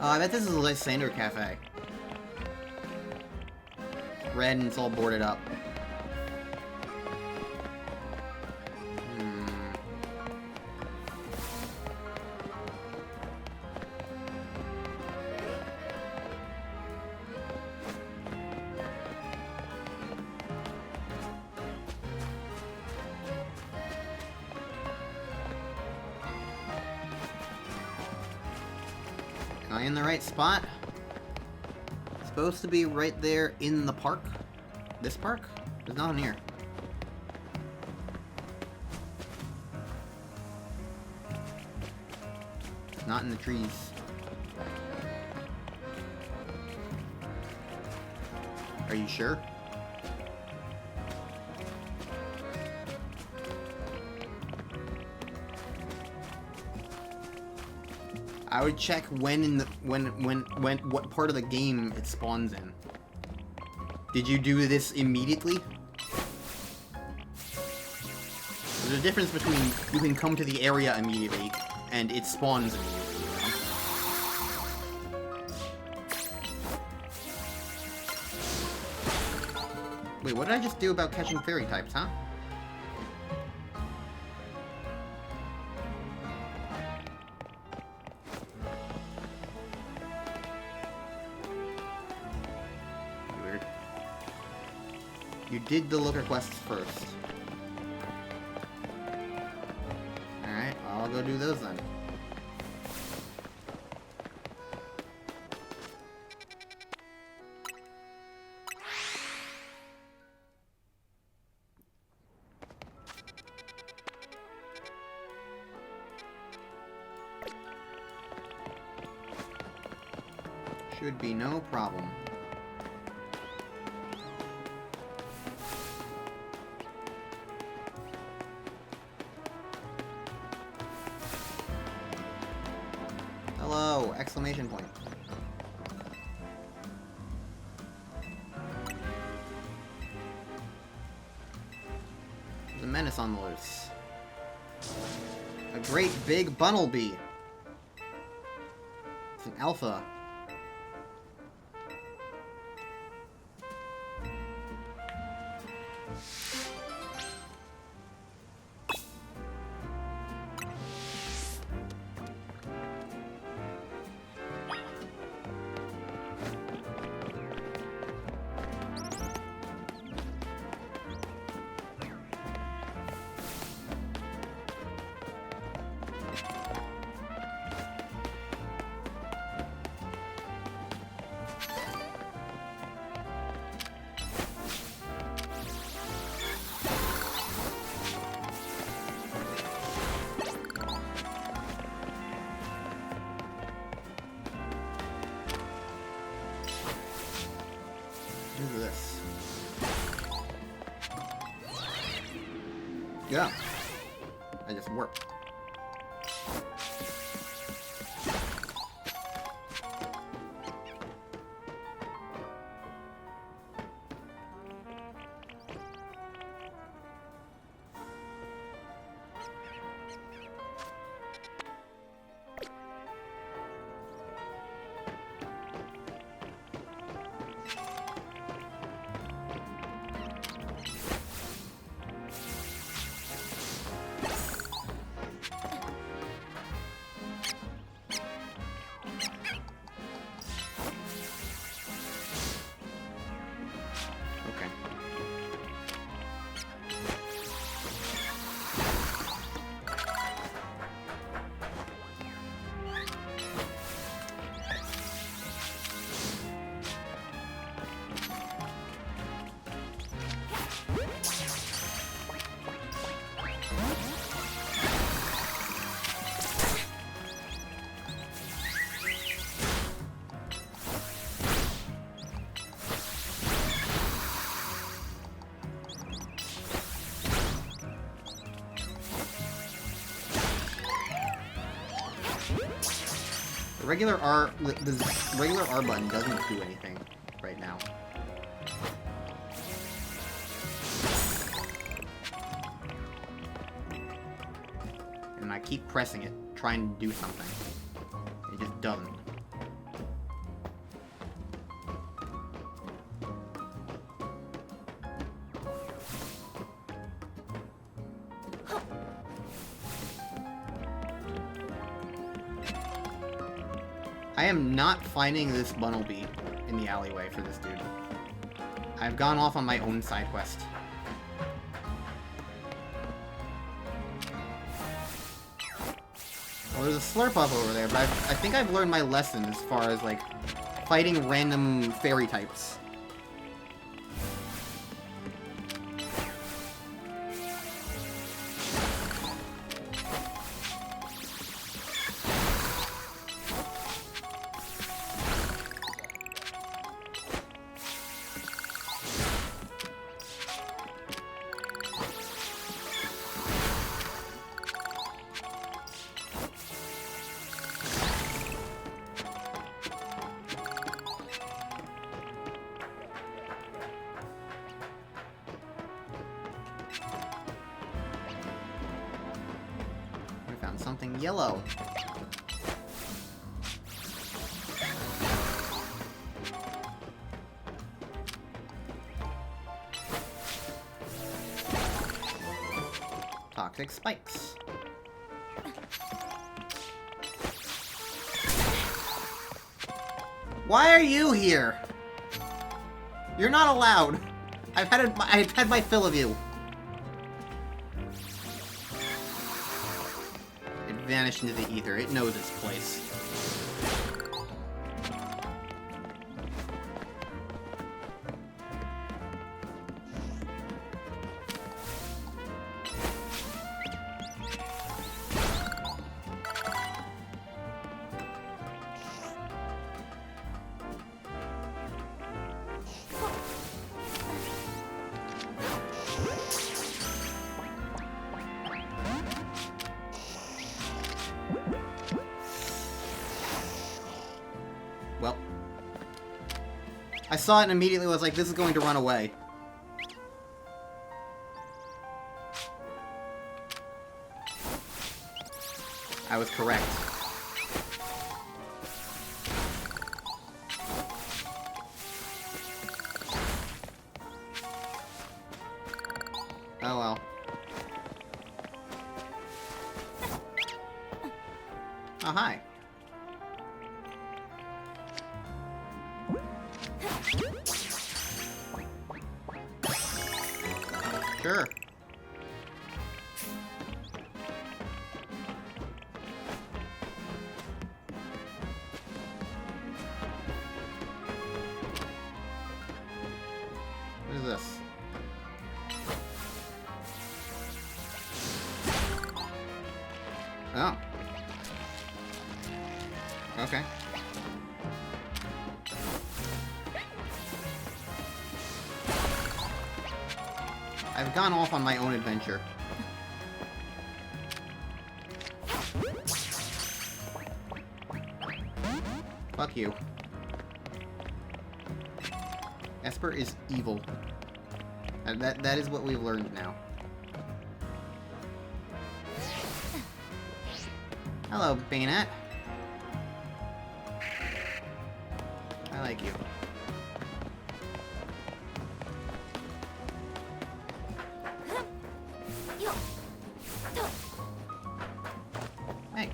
I bet this is a Lysander Cafe. Red and it's all boarded up. Am I in the right spot? Supposed to be right there in the park. This park? There's nothing here. Not in the trees. Are you sure? I would check what part of the game it spawns in. Did you do this immediately? There's a difference between you can come to the area immediately and it spawns immediately. Wait, what did I just do about catching fairy types, huh? Weird. You did the looker quests first. Alright, I'll go do those then. Should be no problem. Hello! Exclamation point. There's a menace on the loose. A great big bunnelbee. It's an alpha. Look at this. Yeah. I just warped. The regular R button doesn't do anything right now. And I keep pressing it, trying to do something. It just doesn't. I am not finding this bunnelbee in the alleyway for this dude. I've gone off on my own side quest. Well, there's a Slurpuff over there, but I think I've learned my lesson as far as, like, fighting random fairy types. Something yellow. Toxic spikes. Why are you here? You're not allowed. I've had my fill of you. Vanished into the ether. It knows its place. Well, I saw it and immediately was like, this is going to run away. I was correct. Oh well. Oh, hi. Sure. What is this? Oh. Okay. I've gone off on my own adventure. Fuck you. Esper is evil. And that is what we've learned now. Hello, Bayonet. I like you. Hey.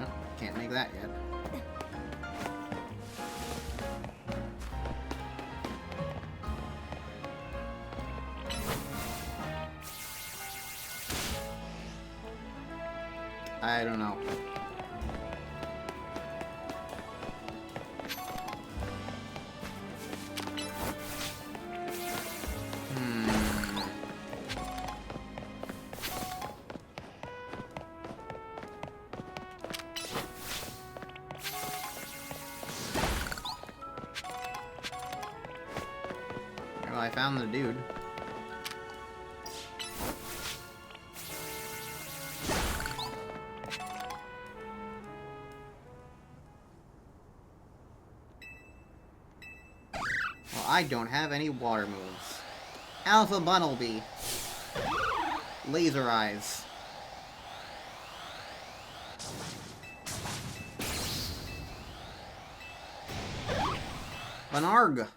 Oh, can't make that yet. I don't know. Well, I found the dude. I don't have any water moves. Alpha Bunnelby. Laser Eyes. Banarg.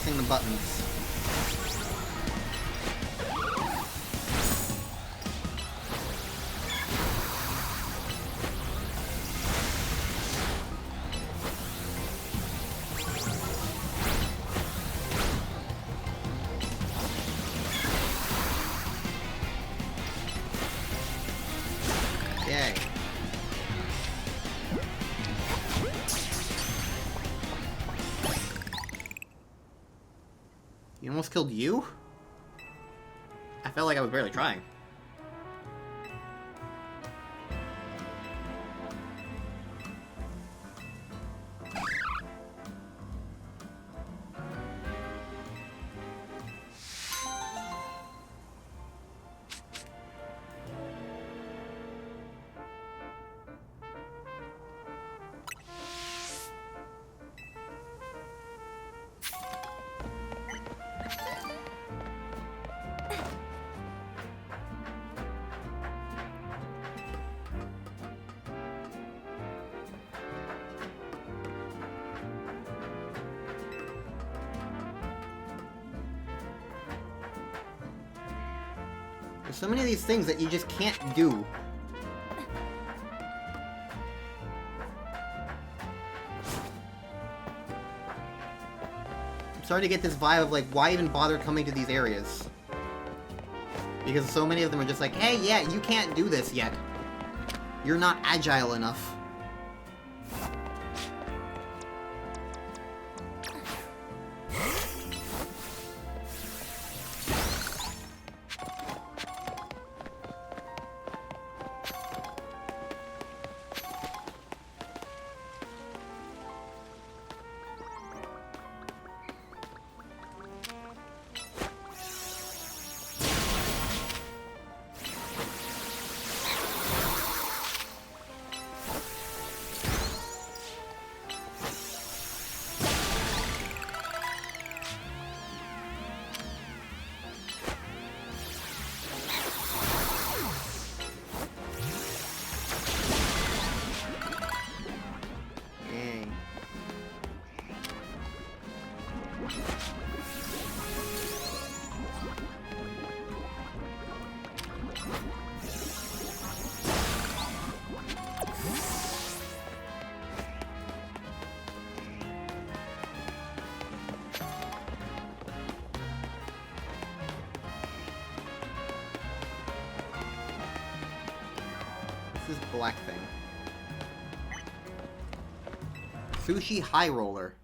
pressing the buttons. Yay. He almost killed you? I felt like I was barely trying. There's so many of these things that you just can't do. I'm starting to get this vibe of like, why even bother coming to these areas? Because so many of them are just like, hey, yeah, you can't do this yet. You're not agile enough. This black thing. Sushi High Roller.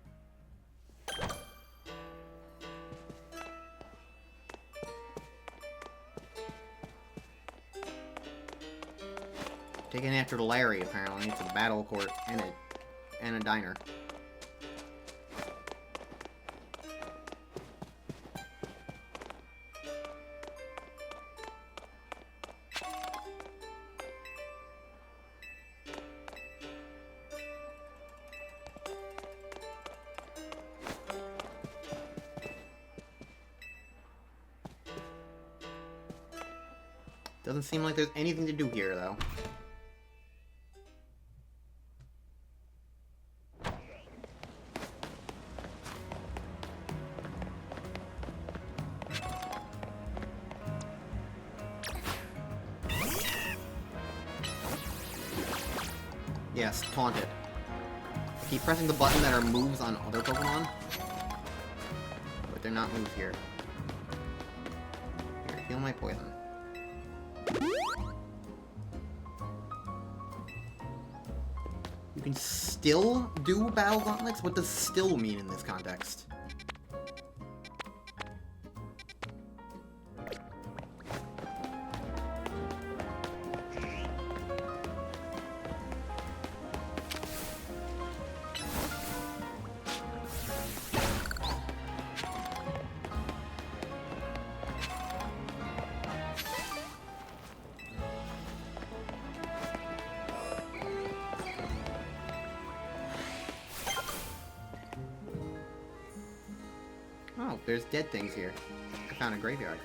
Taken after Larry, apparently. It's a battle court and a diner. Doesn't seem like there's anything to do here, though. Yes, taunted. I keep pressing the button that are moves on other Pokemon, but they're not moves here. Here, heal my poison. You can still do battle gauntlets? What does still mean in this context? Oh, there's dead things here. I found a graveyard.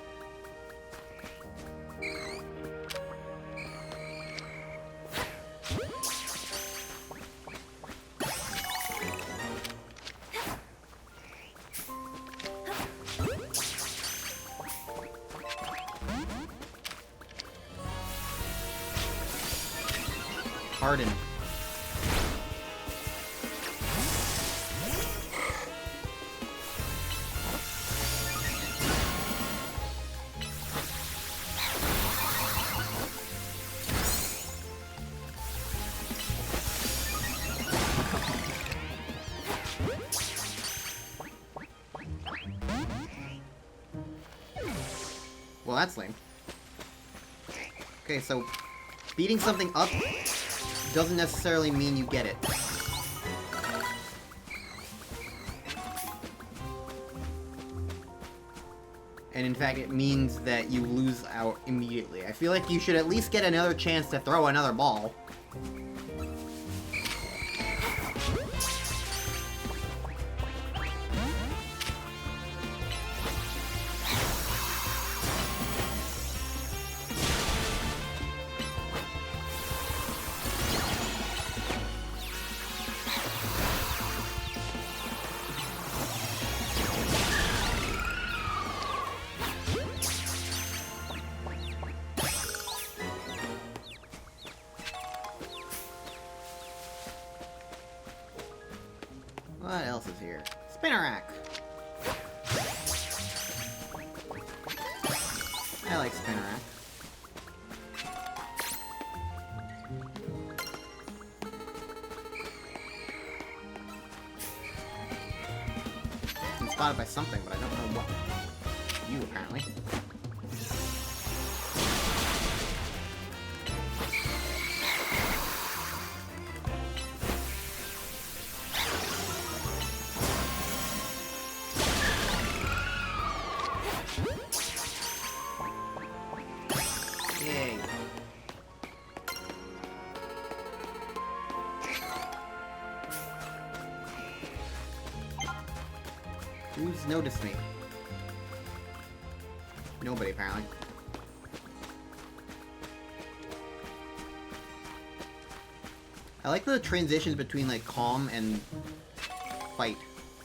Harden. Well, that's lame. Okay, so beating something up doesn't necessarily mean you get it. And in fact, it means that you lose out immediately. I feel like you should at least get another chance to throw another ball. What else is here? Spinner rack. I like spinner rack. I'm spotted by something, but I don't know what. You, apparently. Yay. Who's noticed me? Nobody, apparently. I like the transitions between, like, calm and fight.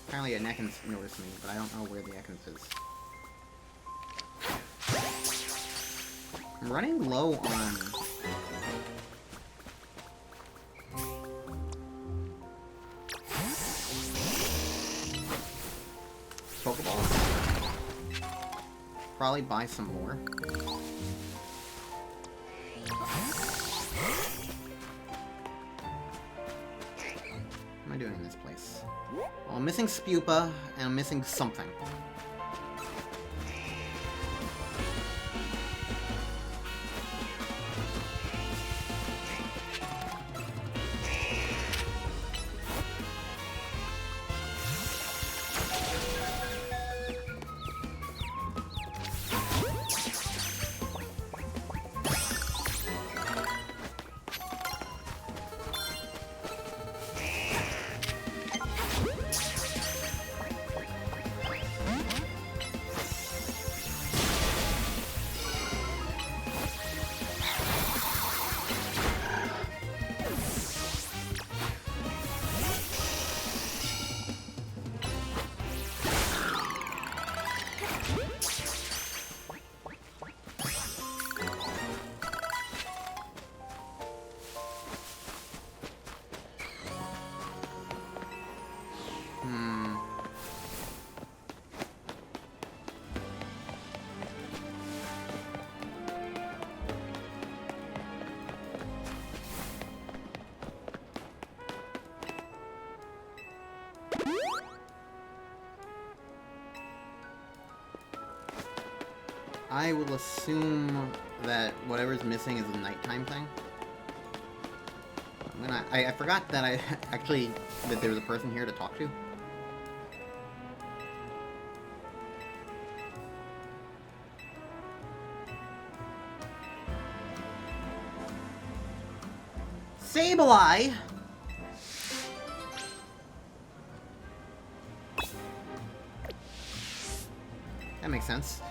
Apparently an Ekans noticed me, but I don't know where the Ekans is. I'm running low on... Pokeballs. Probably buy some more. What am I doing in this place? Well, I'm missing Spupa, and I'm missing something. I will assume that whatever's missing is a nighttime thing. I forgot that I actually that there was a person here to talk to. Sableye! That makes sense.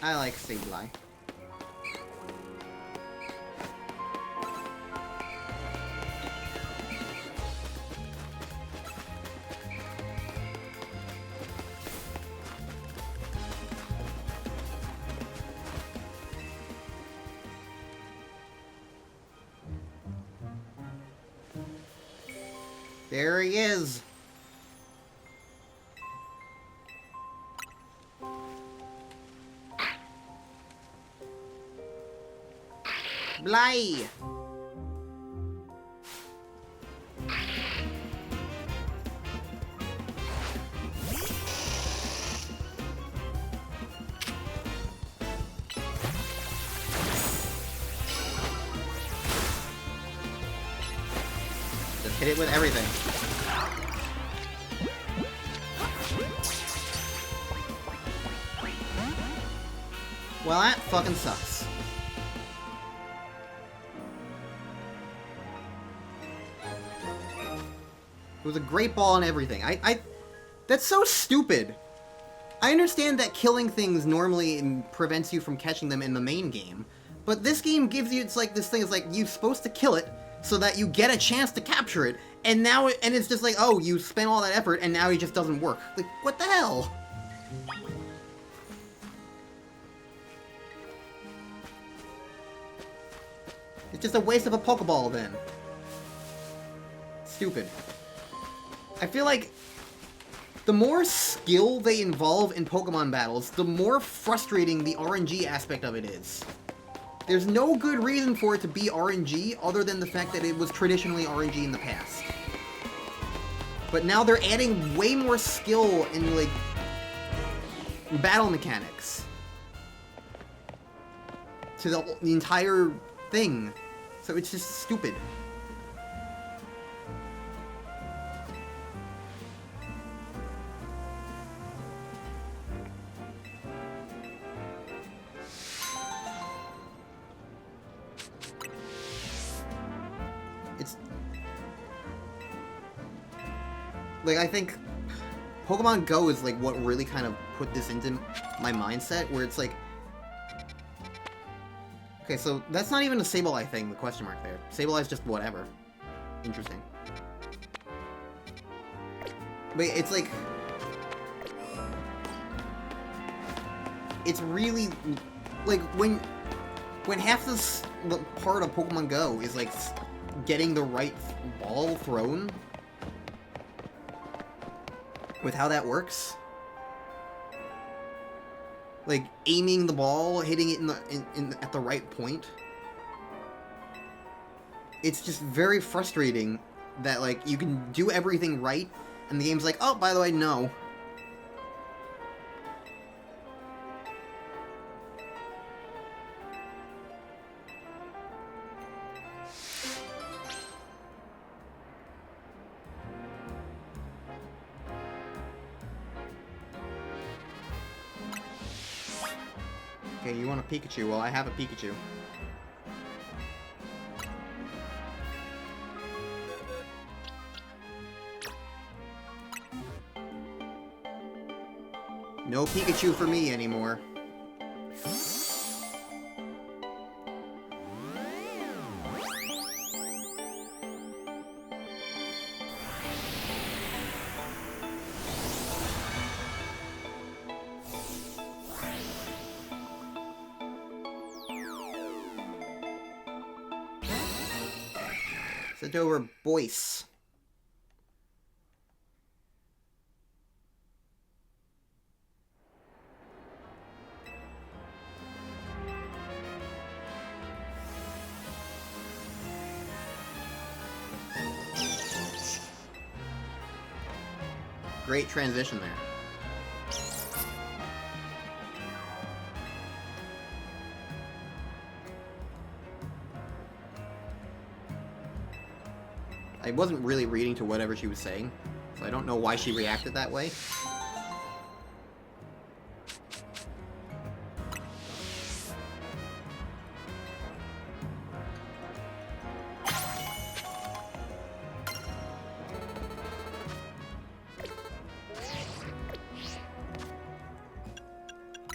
I like Sableye. There he is. Bly! Just hit it with everything. Well, that fucking sucks. It was a great ball and everything. That's so stupid. I understand that killing things normally prevents you from catching them in the main game, but this game gives you, it's like this thing, it's like, you're supposed to kill it so that you get a chance to capture it, and now, and it's just like, oh, you spent all that effort, and now it just doesn't work. Like, what the hell? It's just a waste of a Pokeball, then. Stupid. I feel like the more skill they involve in Pokemon battles, the more frustrating the RNG aspect of it is. There's no good reason for it to be RNG other than the fact that it was traditionally RNG in the past. But now they're adding way more skill in, like, battle mechanics to the entire thing. So it's just stupid. It's like, I think Pokemon Go is like what really kind of put this into my mindset, where it's like, okay, so that's not even a Sableye thing, the question mark there. Sableye's just whatever. Interesting. But it's like, it's really, like, when half this part of Pokemon Go is like getting the right ball thrown with how that works, like aiming the ball, hitting it at the right point, it's just very frustrating that, like, you can do everything right and the game's like, oh, by the way, no. Okay, you want a Pikachu? Well, I have a Pikachu. No Pikachu for me anymore. Sent over Boyce. Great transition there. I wasn't really reading to whatever she was saying, so I don't know why she reacted that way.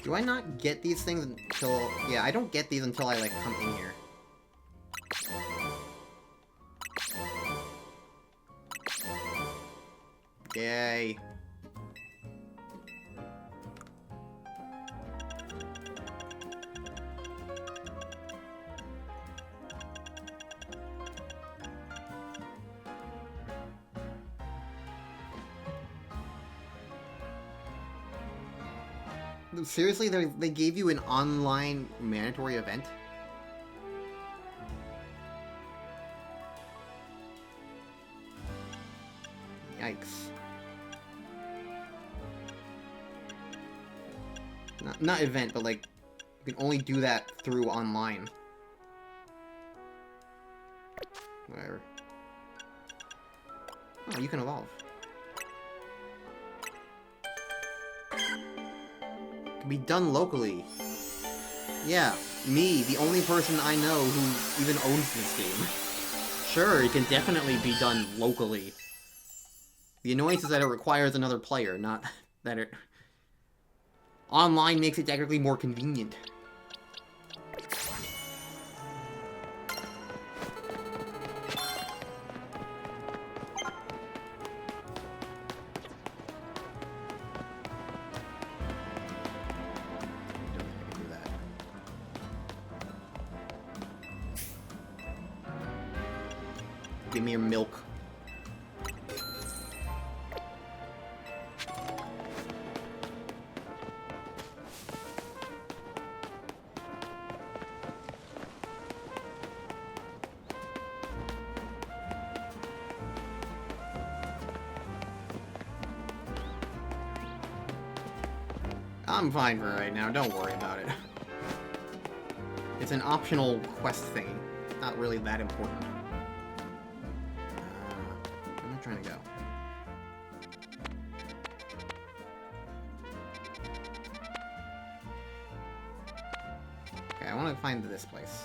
Do I not get these things until... Yeah, I don't get these until I, like, come in here. Yay. Seriously, they gave you an online mandatory event? Yikes. Not event, but like, you can only do that through online. Whatever. Oh, you can evolve. Can be done locally. Yeah, me, the only person I know who even owns this game. Sure, it can definitely be done locally. The annoyance is that it requires another player, not that it... Online makes it technically more convenient. Give me your milk. I'm fine for right now, don't worry about it. It's an optional quest thingy. Not really that important. Where am I trying to go? Okay, I want to find this place.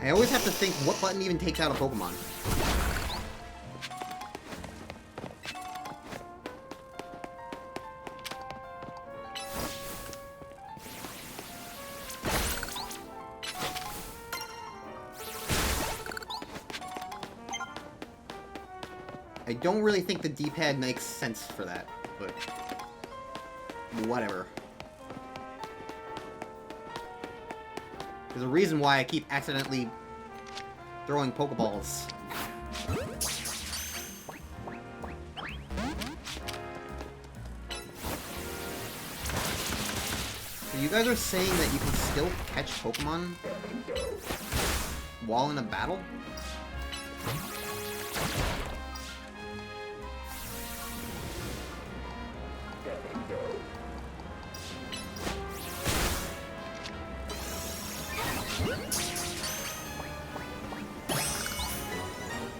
I always have to think, what button even takes out a Pokemon? I don't really think the D-pad makes sense for that, but whatever. There's a reason why I keep accidentally throwing Pokeballs. So you guys are saying that you can still catch Pokemon while in a battle?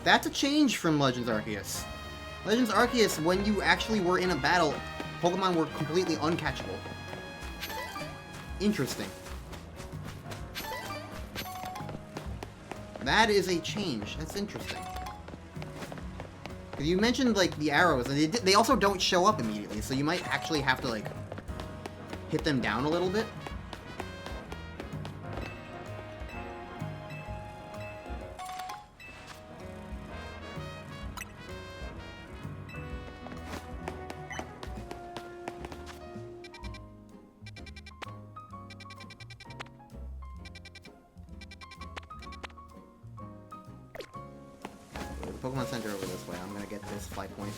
That's a change from Legends Arceus. Legends Arceus, when you actually were in a battle, Pokemon were completely uncatchable. Interesting. That is a change. That's interesting. Because you mentioned, like, the arrows, and they also don't show up immediately, so you might actually have to, like, hit them down a little bit. Pokemon Center over this way. I'm gonna get this flight point.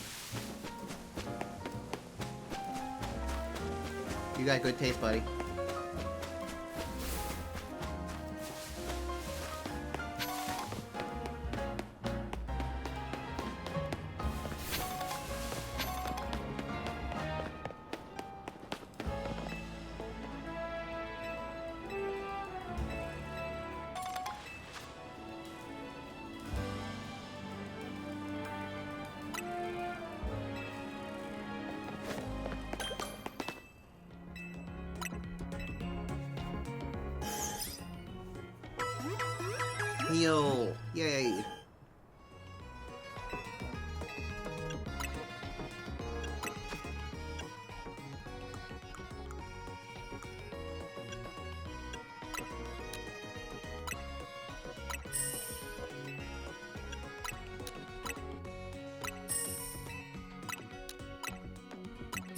You got good taste, buddy. Heal! Yay!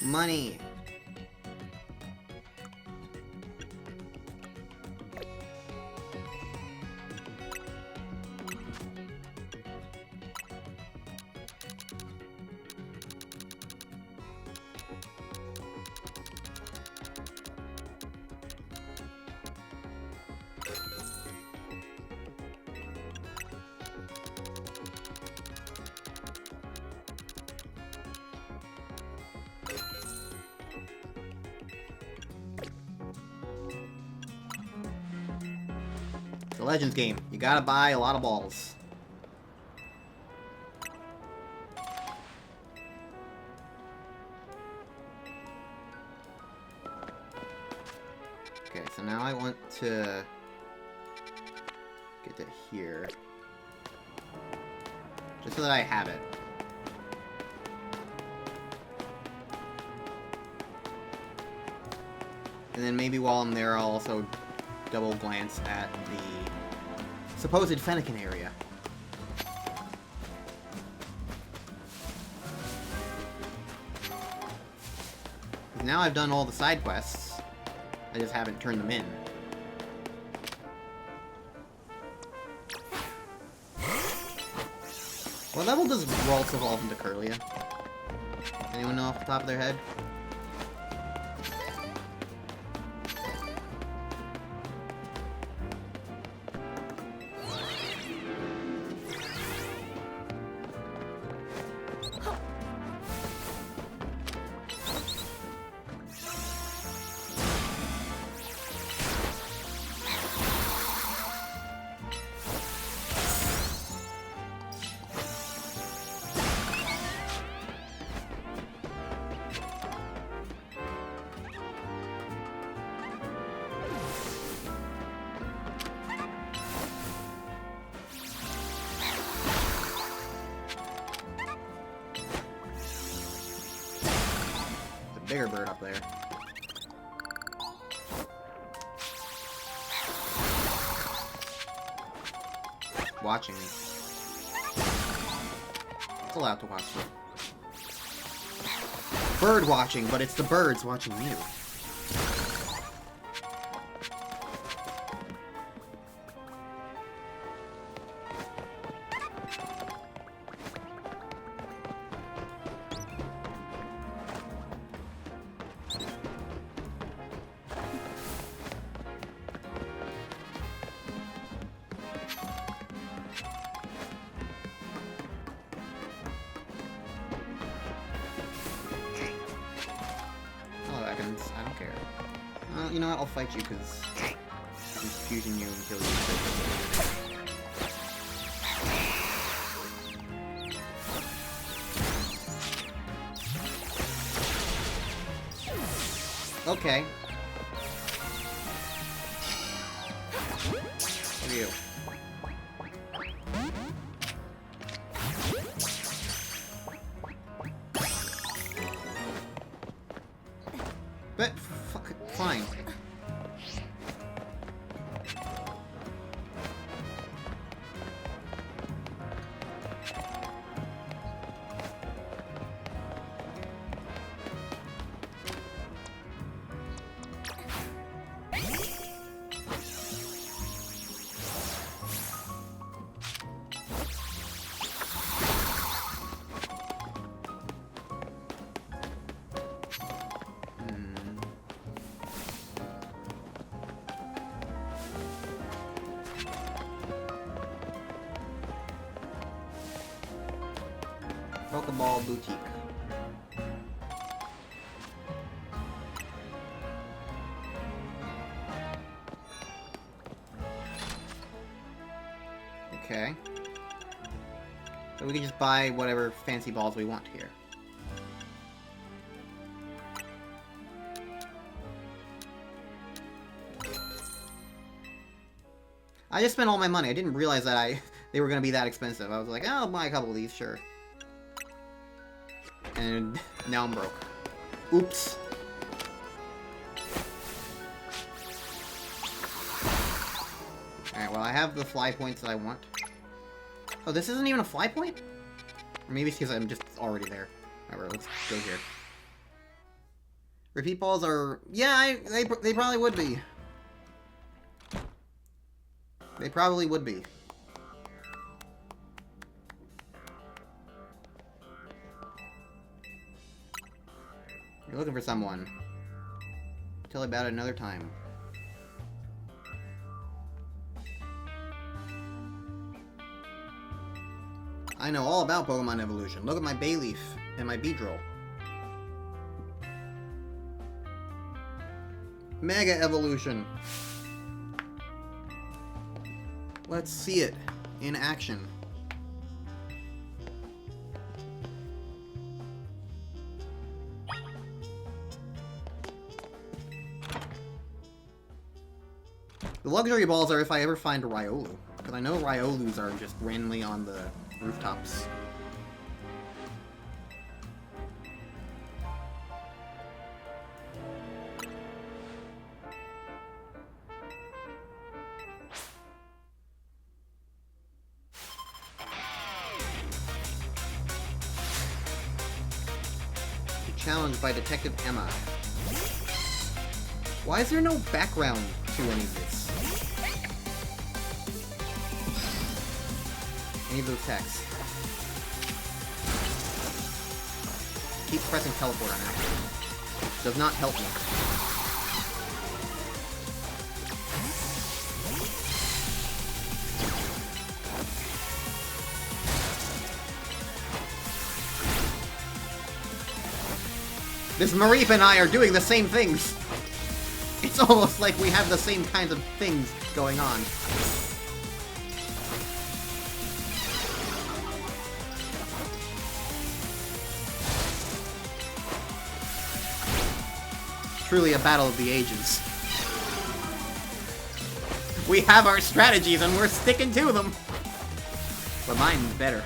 Money! a Legends game. You gotta buy a lot of balls. Okay, so now I want to get to here. Just so that I have it. And then maybe while I'm there, I'll also double glance at the supposed Fennekin area. Now I've done all the side quests, I just haven't turned them in. What level does Waltz evolve into Curlia? Anyone know off the top of their head? Bigger bird up there. Watching me. It's allowed to watch me. Bird watching, but it's the birds watching you. I don't care. You know what? I'll fight you because I'm confusing you until you. Okay. What are you? But, fine. Pokeball Boutique. Okay. So we can just buy whatever fancy balls we want here. I just spent all my money. I didn't realize that they were going to be that expensive. I was like, oh, I'll buy a couple of these, sure. And now I'm broke. Oops. Alright, well I have the fly points that I want. Oh, this isn't even a fly point? Or maybe it's because I'm just already there. Alright, let's go here. Repeat balls are... Yeah, they probably would be. They probably would be. You're looking for someone. Tell about it another time. I know all about Pokemon evolution. Look at my Bayleaf and my Beedrill. Mega evolution. Let's see it in action. The luxury balls are if I ever find a Riolu. Because I know Riolus are just randomly on the rooftops. Challenged by Detective Emma. Why is there no background to any of this? Any of those texts. Keep pressing teleport on accident. Does not help me. This Mareep and I are doing the same things. It's almost like we have the same kinds of things going on. Truly a battle of the ages. We have our strategies and we're sticking to them. But mine's better.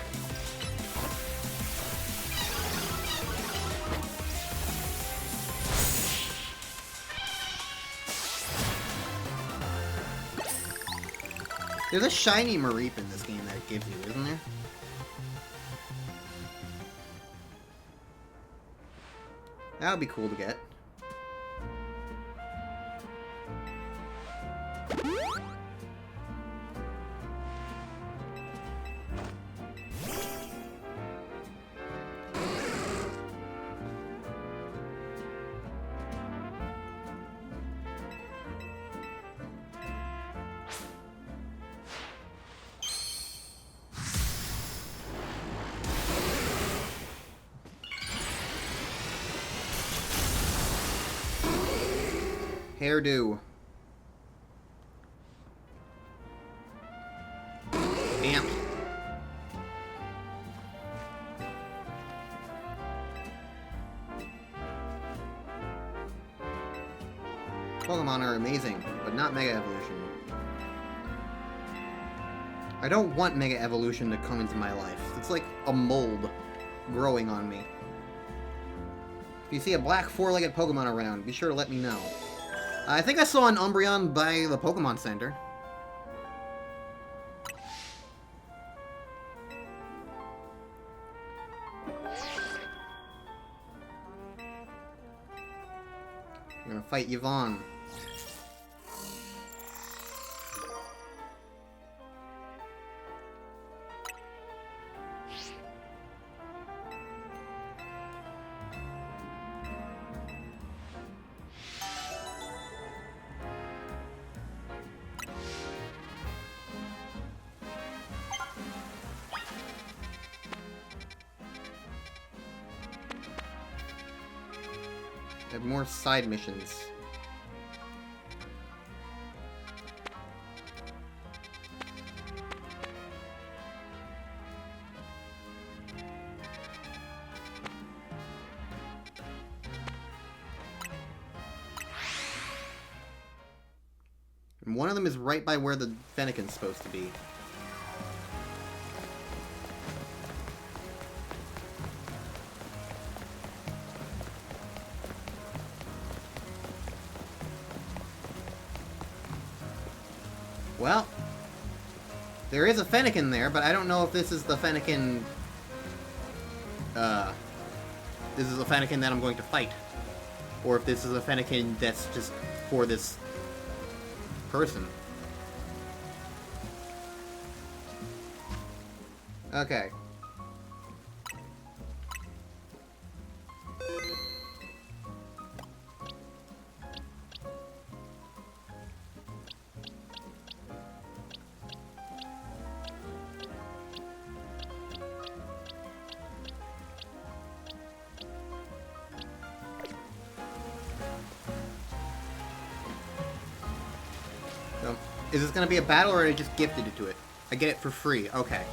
There's a shiny Mareep in this game that it gives you, isn't there? That would be cool to get. Hairdo. Damn. Pokemon are amazing, but not Mega Evolution. I don't want Mega Evolution to come into my life. It's like a mold growing on me. If you see a black four-legged Pokemon around, be sure to let me know. I think I saw an Umbreon by the Pokemon Center. I'm gonna fight Yvonne. Have more side missions. And one of them is right by where the Fennekin's supposed to be. Well, there is a Fennekin there, but I don't know if this is the Fennekin... this is a Fennekin that I'm going to fight. Or if this is a Fennekin that's just for this person. Okay. Is this gonna be a battle, or I just gifted it to it? I get it for free. Okay.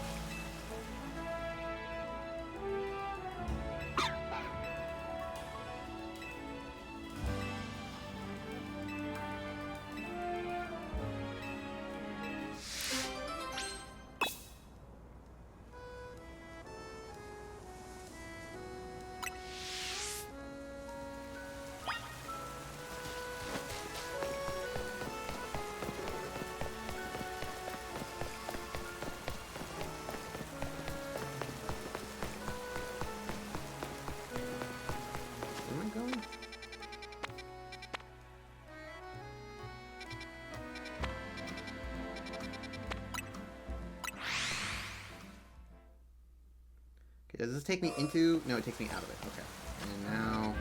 Does this take me into... No, it takes me out of it. Okay. And now...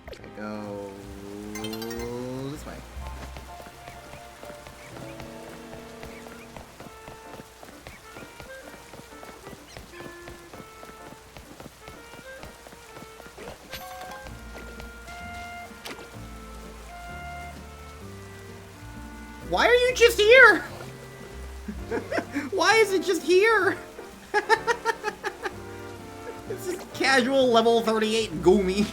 I go... this way. Why are you just here? Why is it just here? It's just casual level 38 Goomy.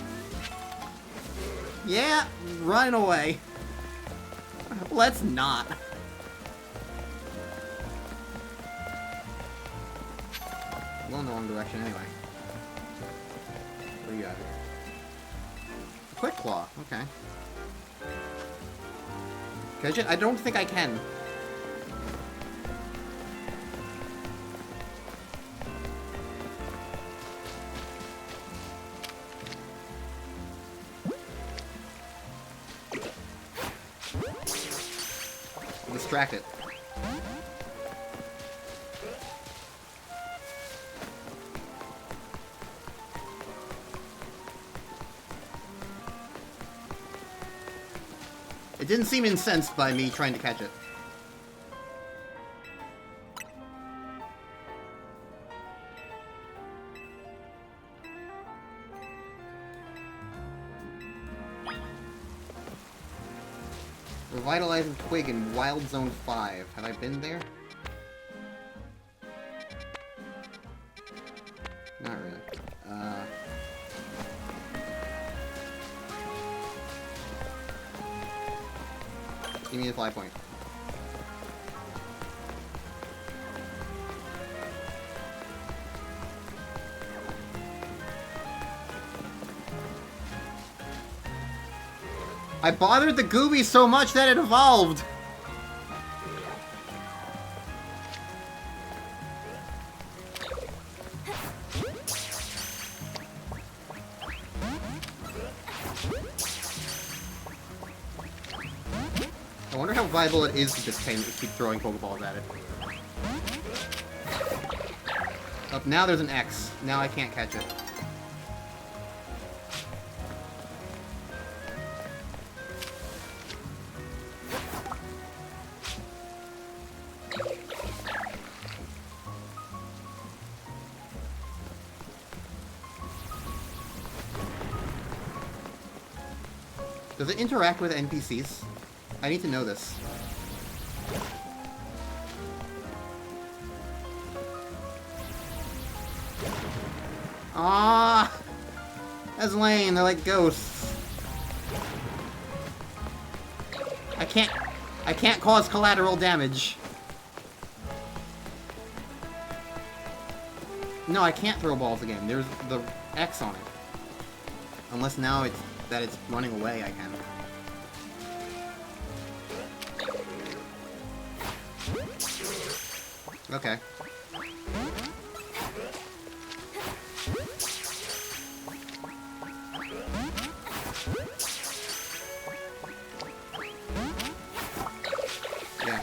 Yeah, run away. Let's not. I'm going the wrong direction anyway. What do you got? Quick Claw, okay. I don't think I can. Distract it. It didn't seem incensed by me trying to catch it. Revitalizing Twig in Wild Zone 5. Have I been there? Not really. Give me the fly point. I bothered the Gooby so much that it evolved! I wonder how viable it is to just keep throwing Pokeballs at it. Oh, now there's an X. Now I can't catch it. Does it interact with NPCs? I need to know this. Ah, that's lame. They're like ghosts. I can't cause collateral damage. No, I can't throw balls again. There's the X on it. Unless now it's running away, I can. Okay. Yeah.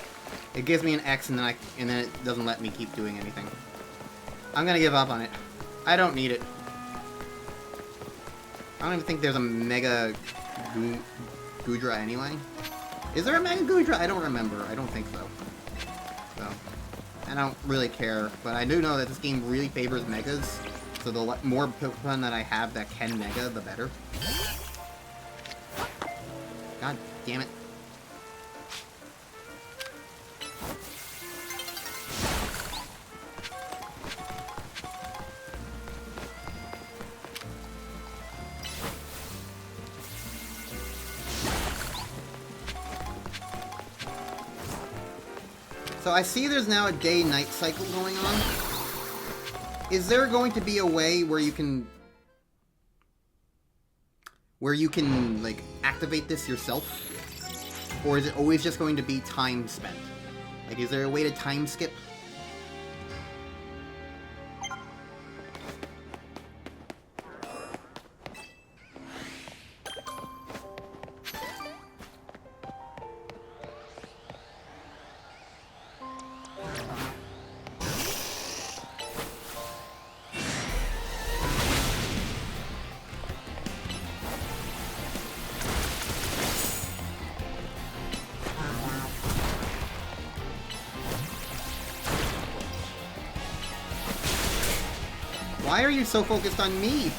It gives me an X and then it doesn't let me keep doing anything. I'm gonna give up on it. I don't need it. I don't even think there's a Mega Goodra anyway. Is there a Mega Goodra? I don't remember. I don't think so. So, I don't really care. But I do know that this game really favors Megas. So the more Pokemon that I have that can Mega, the better. God damn it. So I see there's now a day-night cycle going on. Is there going to be a way where you can... like, activate this yourself? Or is it always just going to be time spent? Like, is there a way to time skip? Why are you so focused on me?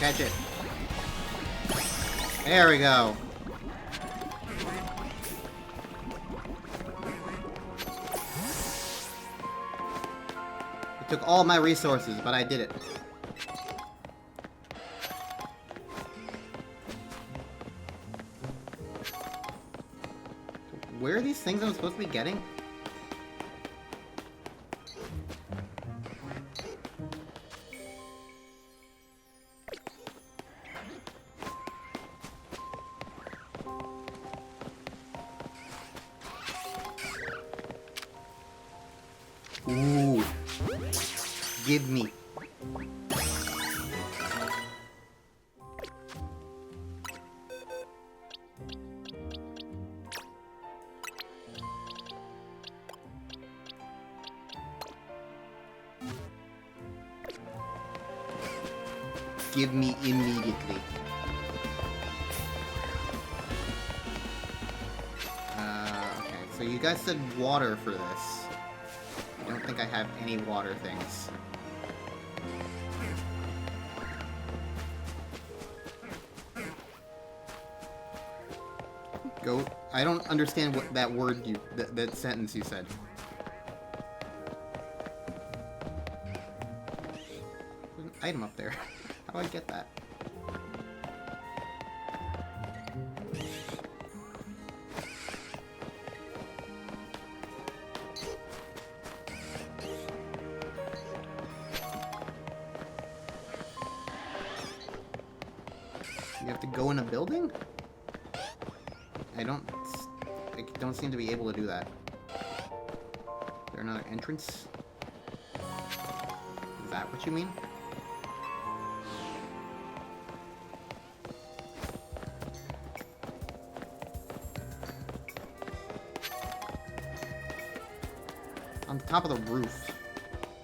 Catch it. There we go. It took all my resources, but I did it. Where are these things I'm supposed to be getting? Ooh. Give me. Give me immediately. Okay, so you guys said water for this. I don't think I have any water things. Go. I don't understand what that word you... that sentence you said. There's an item up there. How do I get that? You have to go in a building? I don't seem to be able to do that. Is there another entrance? Is that what you mean? On top of the roof.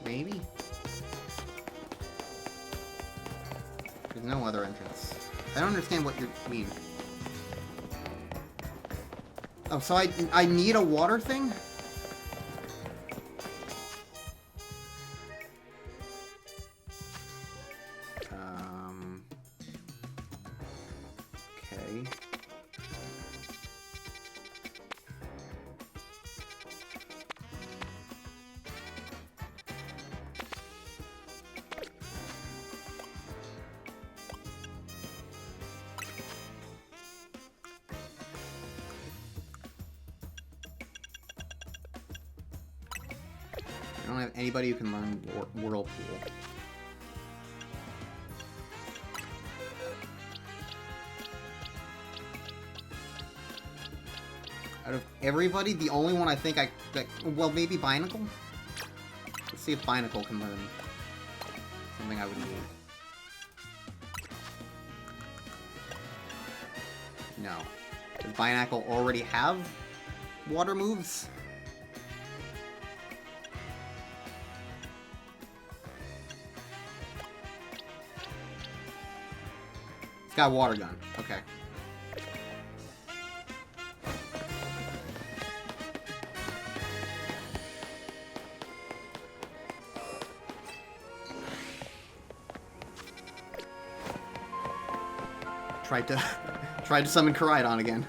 Maybe? There's no other entrance. I don't understand what you mean. Oh, so I need a water thing? Okay. I don't have anybody who can learn Whirlpool. Out of everybody, the only one I think well, maybe Binacle? Let's see if Binacle can learn something I would need. No. Does Binacle already have water moves? It's got a water gun. Okay. Tried to summon Koraidon again.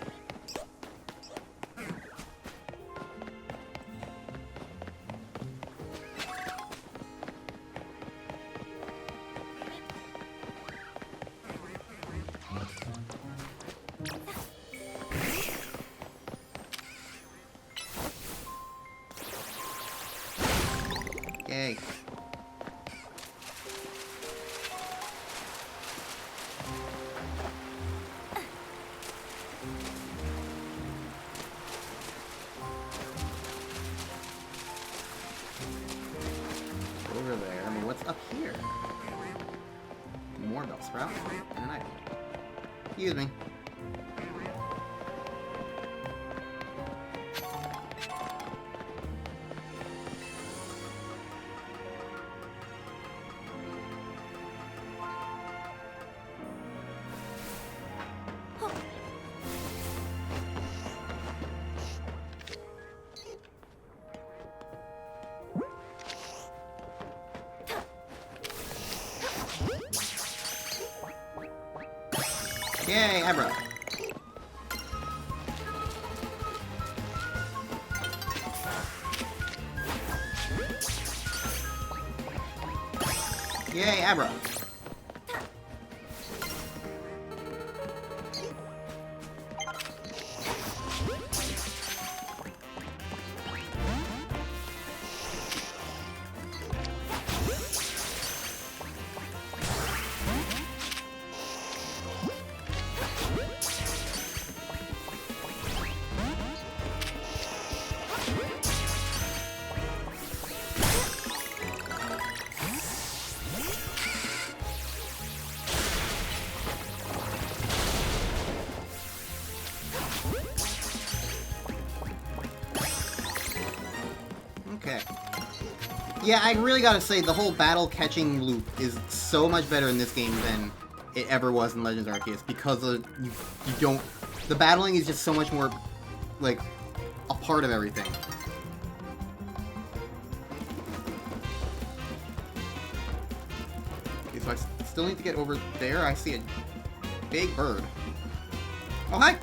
Yay. Over there. I mean, what's up here? More Bellsprout. And an item. Excuse me. Yay, Abra. Yay, Abra. Okay. Yeah, I really gotta say, the whole battle catching loop is so much better in this game than it ever was in Legends Arceus, because of, you don't... The battling is just so much more, like, a part of everything. Okay, so I still need to get over there. I see a big bird. Oh, hi!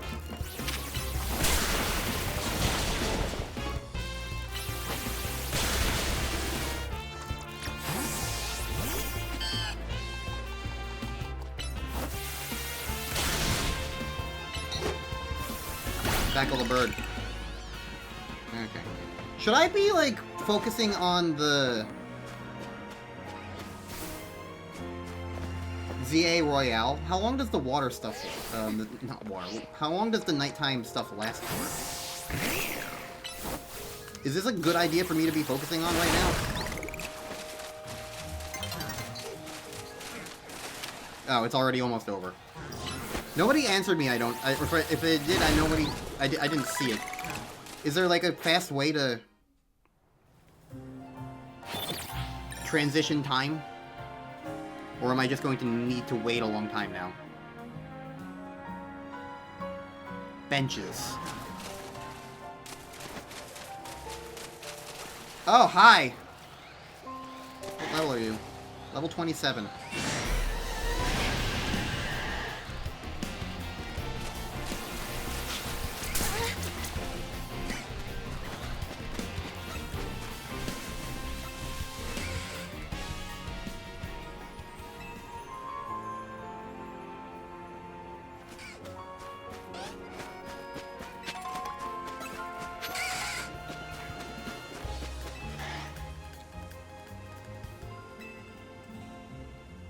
Tackle the bird. Okay. Should I be, like, focusing on the... ZA Royale? How long does the water stuff... not water. How long does the nighttime stuff last for? Is this a good idea for me to be focusing on right now? Oh, it's already almost over. Nobody answered me, if it did, I didn't see it. Is there, like, a fast way to... transition time? Or am I just going to need to wait a long time now? Benches. Oh, hi! What level are you? Level 27.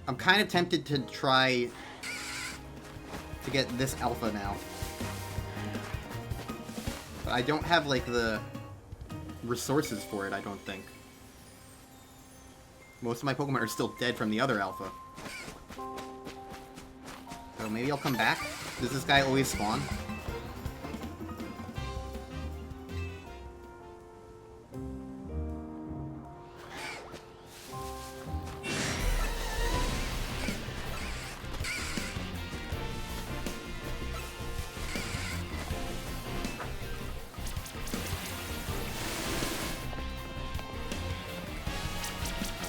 I'm kind of tempted to try to get this alpha now. But I don't have, like, the resources for it, I don't think. Most of my Pokemon are still dead from the other alpha. So maybe I'll come back? Does this guy always spawn?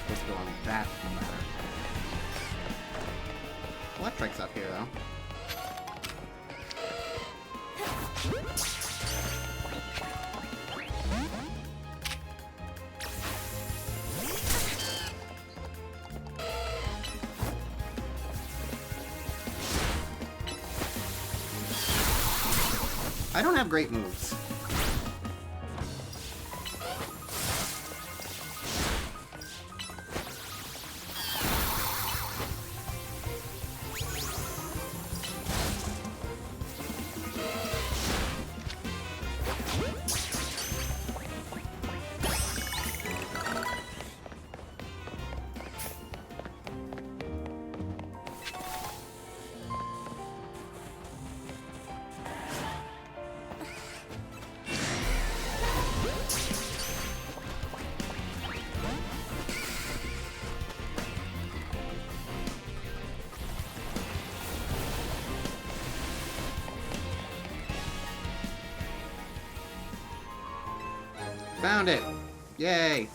Let's go on that no matter. Electric's up here, though. I don't have great moves. Found it! Yay!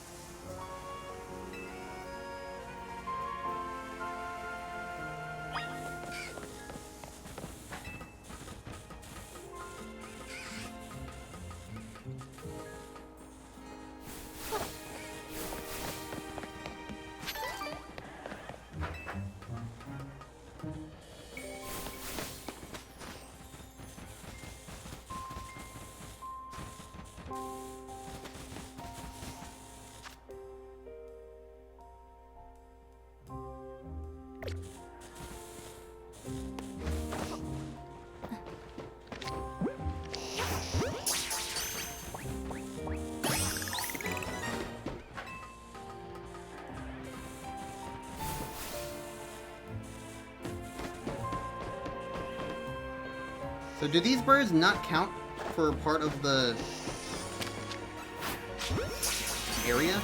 So do these birds not count for part of the area?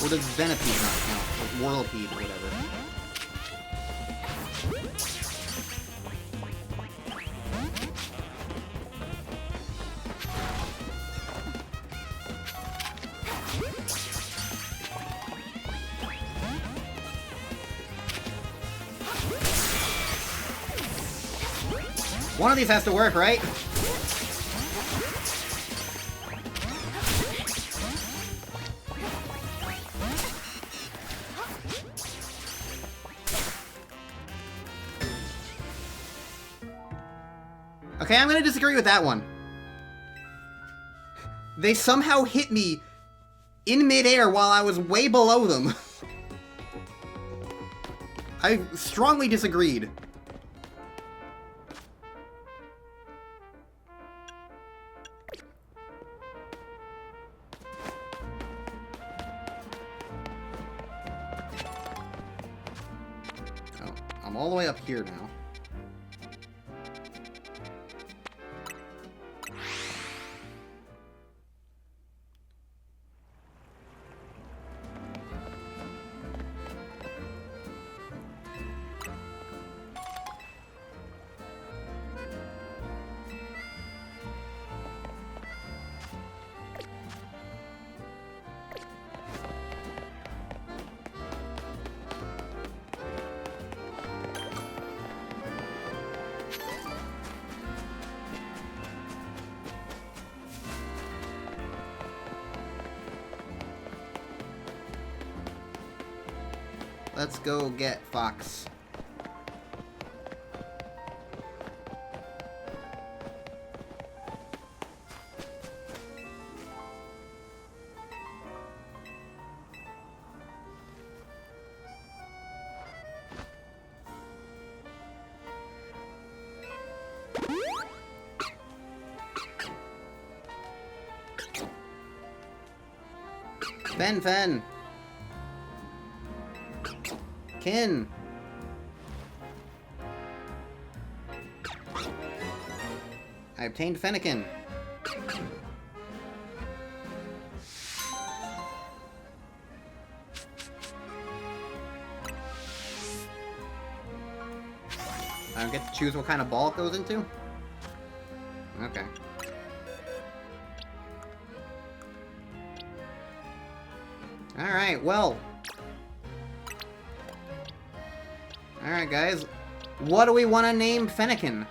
Or does Venipede not count? Or Whirlipede or whatever? One of these has to work, right? Okay, I'm gonna disagree with that one. They somehow hit me in midair while I was way below them. I strongly disagreed. Oh, I'm all the way up here now. Let's go get Fox. Fen! Kin! I obtained Fennekin. I don't get to choose what kind of ball it goes into? Okay. Alright, well. Alright, guys. What do we want to name Fennekin?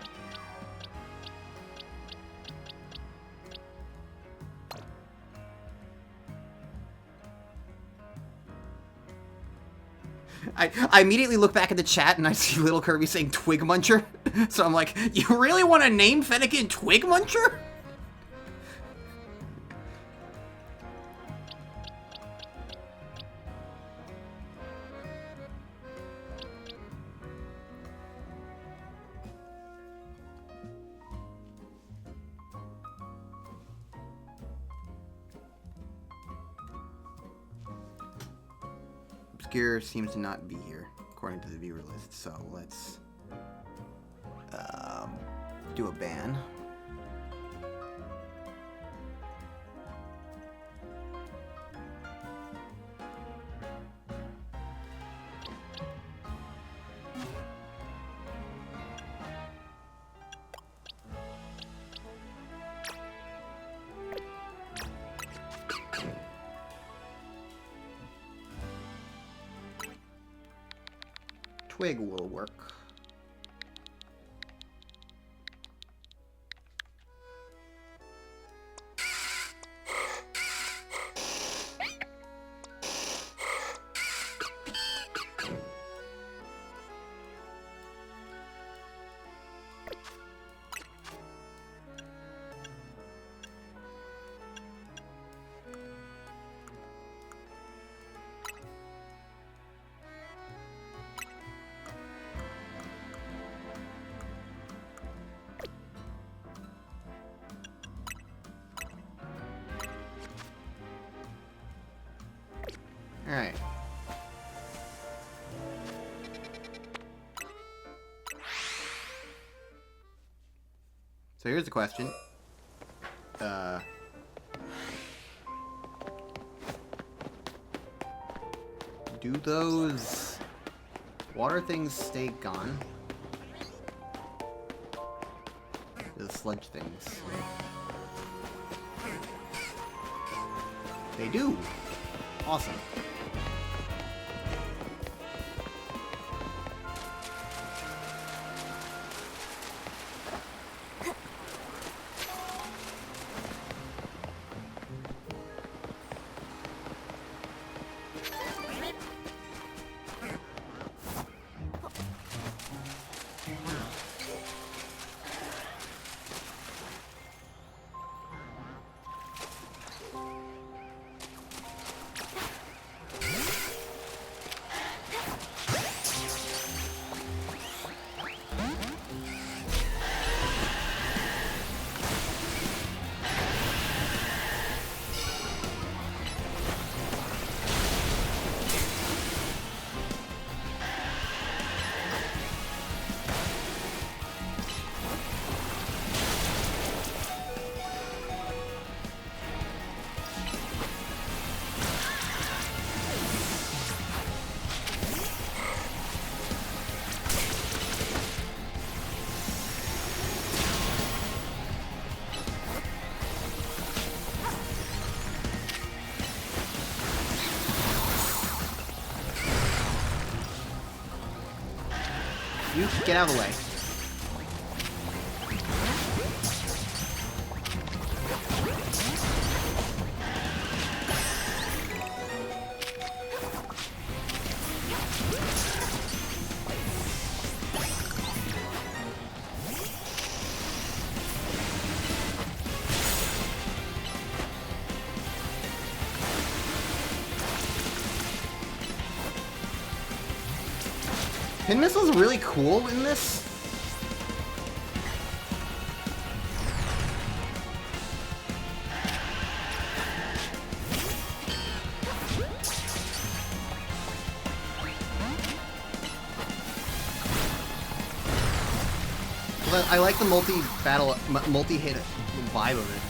I immediately look back at the chat and I see Little Kirby saying Twig Muncher. So I'm like, you really want to name Fennekin Twig Muncher? Obscure seems to not be here, according to the viewer list, so let's do a ban. Twig will work. Alright. So here's the question. Do those water things stay gone? The sludge things. They do! Awesome. You get out of the way. Pin Missile's really cool in this. I like the multi-hit vibe of it.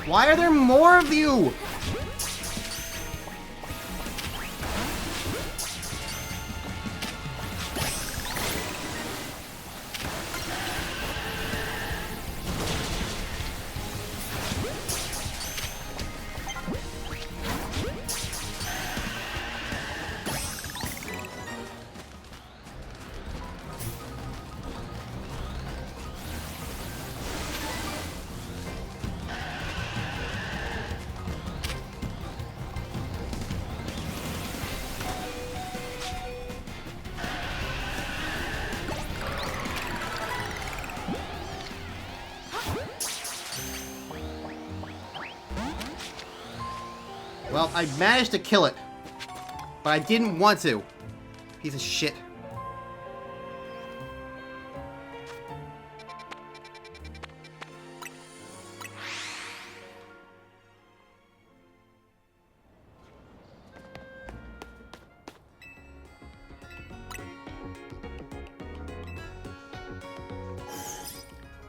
Why are there more of you? Well, I managed to kill it, but I didn't want to. Piece of shit.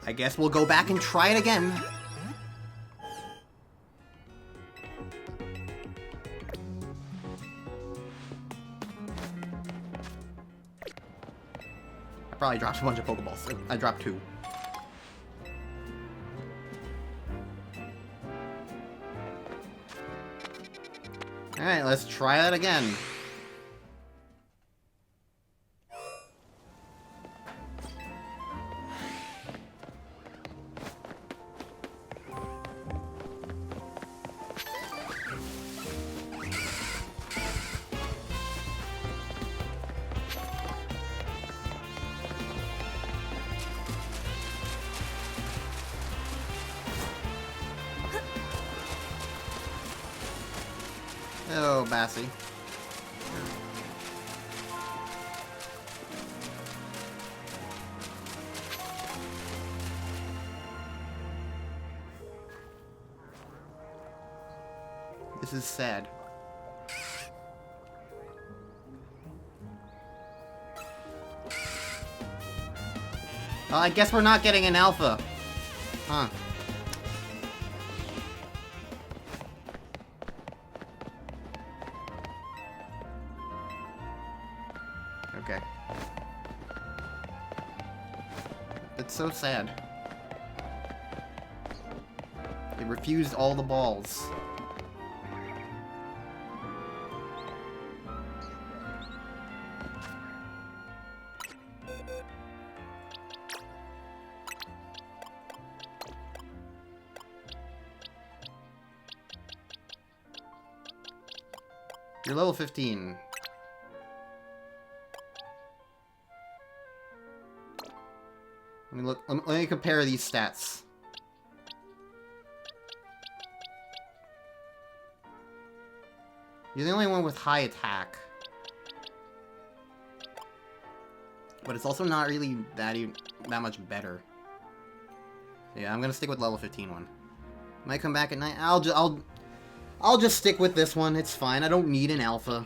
I guess we'll go back and try it again. Probably dropped a bunch of Pokeballs. I dropped 2. Alright, let's try that again. Oh, Bassie. This is sad. Well, I guess we're not getting an alpha. Huh. Okay. It's so sad. They refused all the balls. You're level 15. Let me look. Let me compare these stats. You're the only one with high attack, but it's also not really that much better. So yeah, I'm gonna stick with level 15 one. Might come back at night. I'll just stick with this one. It's fine. I don't need an alpha.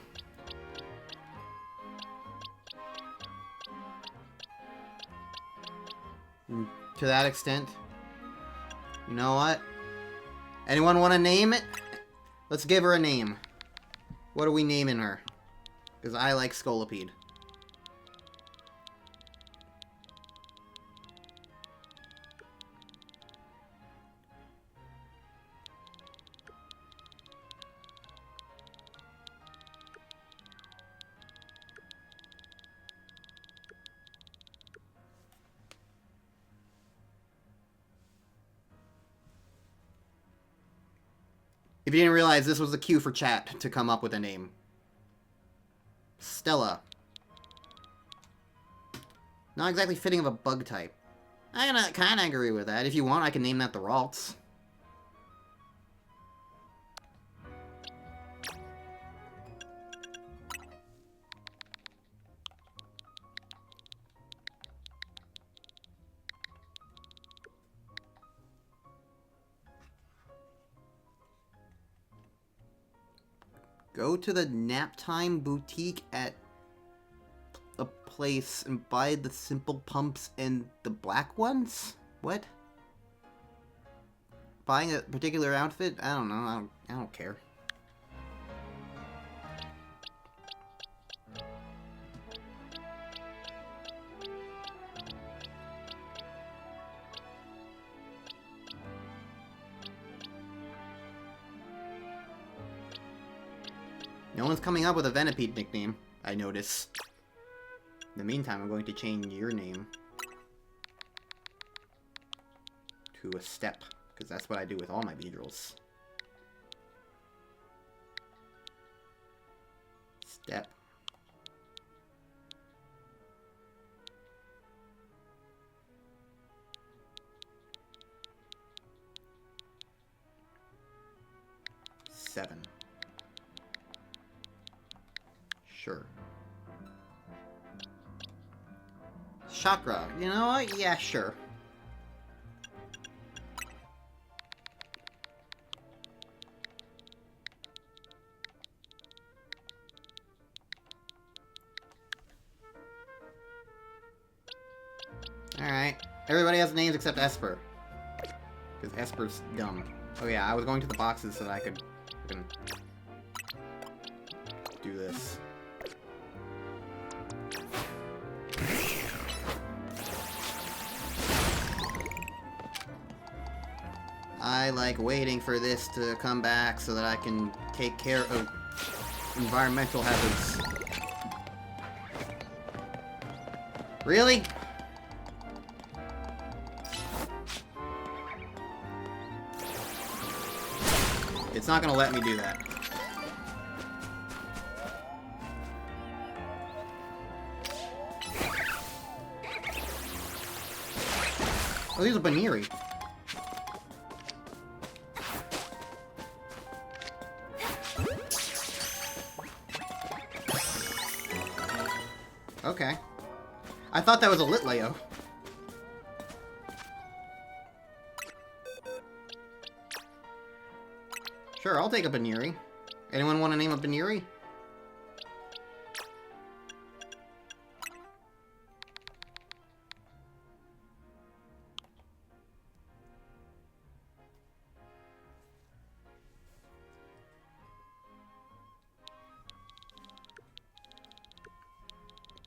To that extent. You know what? Anyone want to name it? Let's give her a name. What are we naming her? Because I like Scolipede. If you didn't realize, this was the cue for chat to come up with a name. Stella. Not exactly fitting of a bug type. I'm gonna kinda agree with that. If you want, I can name that the Ralts. Go to the Naptime Boutique at a place and buy the simple pumps and the black ones? What? Buying a particular outfit? I don't know. I don't care. No one's coming up with a Venipede nickname, I notice. In the meantime, I'm going to change your name to a Step, because that's what I do with all my Beedrills. Step. Seven. Sure. Chakra. You know what? Yeah, sure. Alright. Everybody has names except Esper. Because Esper's dumb. Oh yeah, I was going to the boxes so that I could do this. I like waiting for this to come back so that I can take care of environmental hazards. Really? It's not gonna let me do that. Oh, these are Baniri. Okay. I thought that was a Litleo. Sure, I'll take a Baniri. Anyone want to name a Baniri?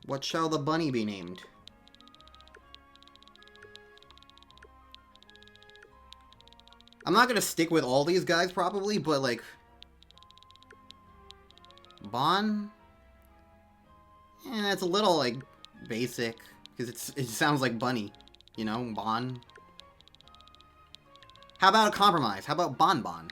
What shall the bunny be named? I'm not gonna stick with all these guys probably, but like Bon? Yeah, it's a little like basic because it sounds like bunny, you know, Bon. How about a compromise? How about Bon Bon?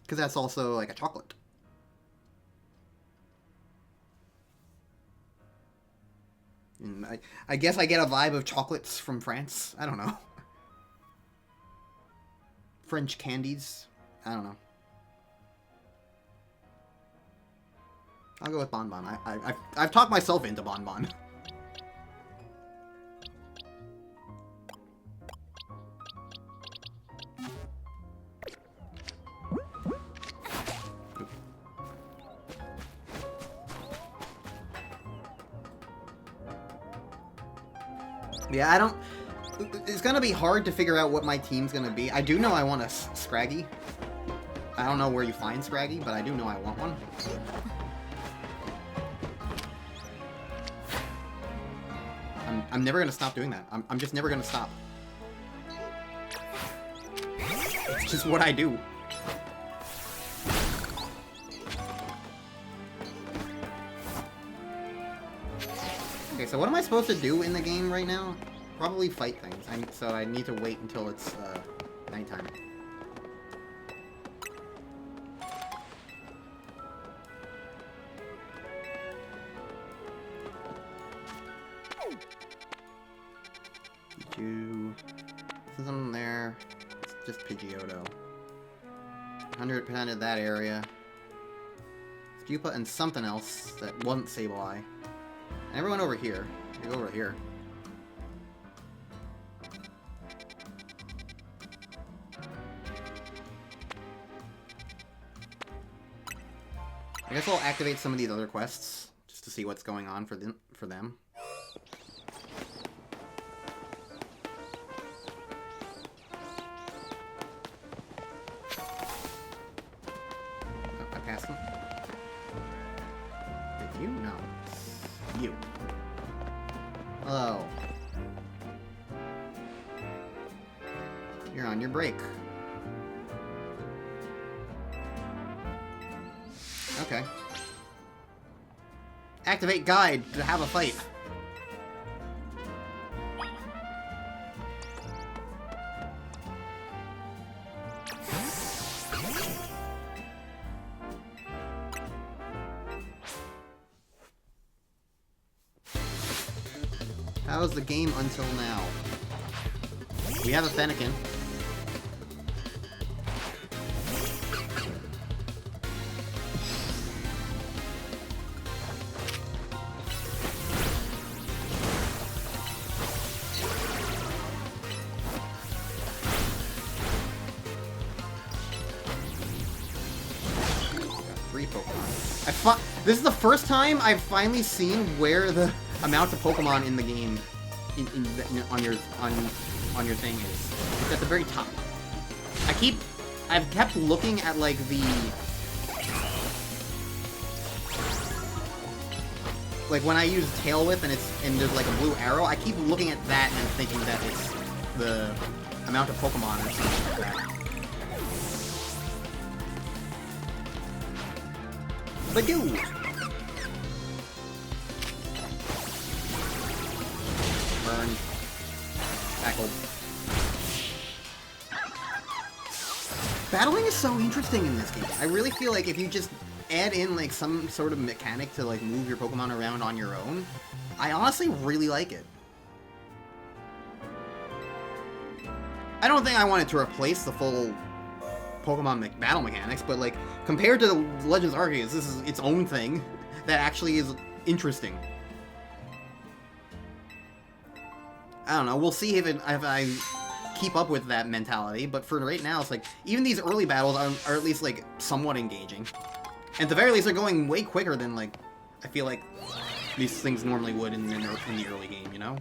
Because that's also like a chocolate. And I guess I get a vibe of chocolates from France. I don't know. French candies. I don't know. I'll go with Bon Bon. I've talked myself into Bon Bon. Yeah, I don't... It's gonna be hard to figure out what my team's gonna be. I do know I want a Scraggy. I don't know where you find Scraggy, but I do know I want one. I'm never gonna stop doing that. I'm just never gonna stop. It's just what I do. Okay, so what am I supposed to do in the game right now? probably fight things, so I need to wait until it's nighttime. Pidgey. There's something there. It's just Pidgeotto. 100% of that area. Spupa and something else that wasn't Sableye. And everyone over here. I go over here. I guess I'll activate some of these other quests just to see what's going on for them. Oh, I passed them. Did you? No. You. Hello. You're on your break. Okay. Activate guide to have a fight. How's the game until now? We have a Fennekin. This is the first time I've finally seen where the amount of Pokemon in the game on your thing is. It's at the very top. I've kept looking at like when I use Tail Whip and there's like a blue arrow, I keep looking at that and thinking that it's the amount of Pokemon or something like that. Badoo! Burn. Tackled. Battling is so interesting in this game. I really feel like if you just add in like some sort of mechanic to like move your Pokemon around on your own, I honestly really like it. I don't think I wanted to replace the full Pokemon battle mechanics, but like compared to the Legends Arceus, this is its own thing that actually is interesting. I don't know. We'll see if I keep up with that mentality, but for right now, it's like even these early battles are at least like somewhat engaging, and at the very least, they're going way quicker than like I feel like these things normally would in the early game. You know.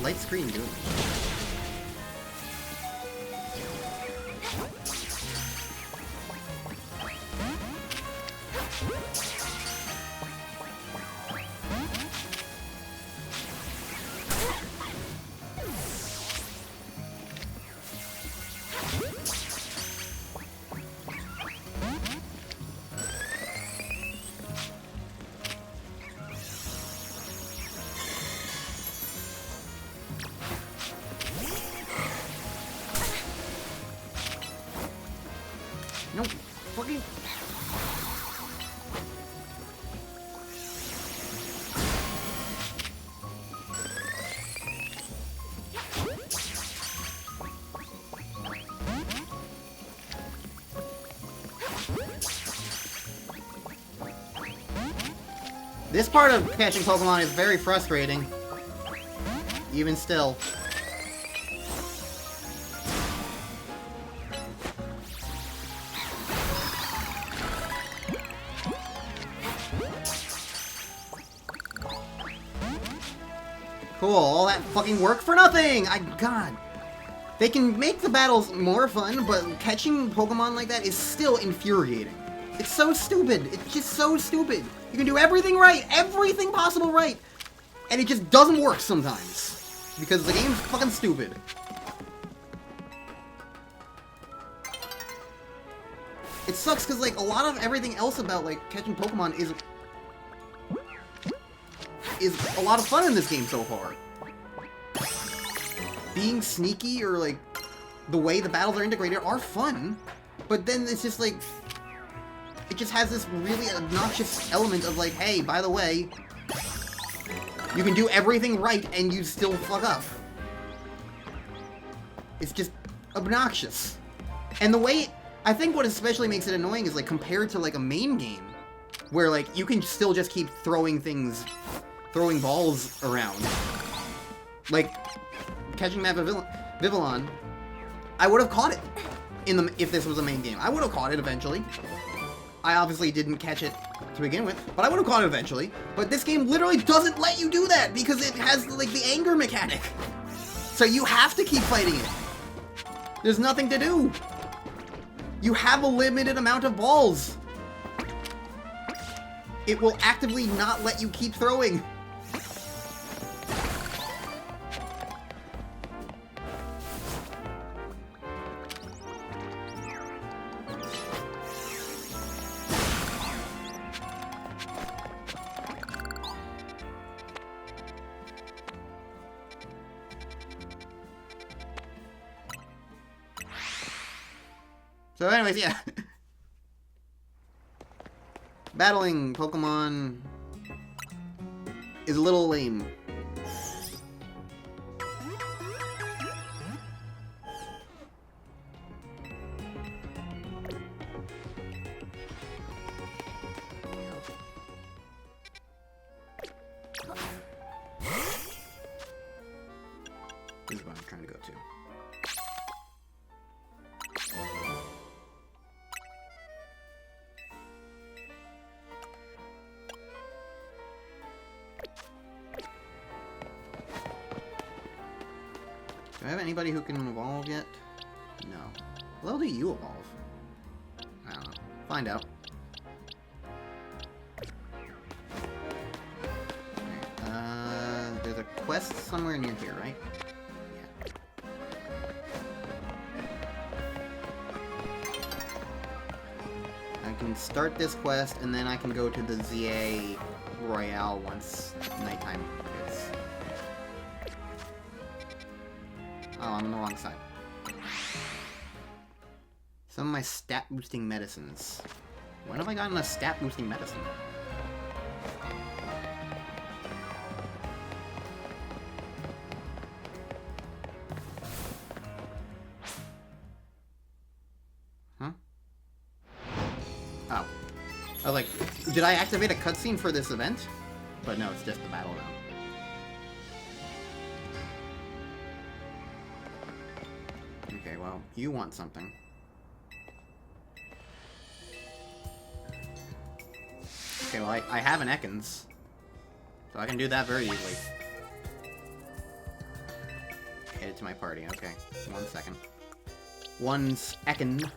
Light screen doing? No, fucking. This part of catching Pokemon is very frustrating. Even still. Cool, all that fucking work for nothing! God. They can make the battles more fun, but catching Pokemon like that is still infuriating. It's so stupid. It's just so stupid. You can do everything right, everything possible right, and it just doesn't work sometimes. Because the game's fucking stupid. It sucks because, like, a lot of everything else about, like, catching Pokemon is a lot of fun in this game so far. Being sneaky or, like, the way the battles are integrated are fun, but then it's just, like, it just has this really obnoxious element of, like, hey, by the way, you can do everything right and you still fuck up. It's just obnoxious. And the way, I think what especially makes it annoying is, like, compared to, like, a main game, where, like, you can still just keep throwing balls around. Like, catching that Vivillon, I would have caught it if this was a main game. I would have caught it eventually. I obviously didn't catch it to begin with, but I would have caught it eventually. But this game literally doesn't let you do that because it has, like, the anger mechanic. So you have to keep fighting it. There's nothing to do. You have a limited amount of balls. It will actively not let you keep throwing. So anyways, yeah. Battling Pokemon is a little lame. This is what I'm trying to go to. Do I have anybody who can evolve yet? No. What level do you evolve? I don't know. Find out. Okay. There's a quest somewhere near here, right? Yeah. I can start this quest, and then I can go to the ZA Royale once nighttime is. Oh, I'm on the wrong side. Some of my stat boosting medicines. When have I gotten a stat boosting medicine? Huh? Oh. I was like, did I activate a cutscene for this event? But no, it's just the battle now. Okay, well, you want something. Okay, well, I have an Ekans, so I can do that very easily. Add it to my party, okay. 1 second. 1 second.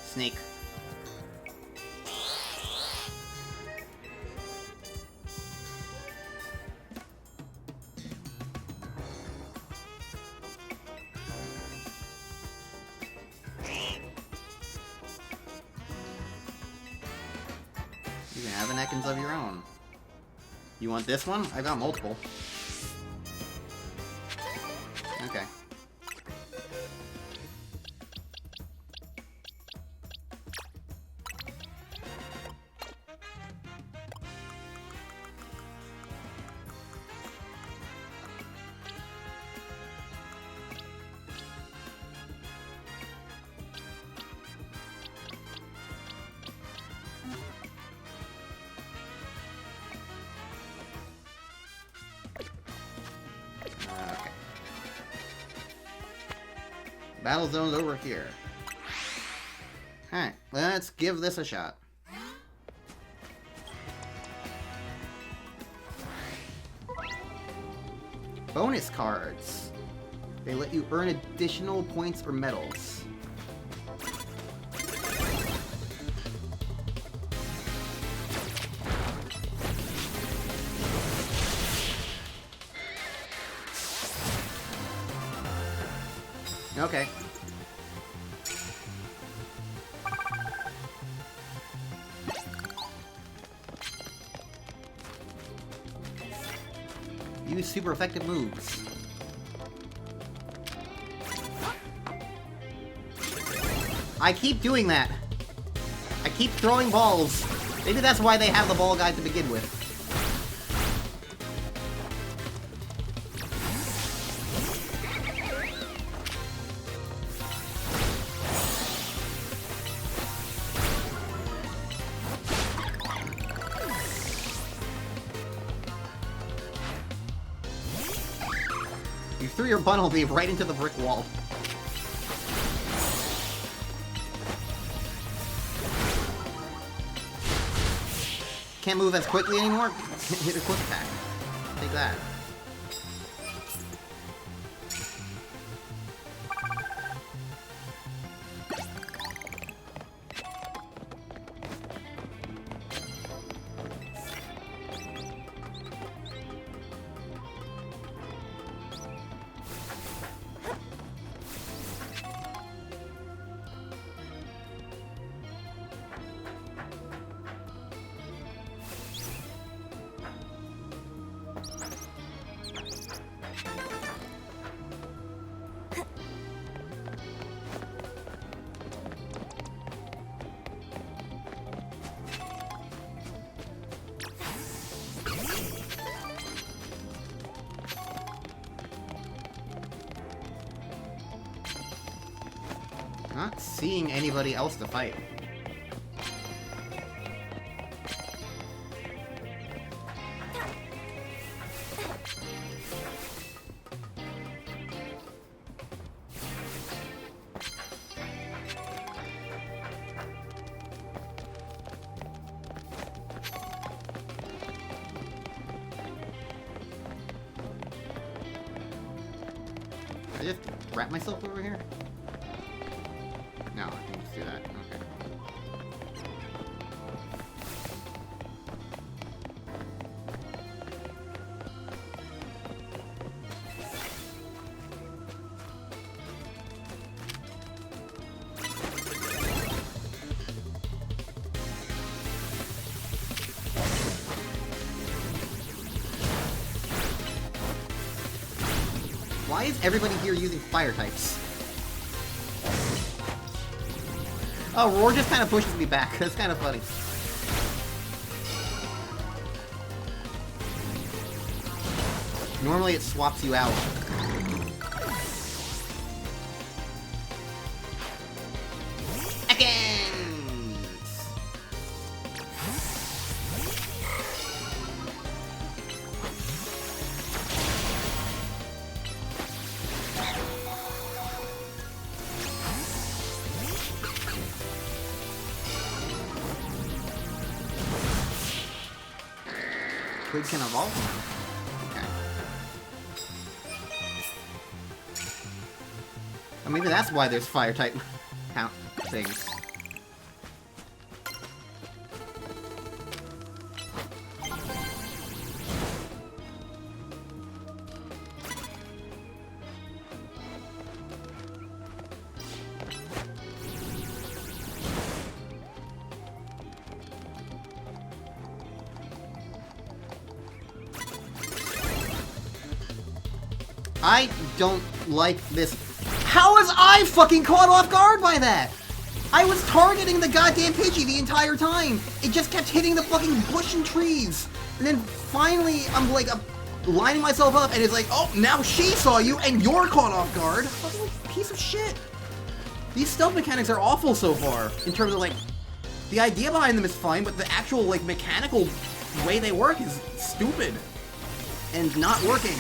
Snake. You can have an Ekans of your own. You want this one? I've got multiple. Okay. Okay. Battle zone's over here. Alright, let's give this a shot. Bonus cards. They let you earn additional points or medals. Okay. Use super effective moves. I keep doing that. I keep throwing balls. Maybe that's why they have the ball guide to begin with. You threw your Bunnelby right into the brick wall. Can't move as quickly anymore? Hit a quick attack. Take that. Not seeing anybody else to fight. I just wrap myself over here? No, I can just do that. Okay. Why is everybody here using fire types? Oh, Roar just kind of pushes me back. That's kind of funny. Normally it swaps you out. Quigs can evolve now. Okay. Or maybe that's why there's fire type count things. I don't like this. How was I fucking caught off guard by that? I was targeting the goddamn Pidgey the entire time. It just kept hitting the fucking bush and trees. And then finally, I'm like lining myself up, and it's like, oh, now she saw you, and you're caught off guard. Fucking piece of shit. These stealth mechanics are awful so far, in terms of, like, the idea behind them is fine, but the actual, like, mechanical way they work is stupid. And not working.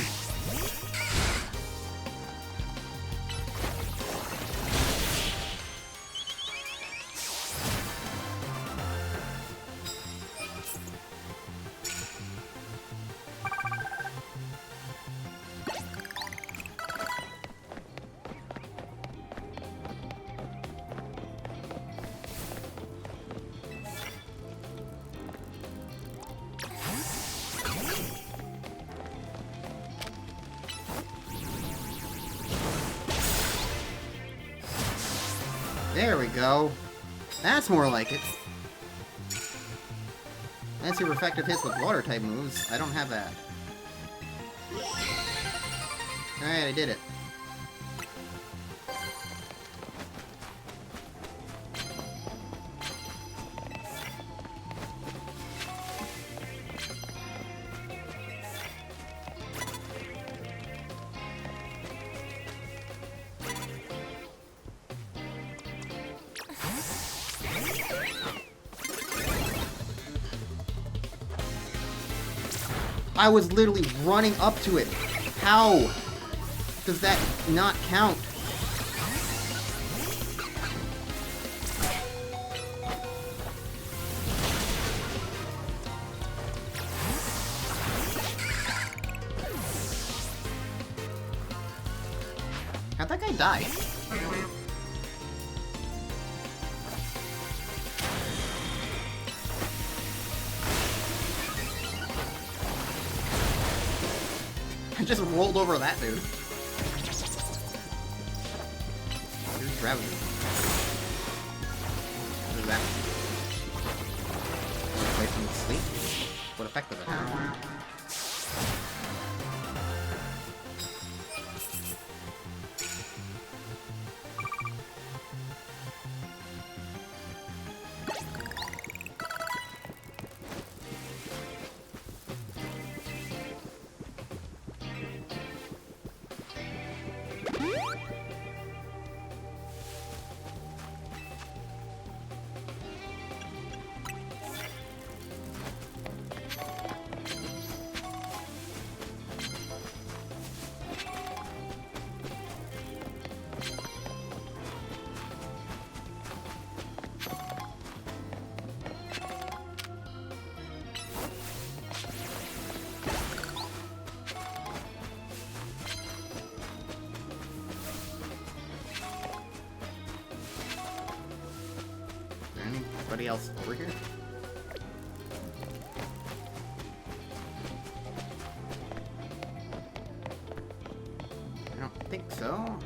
There we go. That's more like it. And super effective hits with water-type moves. I don't have that. Alright, I did it. I was literally running up to it. How does that not count? How'd that guy die? I just rolled over that dude. Here's gravity. What is that? Away from sleep? What effect does it have? Anybody else over here? I don't think so.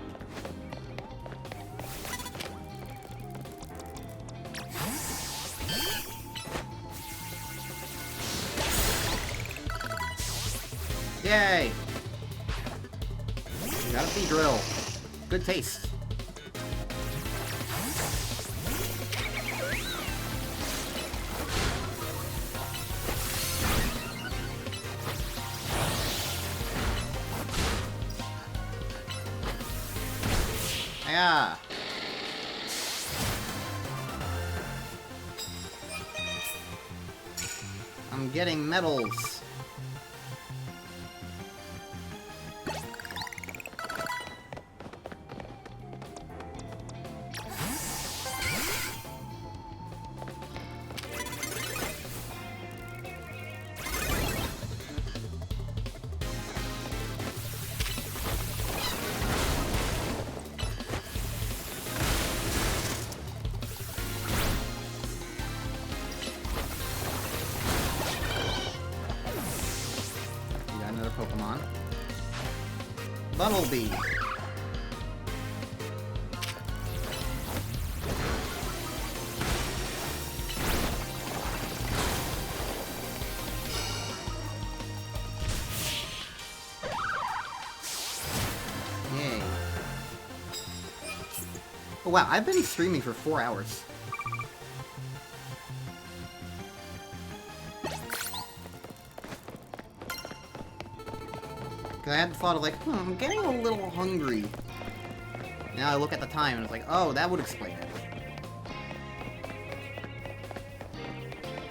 Yay! We got a Beedrill. Good taste. Yeah. I'm getting medals. Pokémon. Bumblebee. Yay. Oh wow, I've been streaming for 4 hours. I had the thought of like, I'm getting a little hungry. Now I look at the time and it's like, oh, that would explain it.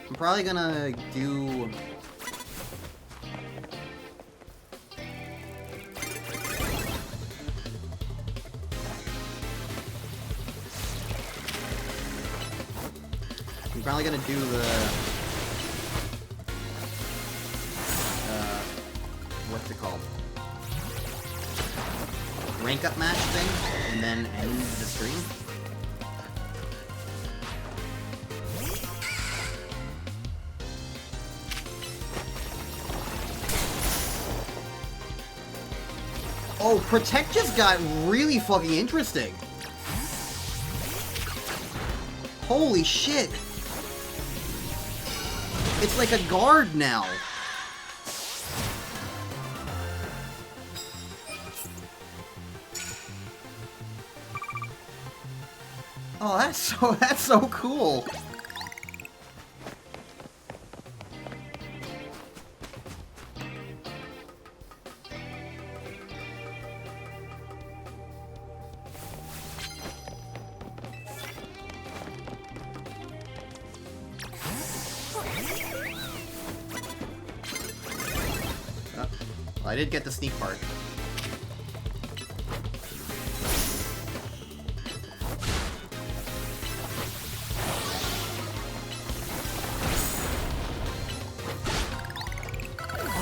I'm probably gonna do... I'm probably gonna do the... what's it called? Rank up match thing, and then end the stream. Oh, Protect just got really fucking interesting. Holy shit! It's like a guard now. Oh, that's so cool. Well, I did get the sneak part.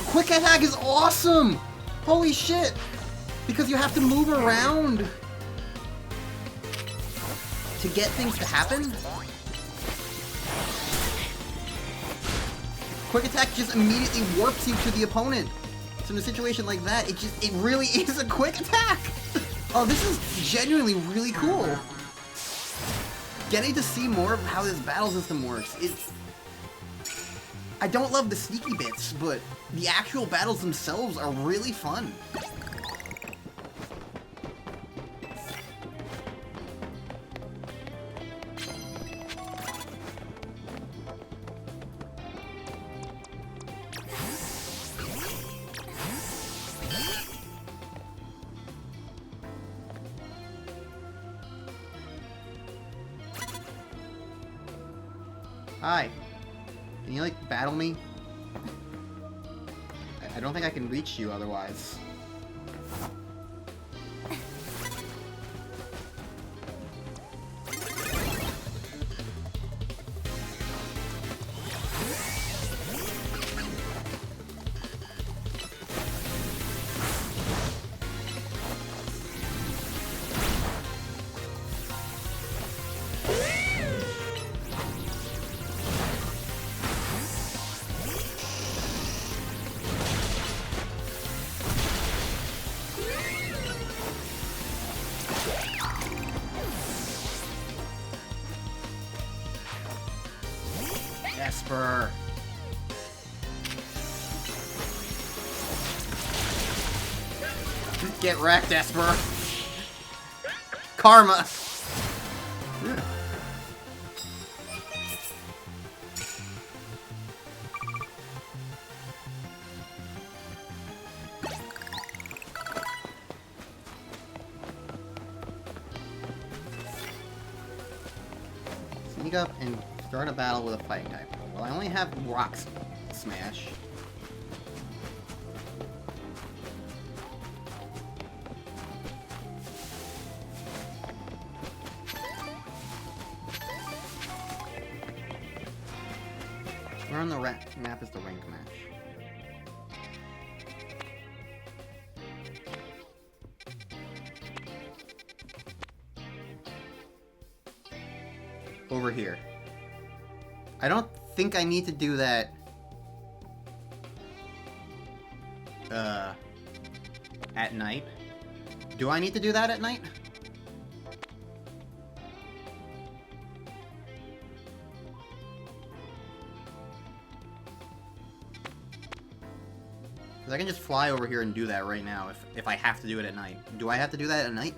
Quick attack is awesome! Holy shit! Because you have to move around to get things to happen. Quick attack just immediately warps you to the opponent. So in a situation like that, it really is a quick attack! Oh, this is genuinely really cool. Getting to see more of how this battle system works, I don't love the sneaky bits, but the actual battles themselves are really fun. Hi. Can you, like, battle me? I don't think I can reach you otherwise. Esper. Get wrecked, Esper. Karma. Sneak up and start a battle with a fighting type. Well, I only have Rock Smash. Where on the map is the rank match? Over here. I don't think I need to do that at night. Do I need to do that at night? Because I can just fly over here and do that right now if I have to do it at night. Do I have to do that at night?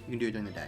You can do it during the day.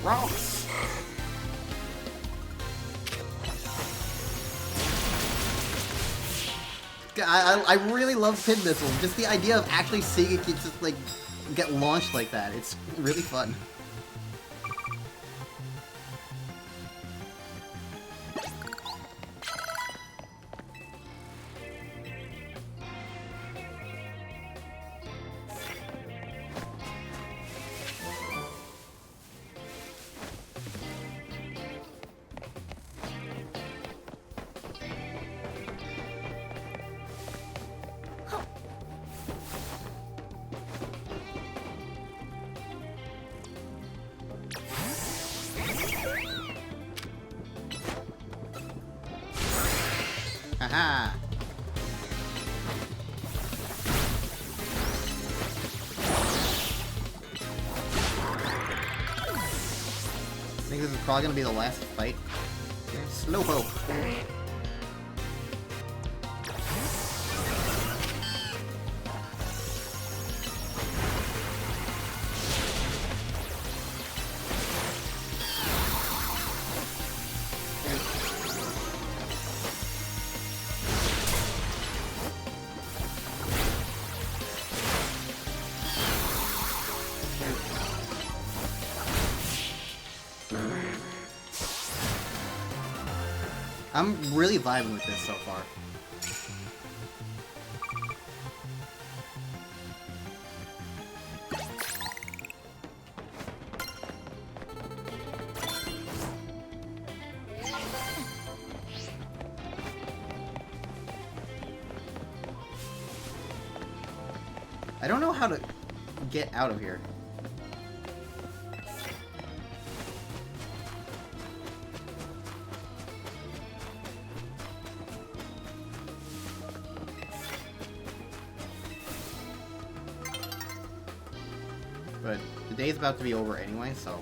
Rocks! I really love Pin Missile. Just the idea of actually seeing it just, like, get launched like that. It's really fun. Haha! I think this is probably gonna be the last fight. Slowpoke! I'm really vibing with this so far. I don't know how to get out of here. But the day's about to be over anyway, so...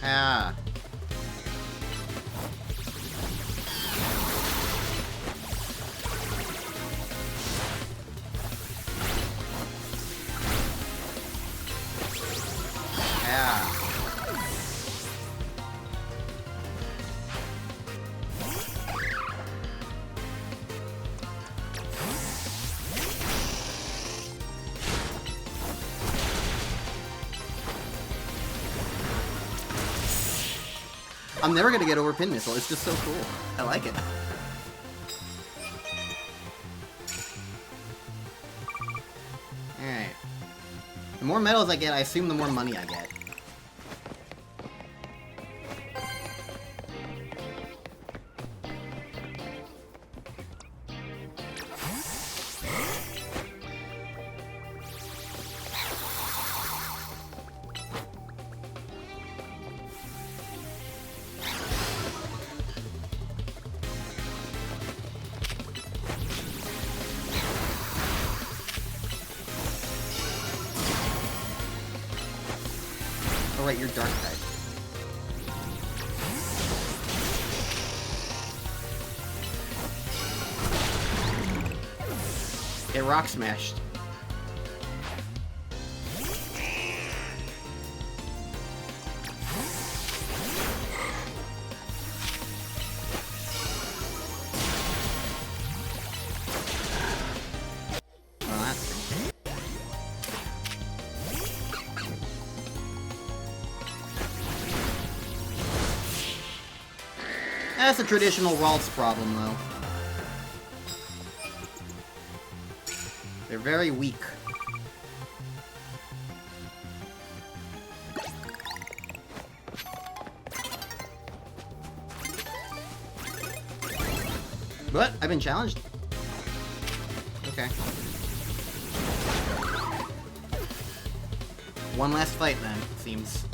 Ah. Yeah. I'm never gonna get over Pin Missile, it's just so cool. I like it. Alright. The more medals I get, I assume the more money I get. Oh right, you're dark type. Get rock smashed. That's a traditional Ralts problem, though. They're very weak. But I've been challenged. Okay. One last fight, then, it seems.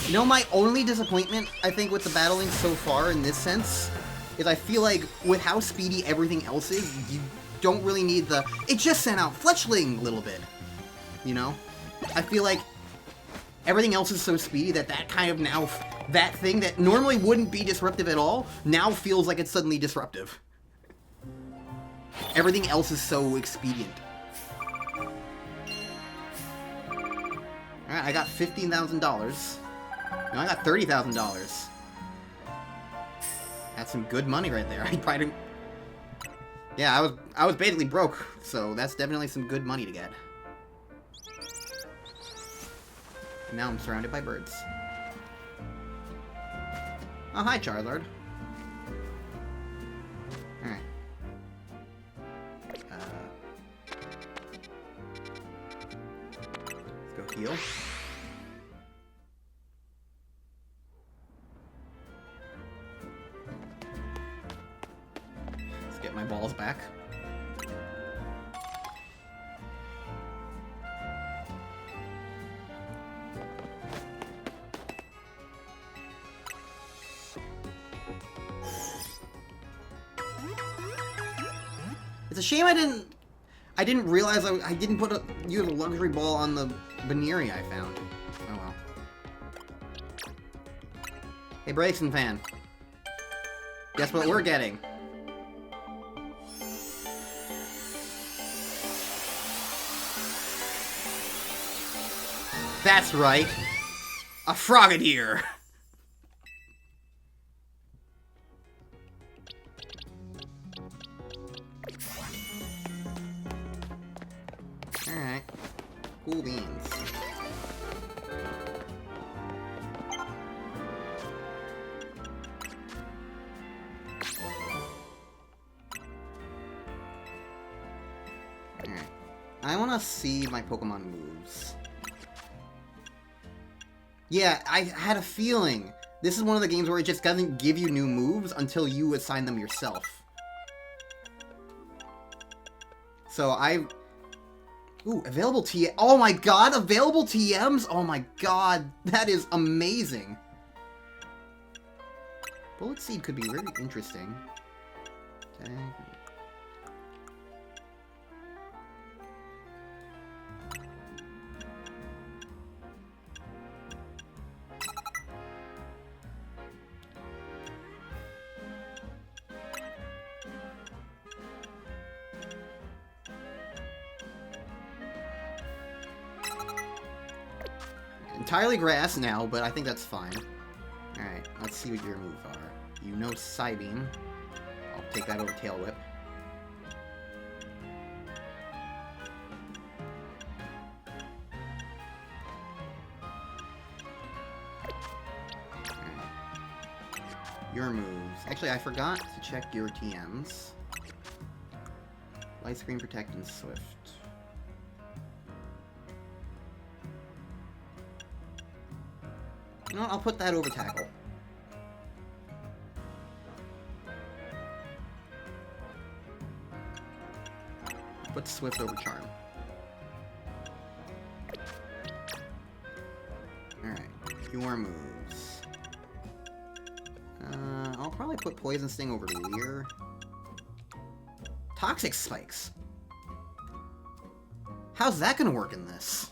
You know, my only disappointment, I think, with the battling so far in this sense, is I feel like with how speedy everything else is, you don't really need the, it just sent out Fletchling little bit, you know? I feel like everything else is so speedy that that kind of now, that thing that normally wouldn't be disruptive at all, now feels like it's suddenly disruptive. Everything else is so expedient. Alright, I got $15,000. No, I got $30,000. That's some good money right there. I probably didn't... Yeah, I was basically broke, so that's definitely some good money to get. Now I'm surrounded by birds. Oh, hi, Charizard. Alright. Let's go heal. Let's get my balls back. It's a shame I didn't realize I didn't use a luxury ball on the Baneri I found. Oh well. Hey, Braxton fan. Guess what we're getting? That's right. A Frogadier. Alright. Cool beans. Alright. I want to see my Pokemon moves. Yeah, I had a feeling. This is one of the games where it just doesn't give you new moves until you assign them yourself. So Ooh, available TM. Oh my god, available TMs? Oh my god, that is amazing. Bullet Seed could be really interesting. Okay. Entirely grass now, but I think that's fine. Alright, let's see what your moves are. You know Psybeam. I'll take that over Tail Whip. Alright. Your moves. Actually, I forgot to check your TMs. Light Screen, Protect, and Swift. You know what? I'll put that over Tackle. Put Swift over Charm. Alright, your moves. I'll probably put Poison Sting over Leer. Toxic Spikes. How's that gonna work in this?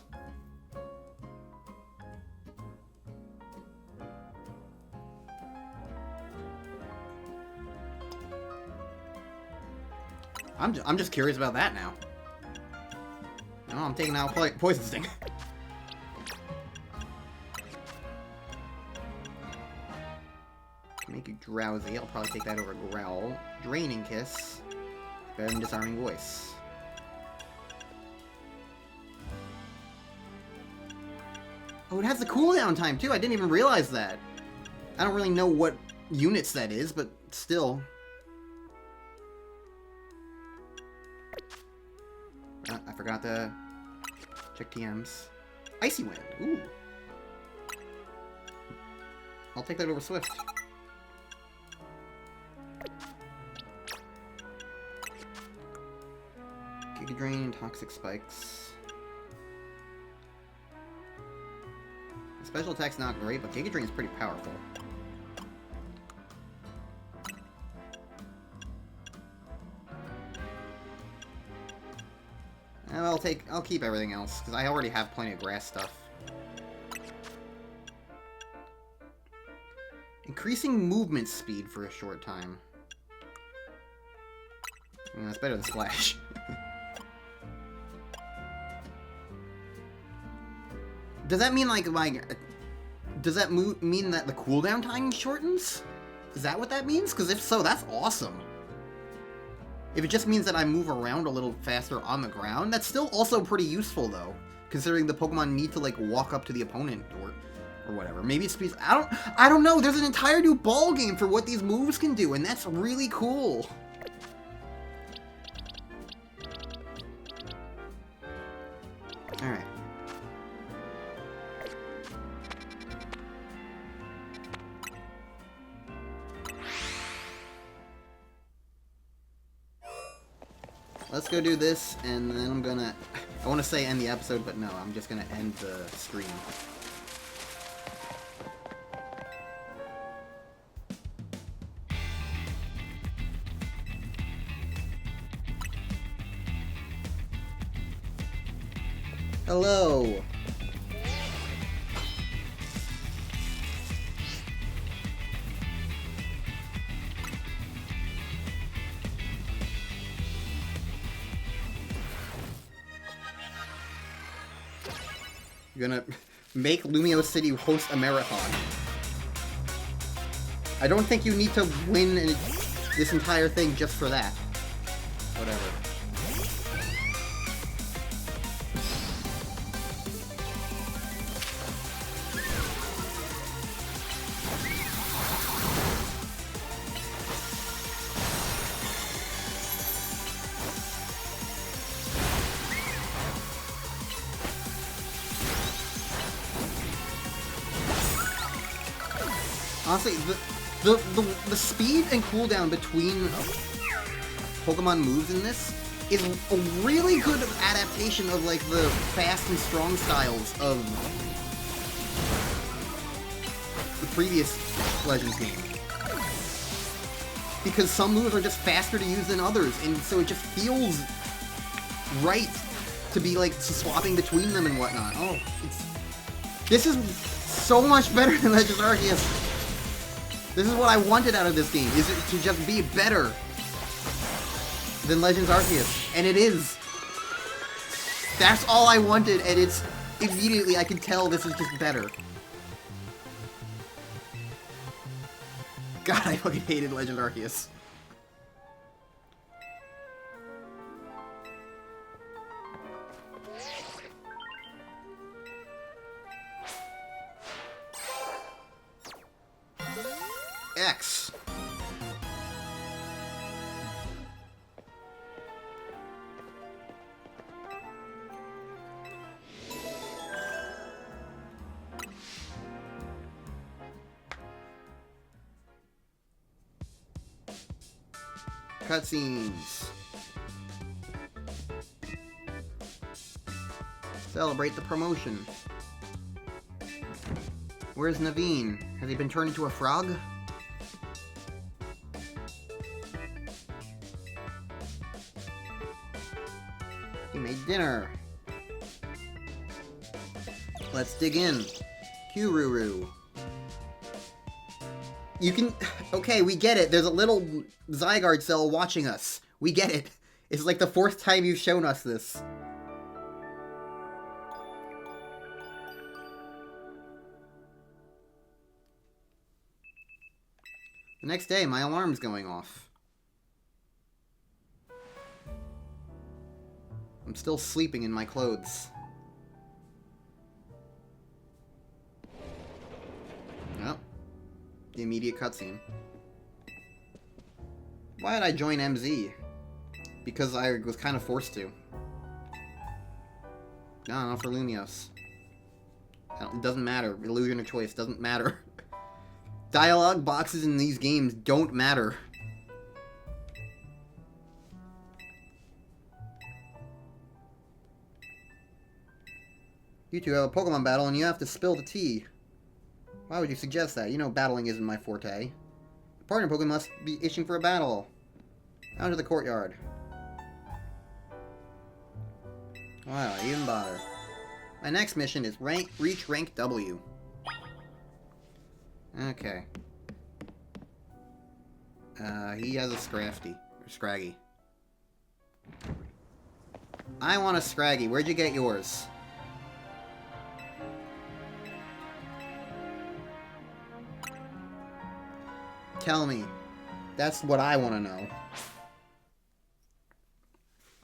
I'm just curious about that now. No, I'm taking out Poison Sting. Make you drowsy. I'll probably take that over Growl. Draining Kiss. Better than Disarming Voice. Oh, it has the cooldown time too. I didn't even realize that. I don't really know what units that is, but still. I forgot to check TMs. Icy Wind. Ooh. I'll take that over Swift. Giga Drain and Toxic Spikes. The special attack's not great, but Giga Drain is pretty powerful. I'll keep everything else, because I already have plenty of grass stuff. Increasing movement speed for a short time. Yeah, that's better than Splash. Does that mean does that mean that the cooldown time shortens? Is that what that means? Because if so, that's awesome. If it just means that I move around a little faster on the ground, that's still also pretty useful, though. Considering the Pokemon need to, like, walk up to the opponent, or or whatever. Maybe it's speed. I don't know. There's an entire new ball game for what these moves can do, and that's really cool. All right. Let's go do this, and then I'm gonna... I want to say end the episode, but no, I'm just gonna end the stream. Hello! You're gonna make Lumio City host a marathon. I don't think you need to win this entire thing just for that. Whatever. Honestly, the speed and cooldown between Pokemon moves in this is a really good adaptation of like the fast and strong styles of the previous Legends game. Because some moves are just faster to use than others, and so it just feels right to be like swapping between them and whatnot. Oh, this is so much better than Legends Arceus. This is what I wanted out of this game, is it to just be better than Legends Arceus. And it is. That's all I wanted, and it's immediately I can tell this is just better. God, I fucking hated Legend Arceus. X. Cutscenes. Celebrate the promotion. Where's Naveen? Has he been turned into a frog? He made dinner. Let's dig in. Kururu. You can... Okay, we get it. There's a little Zygarde cell watching us. We get it. It's like the 4th time you've shown us this. The next day, my alarm's going off. I'm still sleeping in my clothes. Well, the immediate cutscene. Why did I join MZ? Because I was kind of forced to. No, not for Lumios. It doesn't matter. Illusion of choice doesn't matter. Dialogue boxes in these games don't matter. You two have a Pokemon battle and you have to spill the tea. Why would you suggest that? You know battling isn't my forte. The partner Pokemon must be itching for a battle. Down to the courtyard. Wow, I even bother. My next mission is reach rank W. Okay. He has a Scraggy. I want a Scraggy. Where'd you get yours? Tell me. That's what I want to know.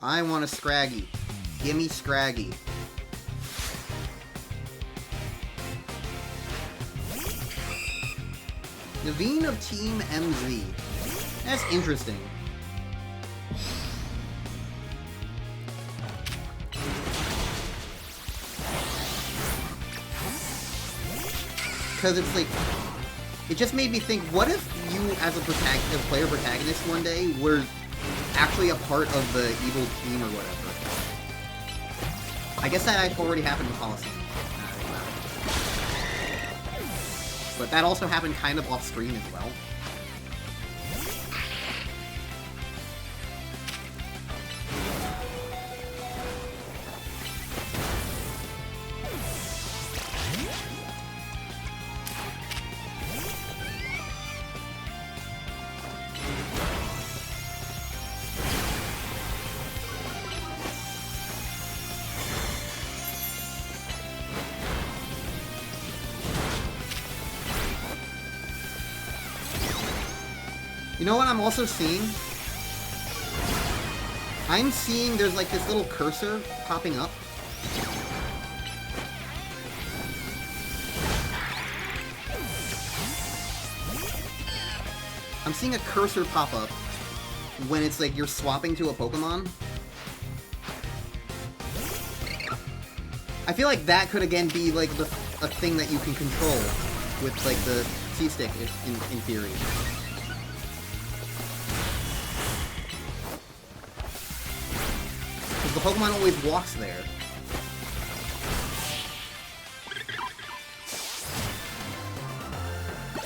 I want a Scraggy. Gimme Scraggy. Naveen of Team MZ. That's interesting. Because it's like, it just made me think, what if you, as a player protagonist one day, were actually a part of the evil team or whatever? I guess that already happened in Coliseum. But that also happened kind of off screen as well. You know what I'm also seeing? I'm seeing there's like this little cursor popping up. I'm seeing a cursor pop up when it's like you're swapping to a Pokemon. I feel like that could again be like a thing that you can control with like the C-stick in theory. The Pokemon always walks there.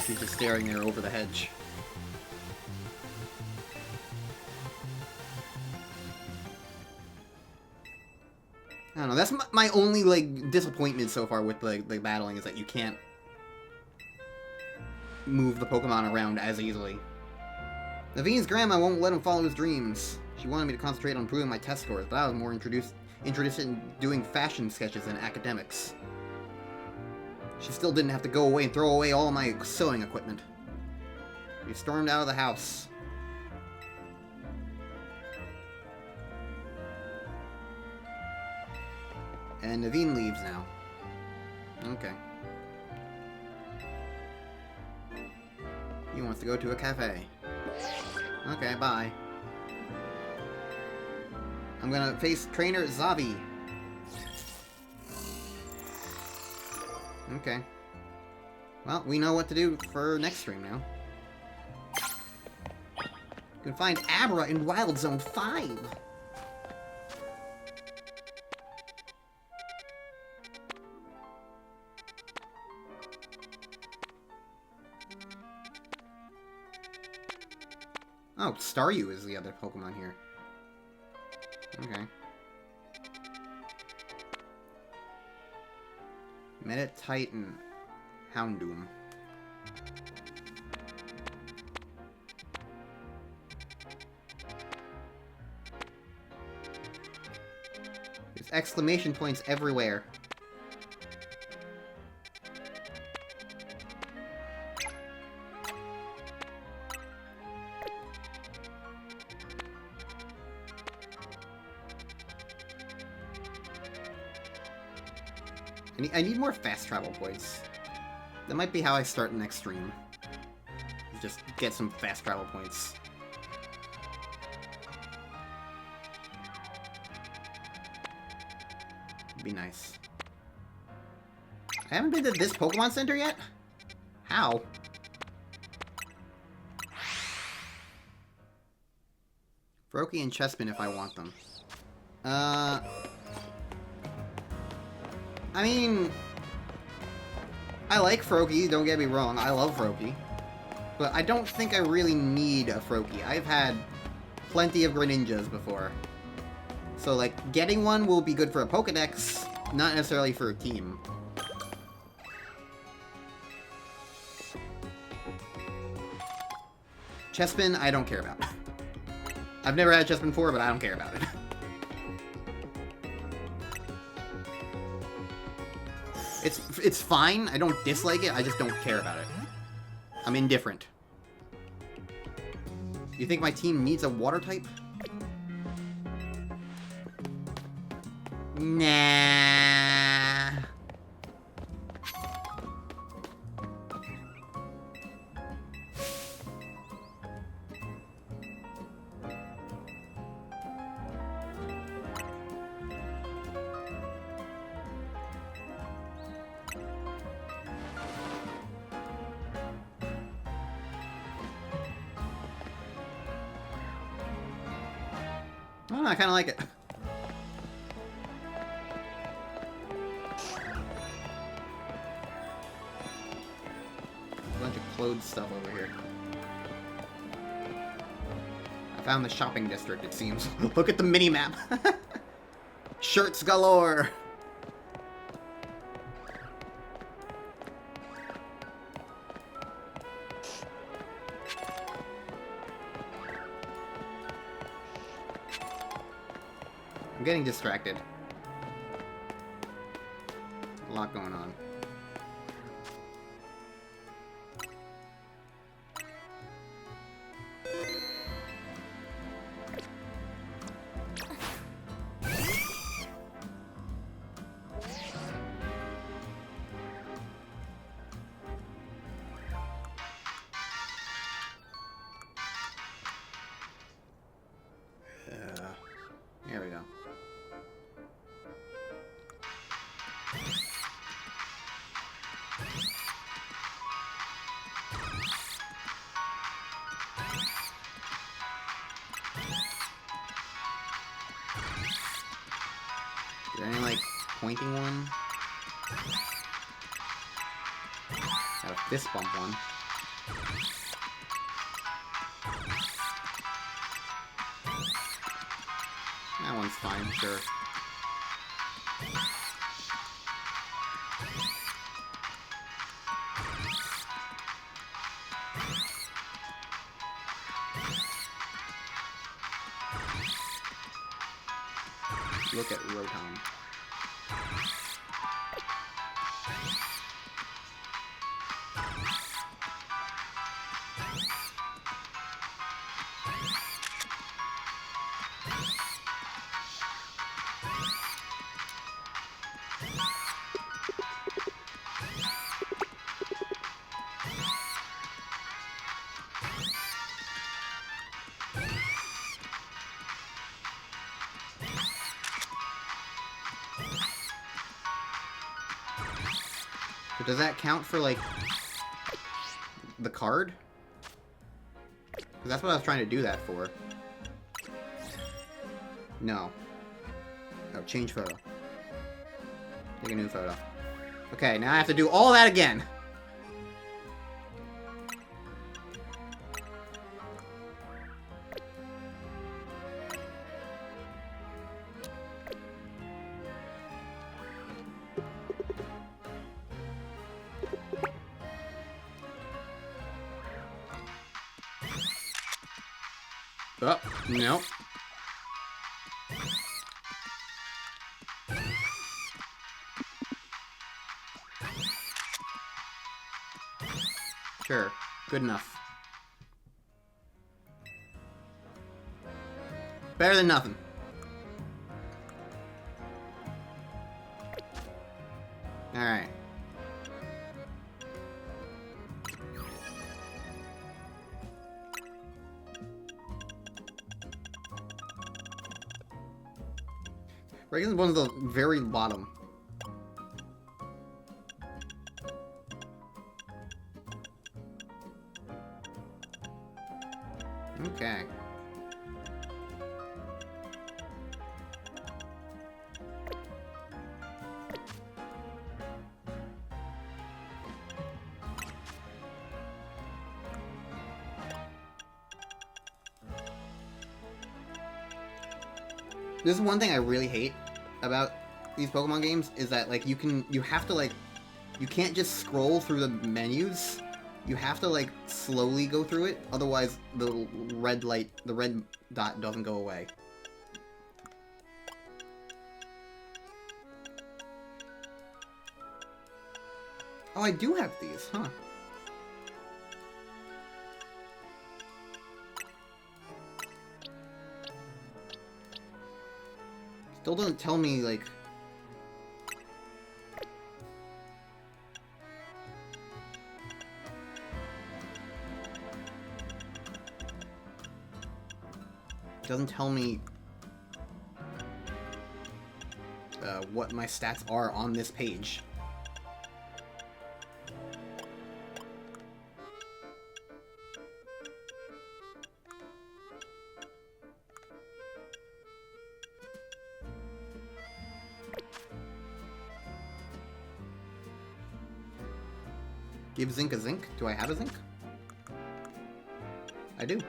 He's just staring there over the hedge. I don't know, that's my only, like, disappointment so far with, like, the battling, is that you can't move the Pokemon around as easily. Naveen's grandma won't let him follow his dreams. She wanted me to concentrate on improving my test scores, but I was more interested in doing fashion sketches than academics. She still didn't have to go away and throw away all my sewing equipment. We stormed out of the house. And Naveen leaves now. Okay. He wants to go to a cafe. Okay, bye. I'm gonna face Trainer Zavi. Okay. Well, we know what to do for next stream now. You can find Abra in Wild Zone 5. Oh, Staryu is the other Pokemon here. Okay. Medititan Houndoom. There's exclamation points everywhere. I need more fast travel points. That might be how I start next stream. Just get some fast travel points. Be nice. I haven't been to this Pokemon Center yet? How? Froakie and Chespin if I want them. I mean, I like Froakie, don't get me wrong, I love Froakie. But I don't think I really need a Froakie. I've had plenty of Greninjas before. So, like, getting one will be good for a Pokedex, not necessarily for a team. Chespin, I don't care about. I've never had Chespin before, but I don't care about it. It's fine, I don't dislike it, I just don't care about it. I'm indifferent. You think my team needs a water type? Nah. Oh, no, I kind of like it. A bunch of clothes stuff over here. I found the shopping district, it seems. Look at the mini-map! Shirts galore! I'm getting distracted. A lot going on. There we go. Is there any, like, pointing one? Got a fist bump one. That one's fine, sure. Look at Rotom. But does that count for, like, the card? Because that's what I was trying to do that for. No. Oh, change photo. Take a new photo. Okay, now I have to do all that again! Oh, no. Sure. Good enough. Better than nothing. Alright. Reagan's one's the very bottom. Okay. This is one thing I really hate about these Pokemon games, is that, like, you have to, like, you can't just scroll through the menus. You have to, like, slowly go through it, otherwise the red dot doesn't go away. Oh, I do have these, huh? Still doesn't tell me, like... Doesn't tell me what my stats are on this page. Give Zinc a Zinc? Do I have a Zinc? I do.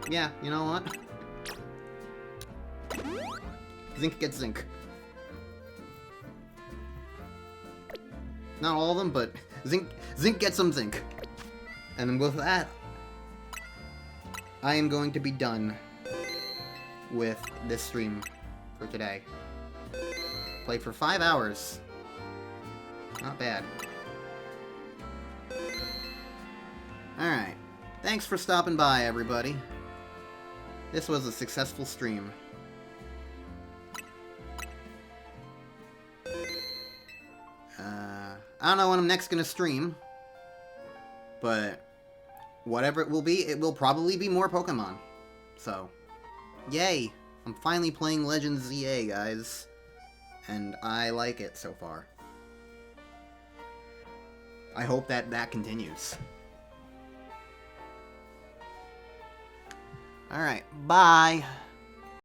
Yeah, you know what? Zinc gets Zinc. Not all of them, but Zinc gets some Zinc. And with that, I am going to be done with this stream for today. Played for 5 hours. Not bad. Alright. Thanks for stopping by, everybody. This was a successful stream. I don't know when I'm next gonna stream, but whatever it will be, it will probably be more Pokemon. So, yay! I'm finally playing Legends ZA, guys. And I like it so far. I hope that continues. Alright, bye!